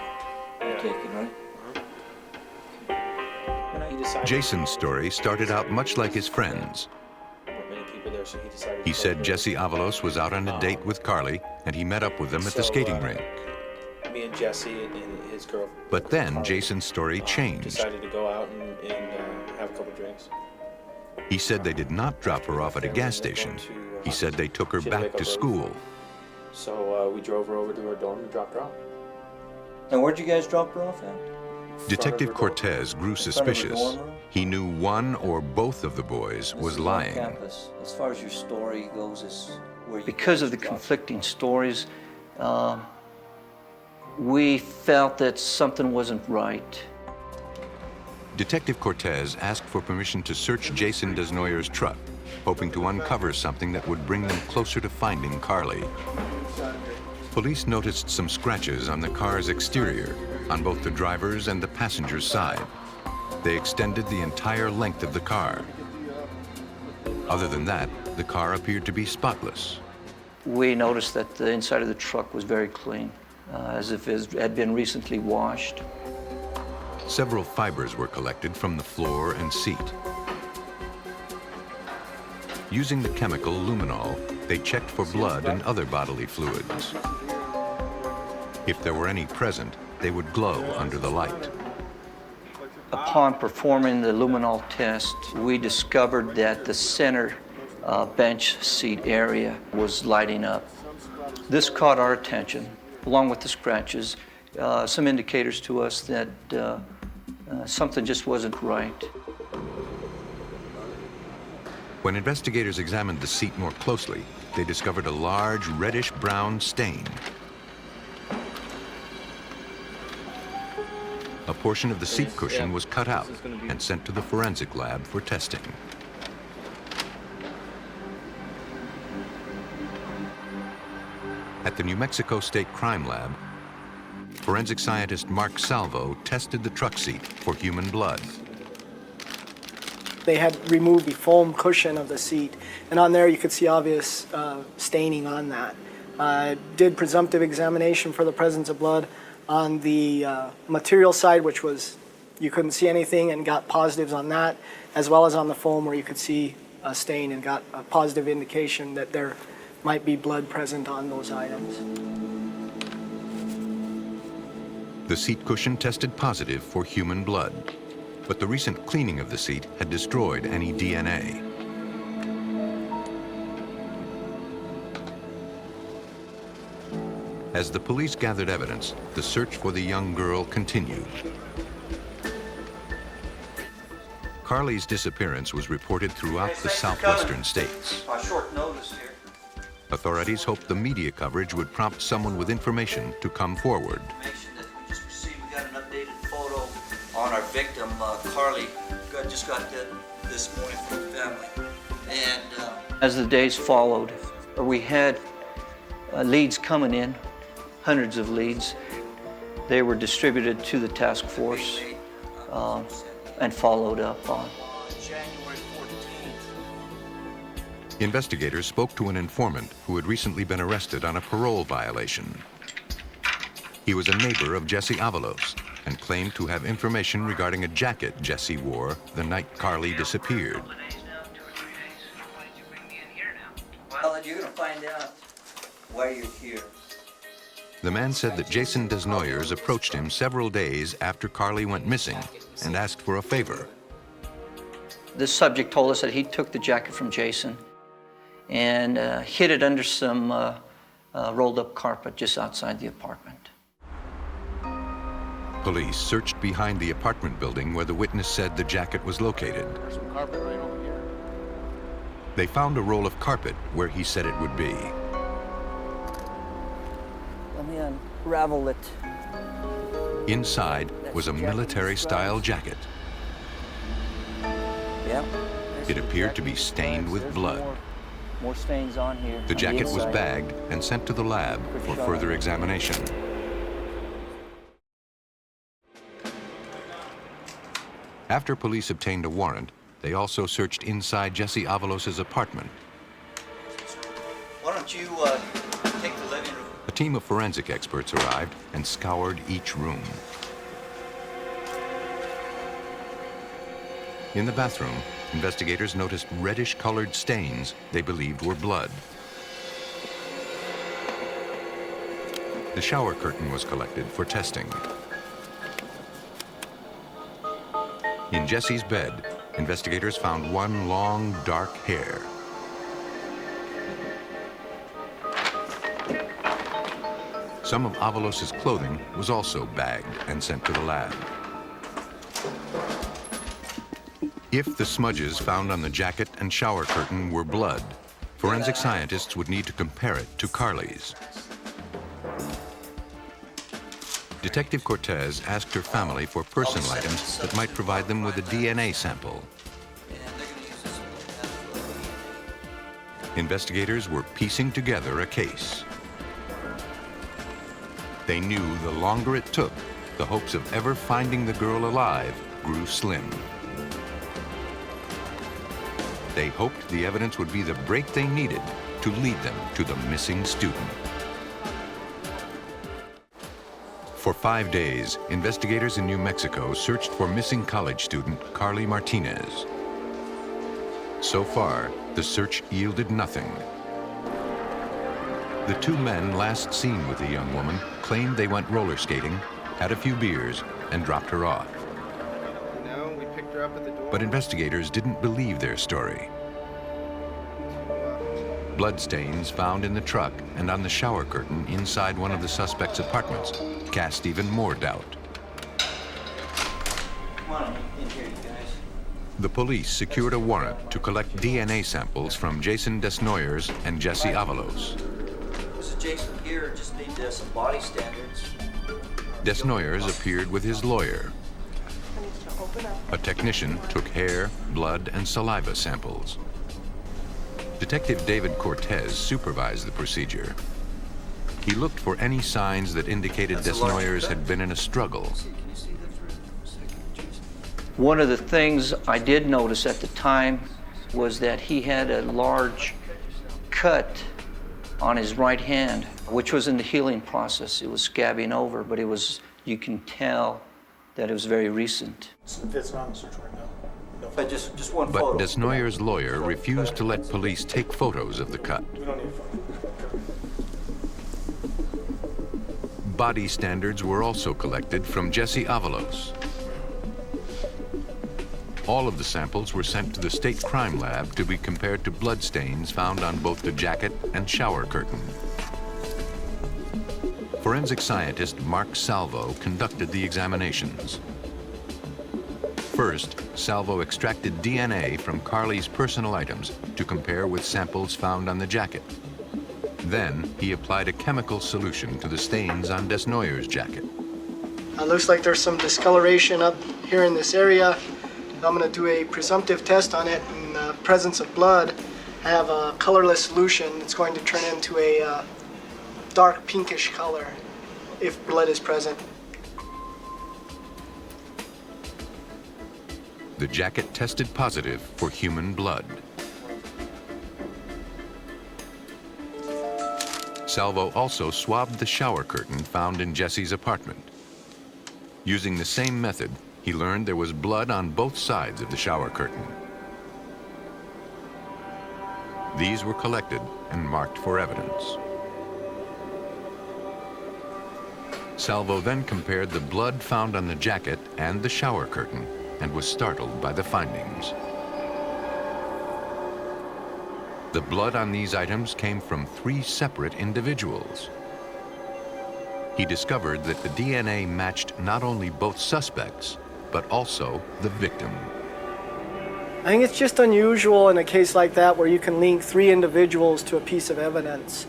I take it, right? Jason's story started out much like his friend's. He said Jesse Avalos was out on a date with Carly, and he met up with them at the skating rink. Me and Jesse and his girl. But then Jason's story changed. Decided to go out and have a couple drinks. He said they did not drop her off at a gas station. He said they took her back to school. So we drove her over to her dorm and dropped her off. And where'd you guys drop her off at? Detective Cortez grew suspicious. He knew one or both of the boys was lying. As far as your story goes, is where because of the conflicting stories, we felt that something wasn't right. Detective Cortez asked for permission to search Jason Desnoyers' truck, hoping to uncover something that would bring them closer to finding Carly. Police noticed some scratches on the car's exterior, on both the driver's and the passenger's side. They extended the entire length of the car. Other than that, the car appeared to be spotless. We noticed that the inside of the truck was very clean, as if it had been recently washed. Several fibers were collected from the floor and seat. Using the chemical luminol, they checked for blood and other bodily fluids. If there were any present, they would glow under the light. Upon performing the luminol test, we discovered that the center bench seat area was lighting up. This caught our attention, along with the scratches, some indicators to us that something just wasn't right. When investigators examined the seat more closely, they discovered a large reddish-brown stain. A portion of the seat cushion was cut out and sent to the forensic lab for testing. At the New Mexico State Crime Lab, forensic scientist Mark Salvo tested the truck seat for human blood. They had removed the foam cushion of the seat, and on there you could see obvious staining on that. Did presumptive examination for the presence of blood on the material side, which was you couldn't see anything, and got positives on that, as well as on the foam where you could see a stain and got a positive indication that there might be blood present on those items. The seat cushion tested positive for human blood, but the recent cleaning of the seat had destroyed any DNA. As the police gathered evidence, the search for the young girl continued. Carly's disappearance was reported throughout the southwestern states. Short notice here. Authorities hoped the media coverage would prompt someone with information to come forward. We just received, we got an updated photo on our victim, Carly. Just got that this morning from the family. And as the days followed, we had leads coming in, hundreds of leads. They were distributed to the task force and followed up on. Investigators spoke to an informant who had recently been arrested on a parole violation. He was a neighbor of Jesse Avalos and claimed to have information regarding a jacket Jesse wore the night Carly disappeared. Well, you're gonna find out why you're here. The man said that Jason Desnoyers approached him several days after Carly went missing and asked for a favor. This subject told us that he took the jacket from Jason and hid it under some rolled up carpet just outside the apartment. Police searched behind the apartment building where the witness said the jacket was located. There's some carpet right over here. They found a roll of carpet where he said it would be. Let me unravel it. Inside was a military-style jacket. Yep. It appeared to be stained with blood. More stains on here. The jacket was bagged and sent to the lab for further examination. After police obtained a warrant, they also searched inside Jesse Avalos' apartment. Why don't you take the living room? A team of forensic experts arrived and scoured each room. In the bathroom, investigators noticed reddish-colored stains they believed were blood. The shower curtain was collected for testing. In Jesse's bed, investigators found one long, dark hair. Some of Avalos' clothing was also bagged and sent to the lab. If the smudges found on the jacket and shower curtain were blood, forensic scientists would need to compare it to Carly's. Detective Cortez asked her family for personal items that might provide them with a DNA sample. Investigators were piecing together a case. They knew the longer it took, the hopes of ever finding the girl alive grew slim. They hoped the evidence would be the break they needed to lead them to the missing student. For 5 days, investigators in New Mexico searched for missing college student Carly Martinez. So far, the search yielded nothing. The two men last seen with the young woman claimed they went roller skating, had a few beers, and dropped her off. No, we picked her up at the door. But investigators didn't believe their story. Bloodstains found in the truck and on the shower curtain inside one of the suspect's apartments cast even more doubt. Come on in here, you guys. The police secured a warrant to collect DNA samples from Jason Desnoyers and Jesse Avalos. This is Jason here, just need some body standards. Desnoyers appeared with his lawyer. A technician took hair, blood, and saliva samples. Detective David Cortez supervised the procedure. He looked for any signs that indicated Desnoyers had been in a struggle. One of the things I did notice at the time was that he had a large cut on his right hand, which was in the healing process. It was scabbing over, but it was, you can tell that it was very recent. It's not on the search warrant, no. But just one But photo. Desnoyers' lawyer refused to let police take photos of the cut. We don't need a photo. Body standards were also collected from Jesse Avalos. All of the samples were sent to the state crime lab to be compared to bloodstains found on both the jacket and shower curtain. Forensic scientist Mark Salvo conducted the examinations. First, Salvo extracted DNA from Carly's personal items to compare with samples found on the jacket. Then, he applied a chemical solution to the stains on Desnoyers' jacket. It looks like there's some discoloration up here in this area. I'm going to do a presumptive test on it. In the presence of blood, I have a colorless solution. It's going to turn into a dark pinkish color if blood is present. The jacket tested positive for human blood. Salvo also swabbed the shower curtain found in Jesse's apartment. Using the same method, he learned there was blood on both sides of the shower curtain. These were collected and marked for evidence. Salvo then compared the blood found on the jacket and the shower curtain and was startled by the findings. The blood on these items came from 3 separate individuals. He discovered that the DNA matched not only both suspects, but also the victim. I think it's just unusual in a case like that where you can link 3 individuals to a piece of evidence.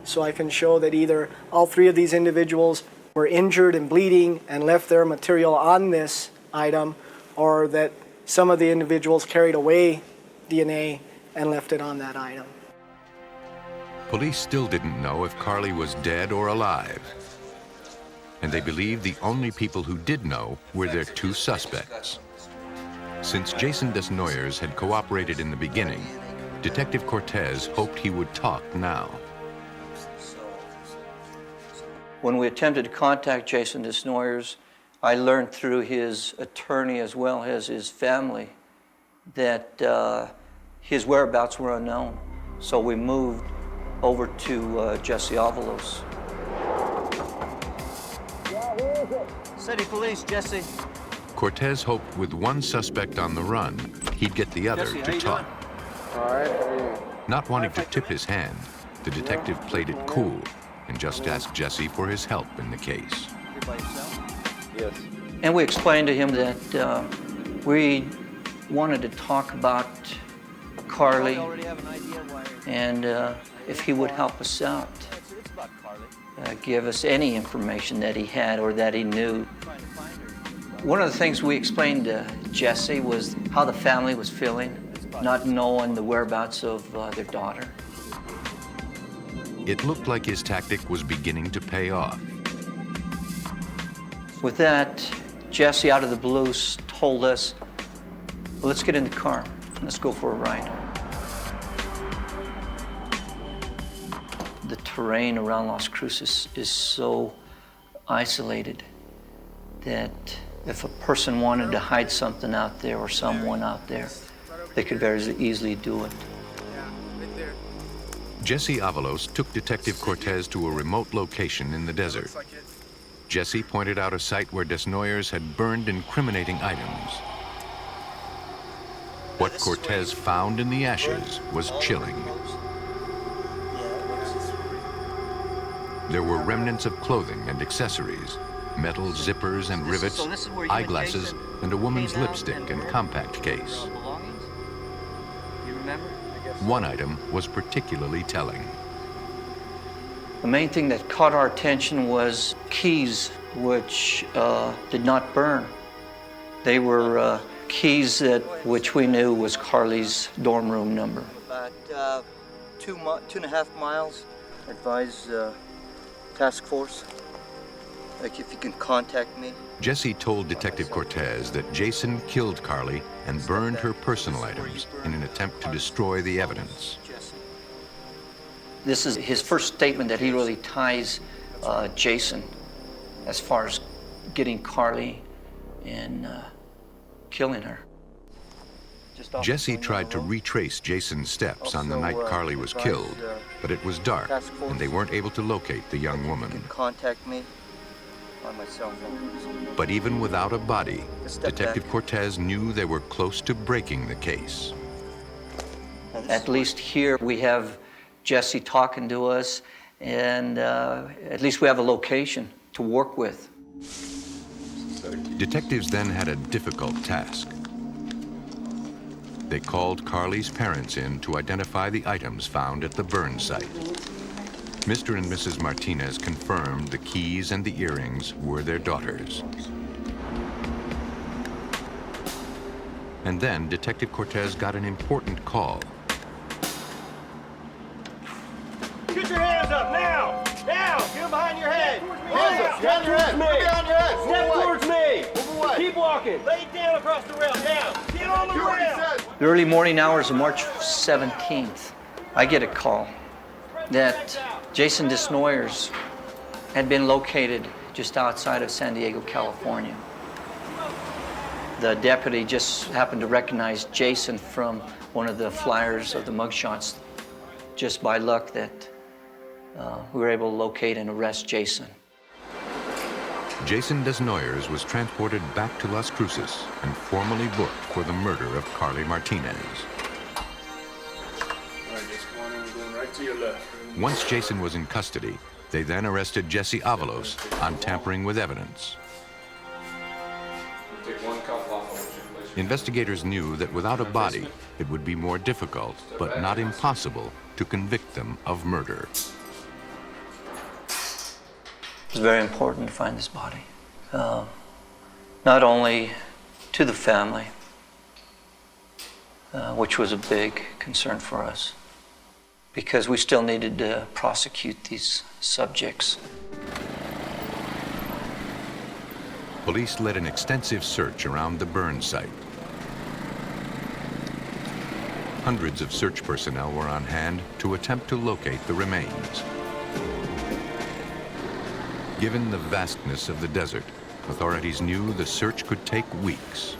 So I can show that either all 3 of these individuals were injured and bleeding and left their material on this item, or that some of the individuals carried away DNA and left it on that item. Police still didn't know if Carly was dead or alive. And they believed the only people who did know were their 2 suspects. Since Jason Desnoyers had cooperated in the beginning, Detective Cortez hoped he would talk now. When we attempted to contact Jason Desnoyers, I learned through his attorney as well as his family that his whereabouts were unknown. So we moved over to Jesse Avalos. City Police, Jesse. Cortez hoped with one suspect on the run, he'd get the other to talk. All right, how are you? Not wanting to tip his hand, the detective played it cool and just asked Jesse for his help in the case. Yes. And we explained to him that we wanted to talk about Carly and if he would help us out, give us any information that he had or that he knew. One of the things we explained to Jesse was how the family was feeling, not knowing the whereabouts of their daughter. It looked like his tactic was beginning to pay off. With that, Jesse, out of the blue, told us, well, let's get in the car. Let's go for a ride. The terrain around Las Cruces is so isolated that if a person wanted to hide something out there or someone out there, they could very easily do it. Jesse Avalos took Detective Cortez to a remote location in the desert. Jesse pointed out a site where Desnoyers had burned incriminating items. What Cortez found in the ashes was chilling. There were remnants of clothing and accessories, metal zippers and rivets, eyeglasses, and a woman's lipstick and compact case. One item was particularly telling. The main thing that caught our attention was keys, which did not burn. They were keys which we knew was Carly's dorm room number. About 2.5 miles. Advise task force. Like if you can contact me. Jesse told Detective Cortez that Jason killed Carly and burned her personal items in an attempt to destroy the evidence. This is his first statement that he really ties Jason as far as getting Carly and killing her. Jesse tried to retrace Jason's steps on the night Carly was killed, but it was dark and they weren't able to locate the young woman. Contact me on my cell phone. But even without a body, Detective Cortez knew they were close to breaking the case. At least here we have Jesse talking to us, and at least we have a location to work with. Detectives then had a difficult task. They called Carly's parents in to identify the items found at the burn site. Mr. and Mrs. Martinez confirmed the keys and the earrings were their daughters. And then Detective Cortez got an important call. Get your hands up now! Now! Get them behind your head! Hands up! Behind your head! Behind your head! Step towards me! Move away! Keep walking! Lay down across the rail! Down! Get on the rail! The early morning hours of March 17th, I get a call that Jason Desnoyers had been located just outside of San Diego, California. The deputy just happened to recognize Jason from one of the flyers of the mugshots, just by luck that we were able to locate and arrest Jason. Jason Desnoyers was transported back to Las Cruces and formally booked for the murder of Carly Martinez. All right, just come on in, we're going right to your left. Once Jason was in custody, they then arrested Jesse Avalos on tampering with evidence. Take one cuff off of it, place Investigators knew that without a body, it would be more difficult, but not impossible, to convict them of murder. It's very important to find this body. Not only to the family, which was a big concern for us, because we still needed to prosecute these subjects. Police led an extensive search around the burn site. Hundreds of search personnel were on hand to attempt to locate the remains. Given the vastness of the desert, authorities knew the search could take weeks.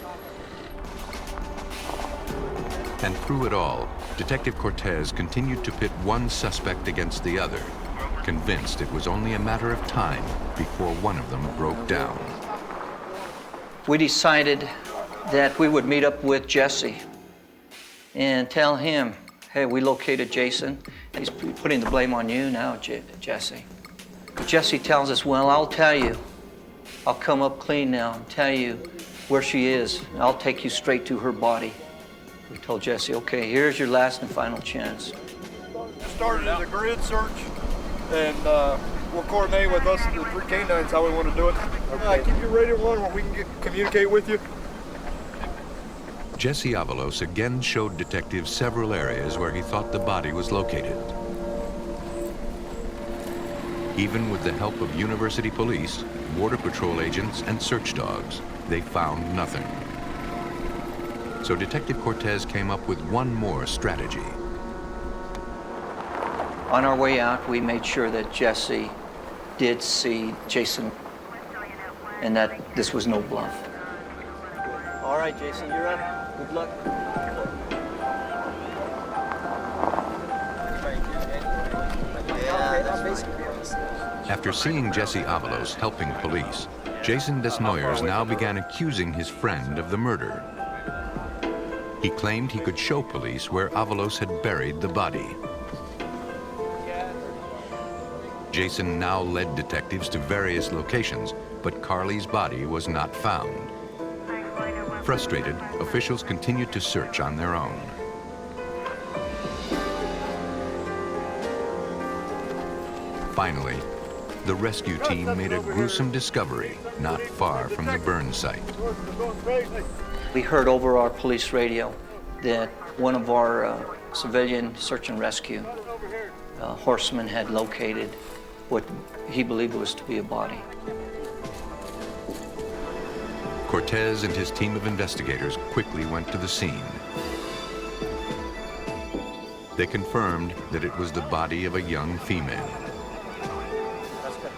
And through it all, Detective Cortez continued to pit one suspect against the other, convinced it was only a matter of time before one of them broke down. We decided that we would meet up with Jesse and tell him, hey, we located Jason. He's putting the blame on you now, Jesse. Jesse tells us, well, I'll tell you. I'll come up clean now and tell you where she is. And I'll take you straight to her body. We told Jesse, okay, here's your last and final chance. It started as a grid search, and we'll coordinate with us, the 3 canines, how we want to do it. Keep your radio on where we can communicate with you. Jesse Avalos again showed detectives several areas where he thought the body was located. Even with the help of university police, border patrol agents, and search dogs, they found nothing. So Detective Cortez came up with one more strategy. On our way out, we made sure that Jesse did see Jason and that this was no bluff. All right, Jason, you're up. Good luck. After seeing Jesse Avalos helping police, Jason Desnoyers now began accusing his friend of the murder. He claimed he could show police where Avalos had buried the body. Jason now led detectives to various locations, but Carly's body was not found. Frustrated, officials continued to search on their own. Finally, the rescue team made a gruesome discovery not far from the burn site. We heard over our police radio that one of our civilian search and rescue horsemen had located what he believed was to be a body. Cortez and his team of investigators quickly went to the scene. They confirmed that it was the body of a young female.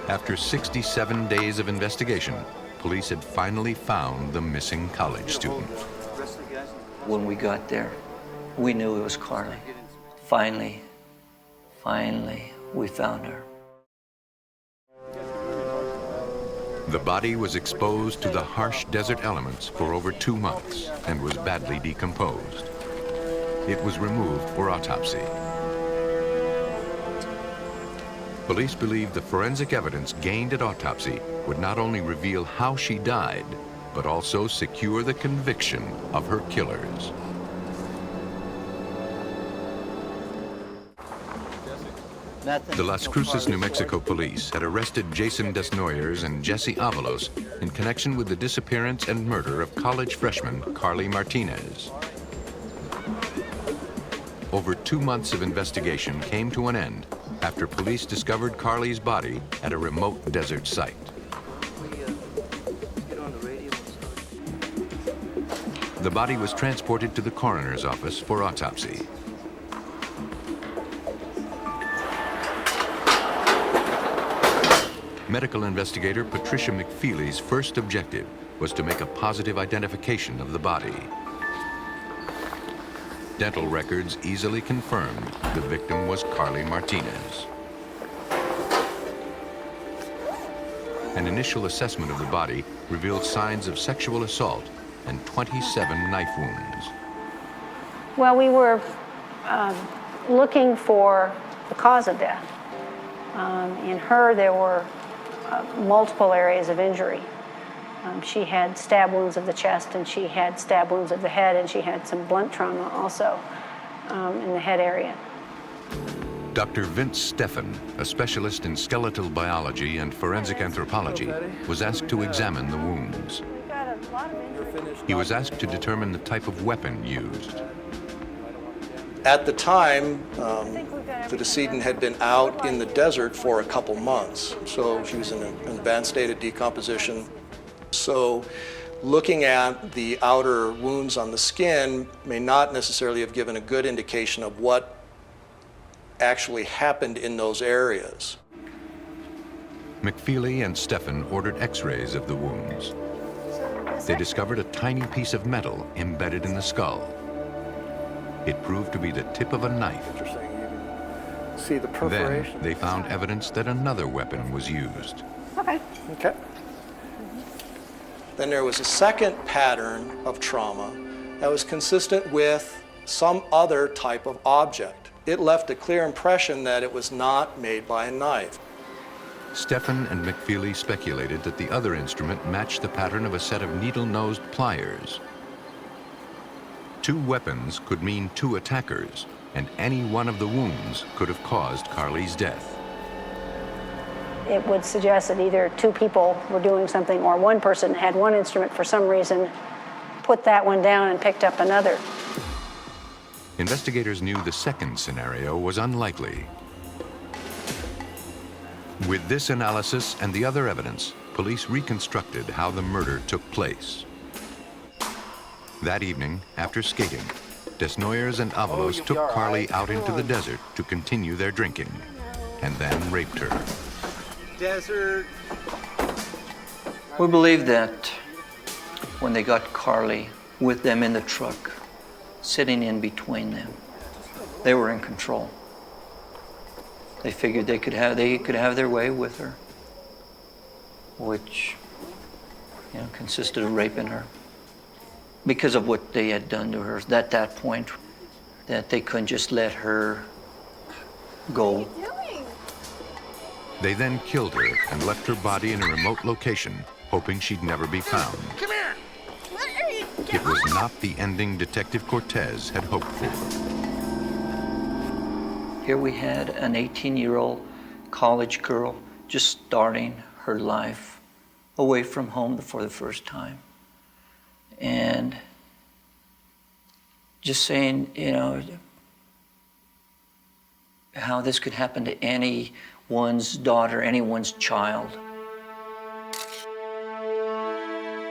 After 67 days of investigation, police had finally found the missing college student. When we got there, we knew it was Carly. Finally, we found her. The body was exposed to the harsh desert elements for over 2 months and was badly decomposed. It was removed for autopsy. Police believed the forensic evidence gained at autopsy would not only reveal how she died, but also secure the conviction of her killers. The Las Cruces, New Mexico police had arrested Jason Desnoyers and Jesse Avalos in connection with the disappearance and murder of college freshman Carly Martinez. Over 2 months of investigation came to an end after police discovered Carly's body at a remote desert site. The body was transported to the coroner's office for autopsy. Medical investigator Patricia McFeely's first objective was to make a positive identification of the body. Dental records easily confirmed the victim was Carly Martinez. An initial assessment of the body revealed signs of sexual assault and 27 knife wounds. Well, we were looking for the cause of death. In her, there were multiple areas of injury. She had stab wounds of the chest, and she had stab wounds of the head, and she had some blunt trauma also in the head area. Dr. Vince Steffen, a specialist in skeletal biology and forensic anthropology, was asked to examine the wounds. He was asked to determine the type of weapon used. At the time, the decedent had been out in the desert for a couple months, so she was in an advanced state of decomposition. So looking at the outer wounds on the skin may not necessarily have given a good indication of what actually happened in those areas. McFeely and Steffen ordered x-rays of the wounds. They discovered a tiny piece of metal embedded in the skull. It proved to be the tip of a knife. See the perforation? Then they found evidence that another weapon was used. Okay. Then there was a second pattern of trauma that was consistent with some other type of object. It left a clear impression that it was not made by a knife. Steffen and McFeely speculated that the other instrument matched the pattern of a set of needle-nosed pliers. Two weapons could mean two attackers, and any one of the wounds could have caused Carly's death. It would suggest that either two people were doing something, or one person had one instrument for some reason, put that one down and picked up another. Investigators knew the second scenario was unlikely. With this analysis and the other evidence, police reconstructed how the murder took place. That evening, after skating, Desnoyers and Avalos took Carly out into the desert to continue their drinking, and then raped her. Desert. We believe that when they got Carly with them in the truck, sitting in between them, they were in control. They figured they could have their way with her, which, consisted of raping her because of what they had done to her at that point, that they couldn't just let her go. They then killed her and left her body in a remote location, hoping she'd never be found. Come here. It was not the ending Detective Cortez had hoped for. Here we had an 18-year-old college girl just starting her life away from home for the first time. And just saying, how this could happen to anyone's daughter, anyone's child.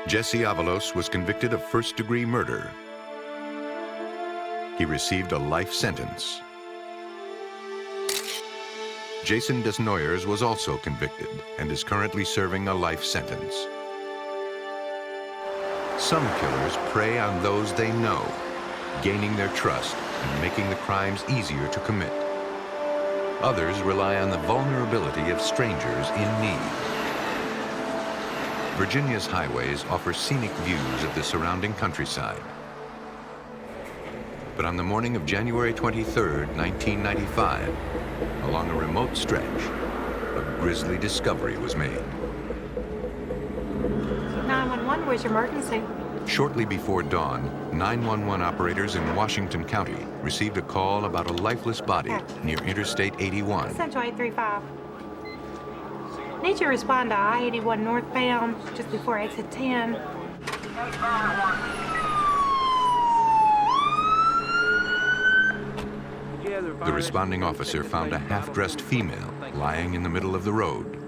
Jesse Avalos was convicted of first-degree murder. He received a life sentence. Jason Desnoyers was also convicted and is currently serving a life sentence. Some killers prey on those they know, gaining their trust and making the crimes easier to commit. Others rely on the vulnerability of strangers in need. Virginia's highways offer scenic views of the surrounding countryside. But on the morning of January 23rd, 1995, along a remote stretch, a grisly discovery was made. 911, where's your emergency? Shortly before dawn, 911 operators in Washington County received a call about a lifeless body near Interstate 81. Central 835. Need you to respond to I-81 northbound, just before exit 10. The responding officer found a half-dressed female lying in the middle of the road.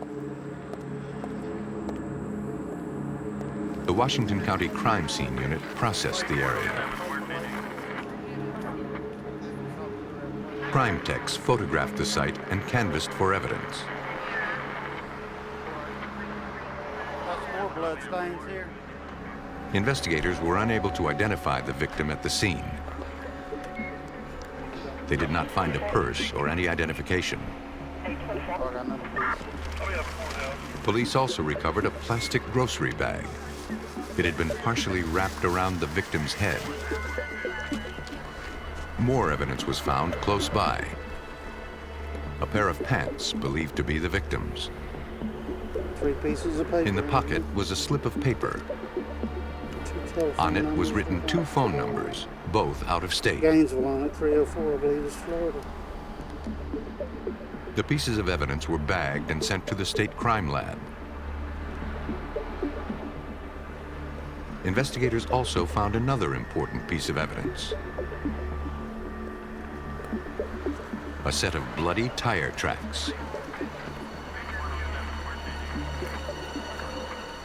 The Washington County Crime Scene Unit processed the area. Crime techs photographed the site and canvassed for evidence. More blood stains here. Investigators were unable to identify the victim at the scene. They did not find a purse or any identification. Police also recovered a plastic grocery bag. It had been partially wrapped around the victim's head. More evidence was found close by. A pair of pants believed to be the victim's. 3 pieces of paper. In the pocket was a slip of paper. On it was written 2 phone numbers, both out of state. Gainesville on it, 304, I believe, is Florida. The pieces of evidence were bagged and sent to the state crime lab. Investigators also found another important piece of evidence. A set of bloody tire tracks.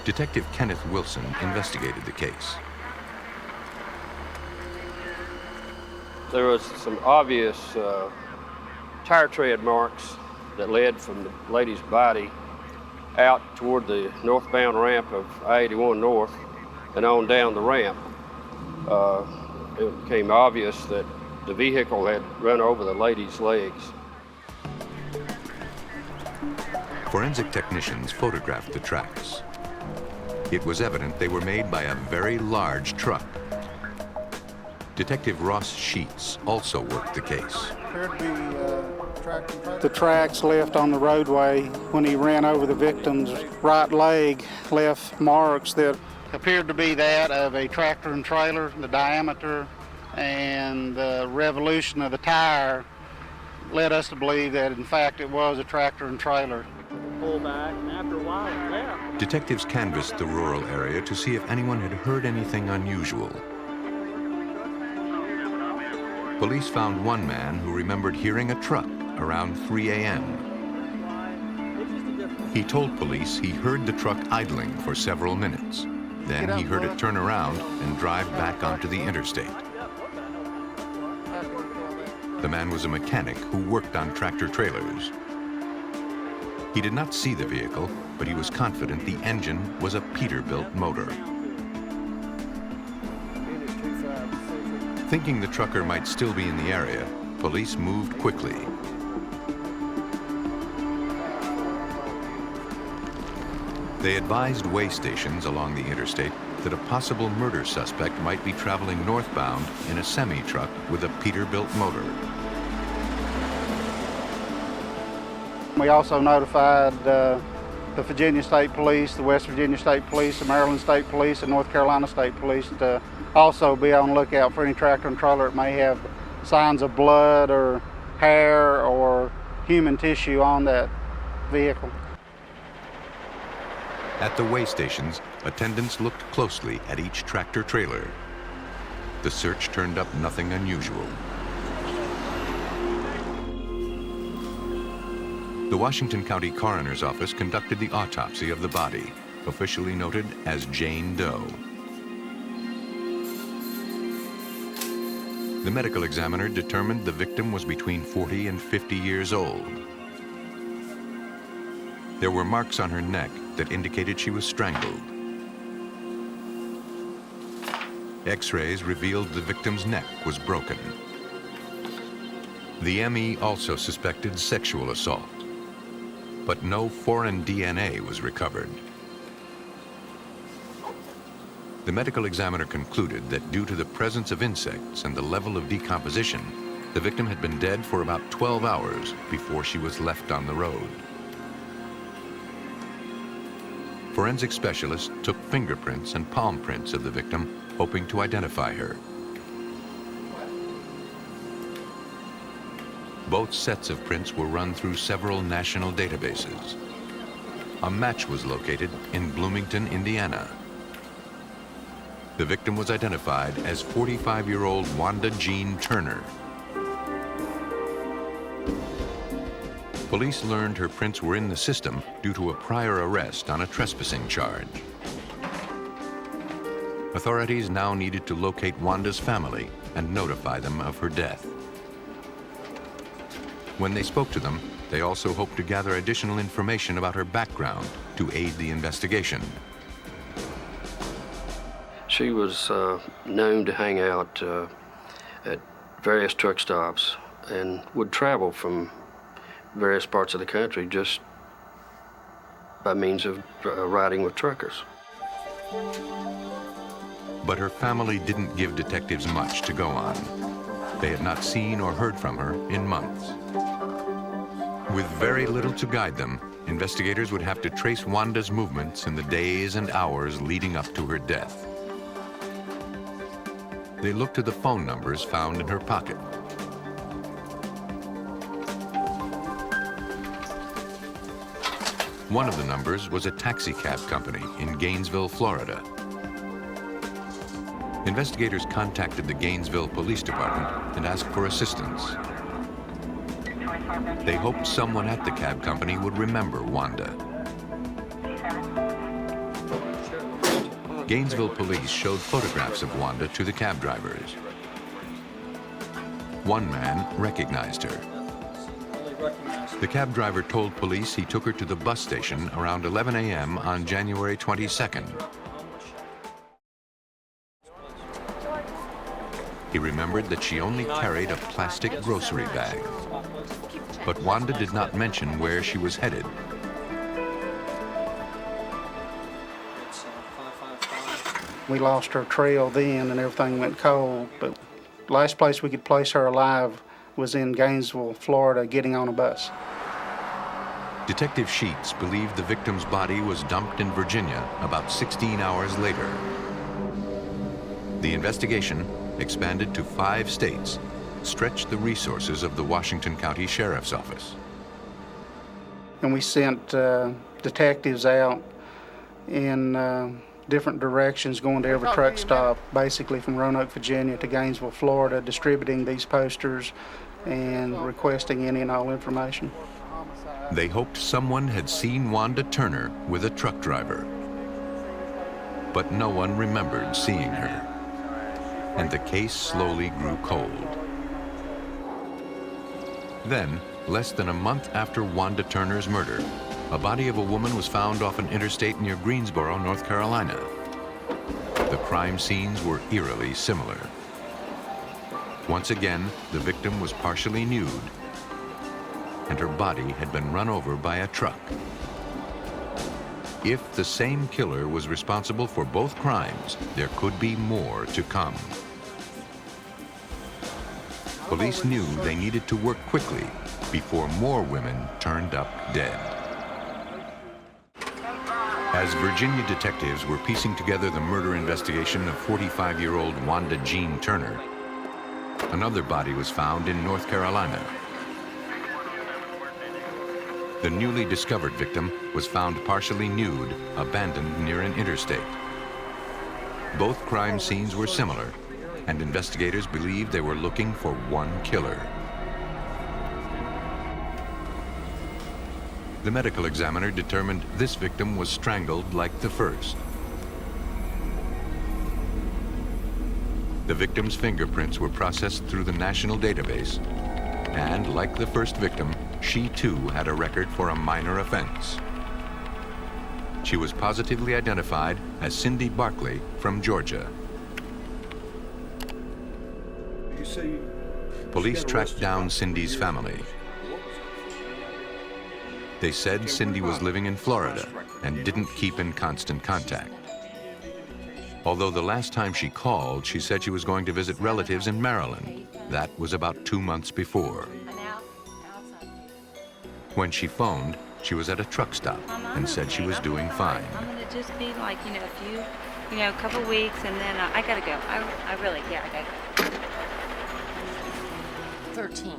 Detective Kenneth Wilson investigated the case. There was some obvious tire tread marks that led from the lady's body out toward the northbound ramp of I-81 North and on down the ramp. It became obvious that the vehicle had run over the lady's legs. Forensic technicians photographed the tracks. It was evident they were made by a very large truck. Detective Ross Sheets also worked the case. Appeared to be the tracks left on the roadway when he ran over the victim's right leg, left marks that appeared to be that of a tractor and trailer. The diameter and the revolution of the tire led us to believe that, in fact, it was a tractor and trailer. Pull back, and after a while, it left. Detectives canvassed the rural area to see if anyone had heard anything unusual. Police found one man who remembered hearing a truck around 3 a.m. He told police he heard the truck idling for several minutes. Then he heard it turn around and drive back onto the interstate. The man was a mechanic who worked on tractor trailers. He did not see the vehicle, but he was confident the engine was a Peterbilt motor. Thinking the trucker might still be in the area, police moved quickly. They advised way stations along the interstate that a possible murder suspect might be traveling northbound in a semi-truck with a Peterbilt motor. We also notified the Virginia State Police, the West Virginia State Police, the Maryland State Police, and North Carolina State Police to also be on the lookout for any tractor and trailer that may have signs of blood or hair or human tissue on that vehicle. At the way stations, attendants looked closely at each tractor trailer. The search turned up nothing unusual. The Washington County Coroner's Office conducted the autopsy of the body, officially noted as Jane Doe. The medical examiner determined the victim was between 40 and 50 years old. There were marks on her neck that indicated she was strangled. X-rays revealed the victim's neck was broken. The ME also suspected sexual assault, but no foreign DNA was recovered. The medical examiner concluded that due to the presence of insects and the level of decomposition, the victim had been dead for about 12 hours before she was left on the road. Forensic specialists took fingerprints and palm prints of the victim, hoping to identify her. Both sets of prints were run through several national databases. A match was located in Bloomington, Indiana. The victim was identified as 45-year-old Wanda Jean Turner. Police learned her prints were in the system due to a prior arrest on a trespassing charge. Authorities now needed to locate Wanda's family and notify them of her death. When they spoke to them, they also hoped to gather additional information about her background to aid the investigation. She was known to hang out at various truck stops and would travel from various parts of the country just by means of riding with truckers. But her family didn't give detectives much to go on. They had not seen or heard from her in months. With very little to guide them, investigators would have to trace Wanda's movements in the days and hours leading up to her death. They looked to the phone numbers found in her pocket. One of the numbers was a taxi cab company in Gainesville, Florida. Investigators contacted the Gainesville Police Department and asked for assistance. They hoped someone at the cab company would remember Wanda. Gainesville police showed photographs of Wanda to the cab drivers. One man recognized her. The cab driver told police he took her to the bus station around 11 a.m. on January 22nd. He remembered that she only carried a plastic grocery bag. But Wanda did not mention where she was headed. We lost her trail then and everything went cold, but the last place we could place her alive was in Gainesville, Florida, getting on a bus. Detective Sheets believed the victim's body was dumped in Virginia about 16 hours later. The investigation, expanded to 5 states, stretched the resources of the Washington County Sheriff's Office. And we sent detectives out in different directions, going to every truck stop, basically from Roanoke, Virginia to Gainesville, Florida, distributing these posters and requesting any and all information. They hoped someone had seen Wanda Turner with a truck driver. But no one remembered seeing her. And the case slowly grew cold. Then, less than a month after Wanda Turner's murder, a body of a woman was found off an interstate near Greensboro, North Carolina. The crime scenes were eerily similar. Once again, the victim was partially nude, and her body had been run over by a truck. If the same killer was responsible for both crimes, there could be more to come. Police knew they needed to work quickly before more women turned up dead. As Virginia detectives were piecing together the murder investigation of 45-year-old Wanda Jean Turner, another body was found in North Carolina. The newly discovered victim was found partially nude, abandoned near an interstate. Both crime scenes were similar, and investigators believed they were looking for one killer. The medical examiner determined this victim was strangled like the first. The victim's fingerprints were processed through the national database, and like the first victim, she too had a record for a minor offense. She was positively identified as Cindy Barkley from Georgia. Police tracked down Cindy's family. They said Cindy was living in Florida and didn't keep in constant contact. Although the last time she called, she said she was going to visit relatives in Maryland. That was about 2 months before. When she phoned, she was at a truck stop and said she was doing fine. I'm gonna just be like, a couple weeks, and then I gotta go. I really, I gotta go. 13.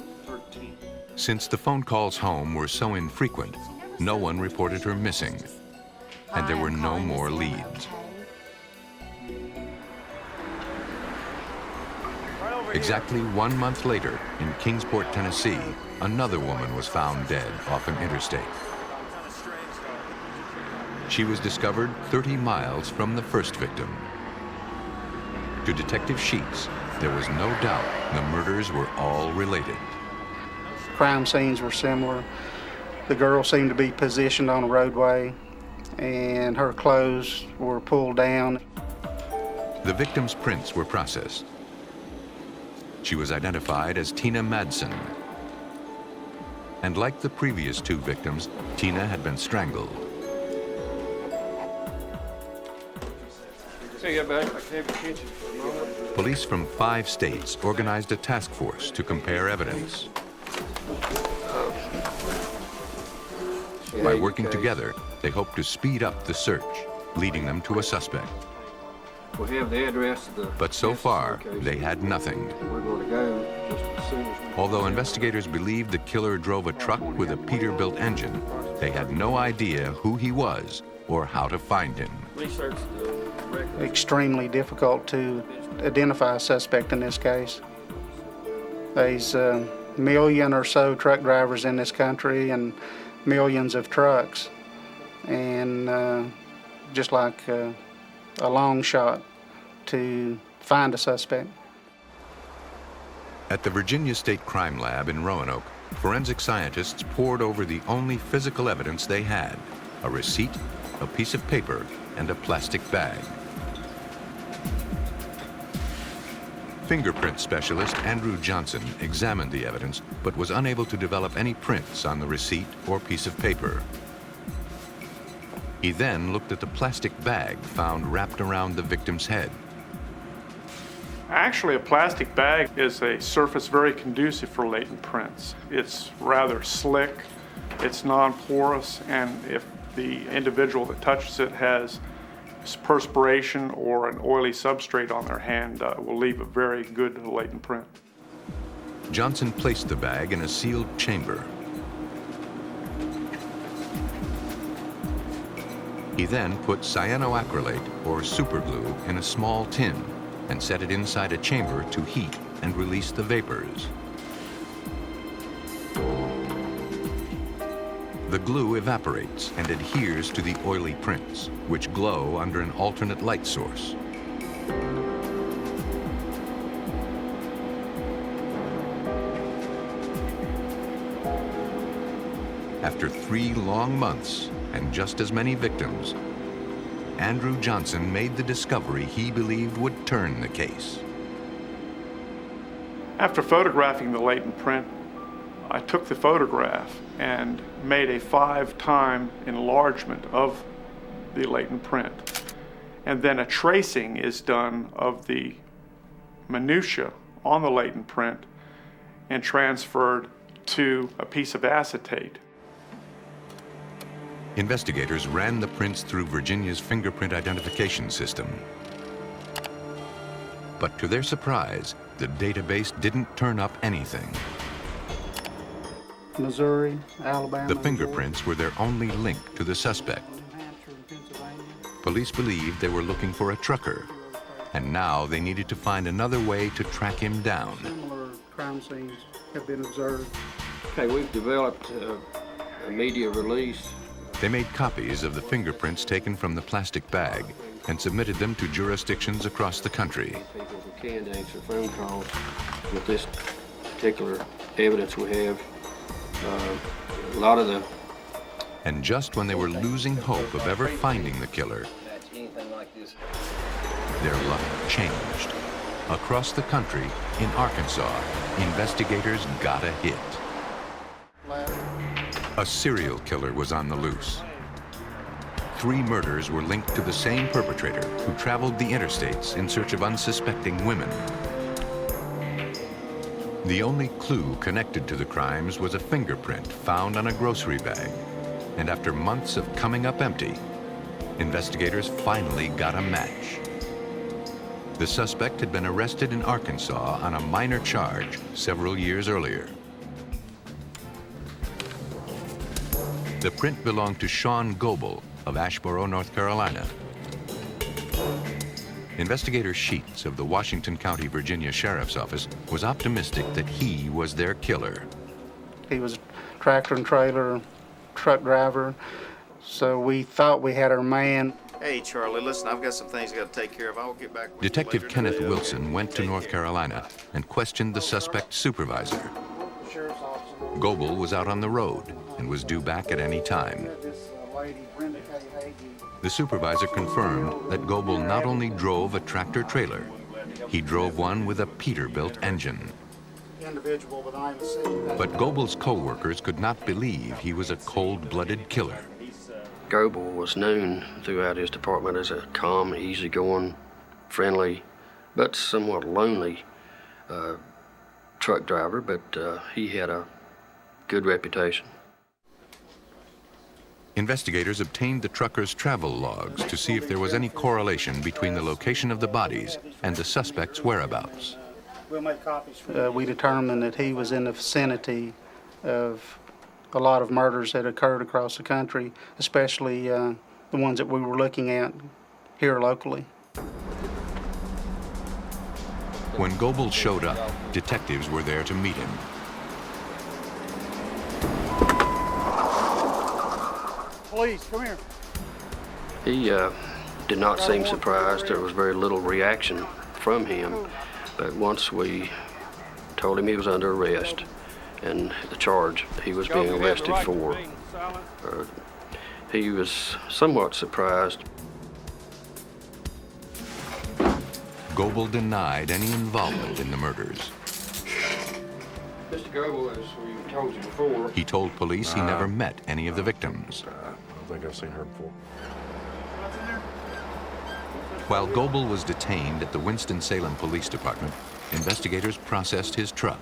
Since the phone calls home were so infrequent, no one reported her missing, and there were no more leads. Exactly 1 month later, in Kingsport, Tennessee, another woman was found dead off an interstate. She was discovered 30 miles from the first victim. To Detective Sheets, there was no doubt the murders were all related. Crime scenes were similar. The girl seemed to be positioned on a roadway, and her clothes were pulled down. The victim's prints were processed. She was identified as Tina Madsen. And like the previous 2 victims, Tina had been strangled. Hey, get back. I can't be catching for a moment. Police from 5 states organized a task force to compare evidence. By working together, they hope to speed up the search, leading them to a suspect. We have the address of the... But so far, they had nothing. We're going to go just as soon as we... Although investigators believed the killer drove a truck with a Peterbilt engine, they had no idea who he was or how to find him. Research the record. Extremely difficult to identify a suspect in this case. There's a million or so truck drivers in this country and millions of trucks. And just like a long shot to find a suspect. At the Virginia State Crime Lab in Roanoke, forensic scientists pored over the only physical evidence they had: a receipt, a piece of paper, and a plastic bag. Fingerprint specialist Andrew Johnson examined the evidence, but was unable to develop any prints on the receipt or piece of paper. He then looked at the plastic bag found wrapped around the victim's head. Actually, a plastic bag is a surface very conducive for latent prints. It's rather slick, it's non-porous, and if the individual that touches it has perspiration or an oily substrate on their hand, will leave a very good latent print. Johnson placed the bag in a sealed chamber. He then put cyanoacrylate, or superglue, in a small tin and set it inside a chamber to heat and release the vapors. The glue evaporates and adheres to the oily prints, which glow under an alternate light source. After 3 long months and just as many victims, Andrew Johnson made the discovery he believed would turn the case. After photographing the latent print, I took the photograph and made a 5-time enlargement of the latent print. And then a tracing is done of the minutia on the latent print and transferred to a piece of acetate. Investigators ran the prints through Virginia's fingerprint identification system. But to their surprise, the database didn't turn up anything. Missouri, Alabama. The fingerprints were their only link to the suspect. Police believed they were looking for a trucker, and now they needed to find another way to track him down. Similar crime scenes have been observed. Okay, we've developed a media release. They made copies of the fingerprints taken from the plastic bag and submitted them to jurisdictions across the country. People who can answer phone calls with this particular evidence we have. A lot of the... And just when they were losing hope of ever finding the killer, their luck changed. Across the country, in Arkansas, investigators got a hit. A serial killer was on the loose. 3 murders were linked to the same perpetrator who traveled the interstates in search of unsuspecting women. The only clue connected to the crimes was a fingerprint found on a grocery bag. And after months of coming up empty, investigators finally got a match. The suspect had been arrested in Arkansas on a minor charge several years earlier. The print belonged to Sean Goebel of Asheboro, North Carolina. Investigator Sheets of the Washington County, Virginia Sheriff's Office was optimistic that he was their killer. He was a tractor and trailer truck driver, so we thought we had our man. Hey, Charlie, listen, I've got some things I got to take care of. I'll get back with Detective you later Kenneth today. Wilson went to North Carolina and questioned the suspect's supervisor. Goebel was out on the road and was due back at any time. The supervisor confirmed that Goebel not only drove a tractor-trailer, he drove one with a Peterbilt engine. But Goebel's co-workers could not believe he was a cold-blooded killer. Goebel was known throughout his department as a calm, easygoing, friendly, but somewhat lonely truck driver, but he had a good reputation. Investigators obtained the trucker's travel logs to see if there was any correlation between the location of the bodies and the suspect's whereabouts. We'll make copies. We determined that he was in the vicinity of a lot of murders that occurred across the country, especially the ones that we were looking at here locally. When Goebel showed up, detectives were there to meet him. Police, come here. He did not seem surprised. There was very little reaction from him. But once we told him he was under arrest and the charge he was being arrested for, he was somewhat surprised. Goebel denied any involvement in the murders. Mr. Goebel, as we told you before, He told police he never met any of the victims. I don't think I've seen her before. While Goebel was detained at the Winston-Salem Police Department, investigators processed his truck.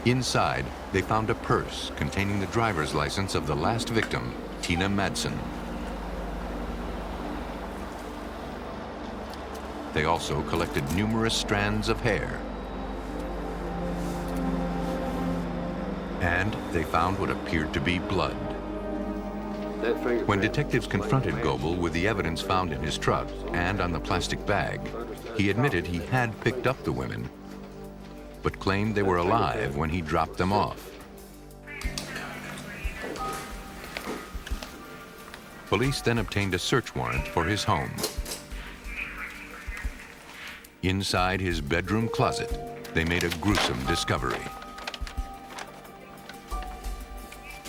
Inside, they found a purse containing the driver's license of the last victim, Tina Madsen. They also collected numerous strands of hair. And they found what appeared to be blood. When detectives confronted Goebel with the evidence found in his truck and on the plastic bag, he admitted he had picked up the women, but claimed they were alive when he dropped them off. Police then obtained a search warrant for his home. Inside his bedroom closet, they made a gruesome discovery.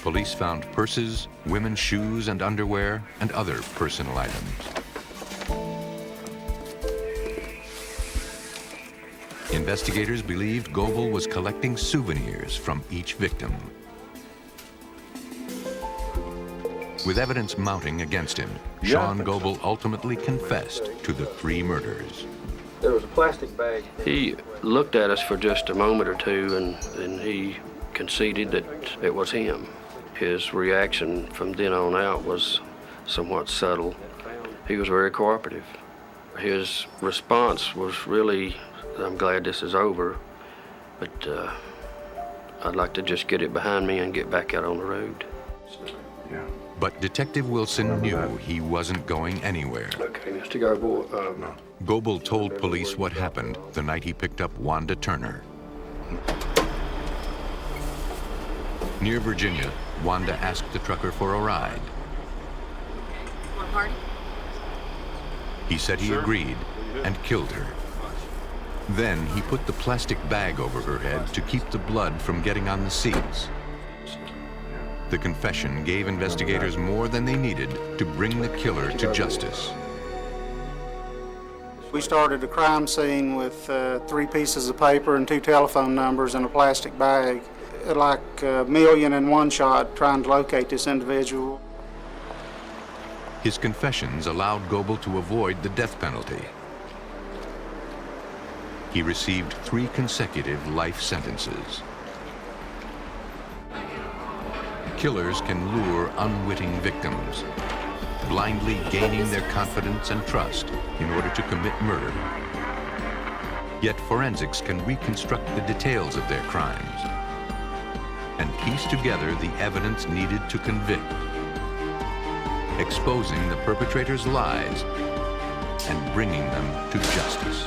Police found purses, women's shoes and underwear, and other personal items. Investigators believed Goebel was collecting souvenirs from each victim. With evidence mounting against him, Sean Goebel ultimately confessed to the 3 murders. There was a plastic bag. He looked at us for just a moment or two, and he conceded that it was him. His reaction from then on out was somewhat subtle. He was very cooperative. His response was really, I'm glad this is over, but I'd like to just get it behind me and get back out on the road. But Detective Wilson knew he wasn't going anywhere. Okay, Mr. Goebel. Goebel told police what happened the night he picked up Wanda Turner. Near Virginia, Wanda asked the trucker for a ride. Want a party? He said he agreed and killed her. Then he put the plastic bag over her head to keep the blood from getting on the seats. The confession gave investigators more than they needed to bring the killer to justice. We started a crime scene with 3 pieces of paper and 2 telephone numbers in a plastic bag. Like a million in one shot trying to locate this individual. His confessions allowed Goebel to avoid the death penalty. He received 3 consecutive life sentences. Killers can lure unwitting victims, blindly gaining their confidence and trust in order to commit murder. Yet forensics can reconstruct the details of their crimes and piece together the evidence needed to convict, exposing the perpetrator's lies and bringing them to justice.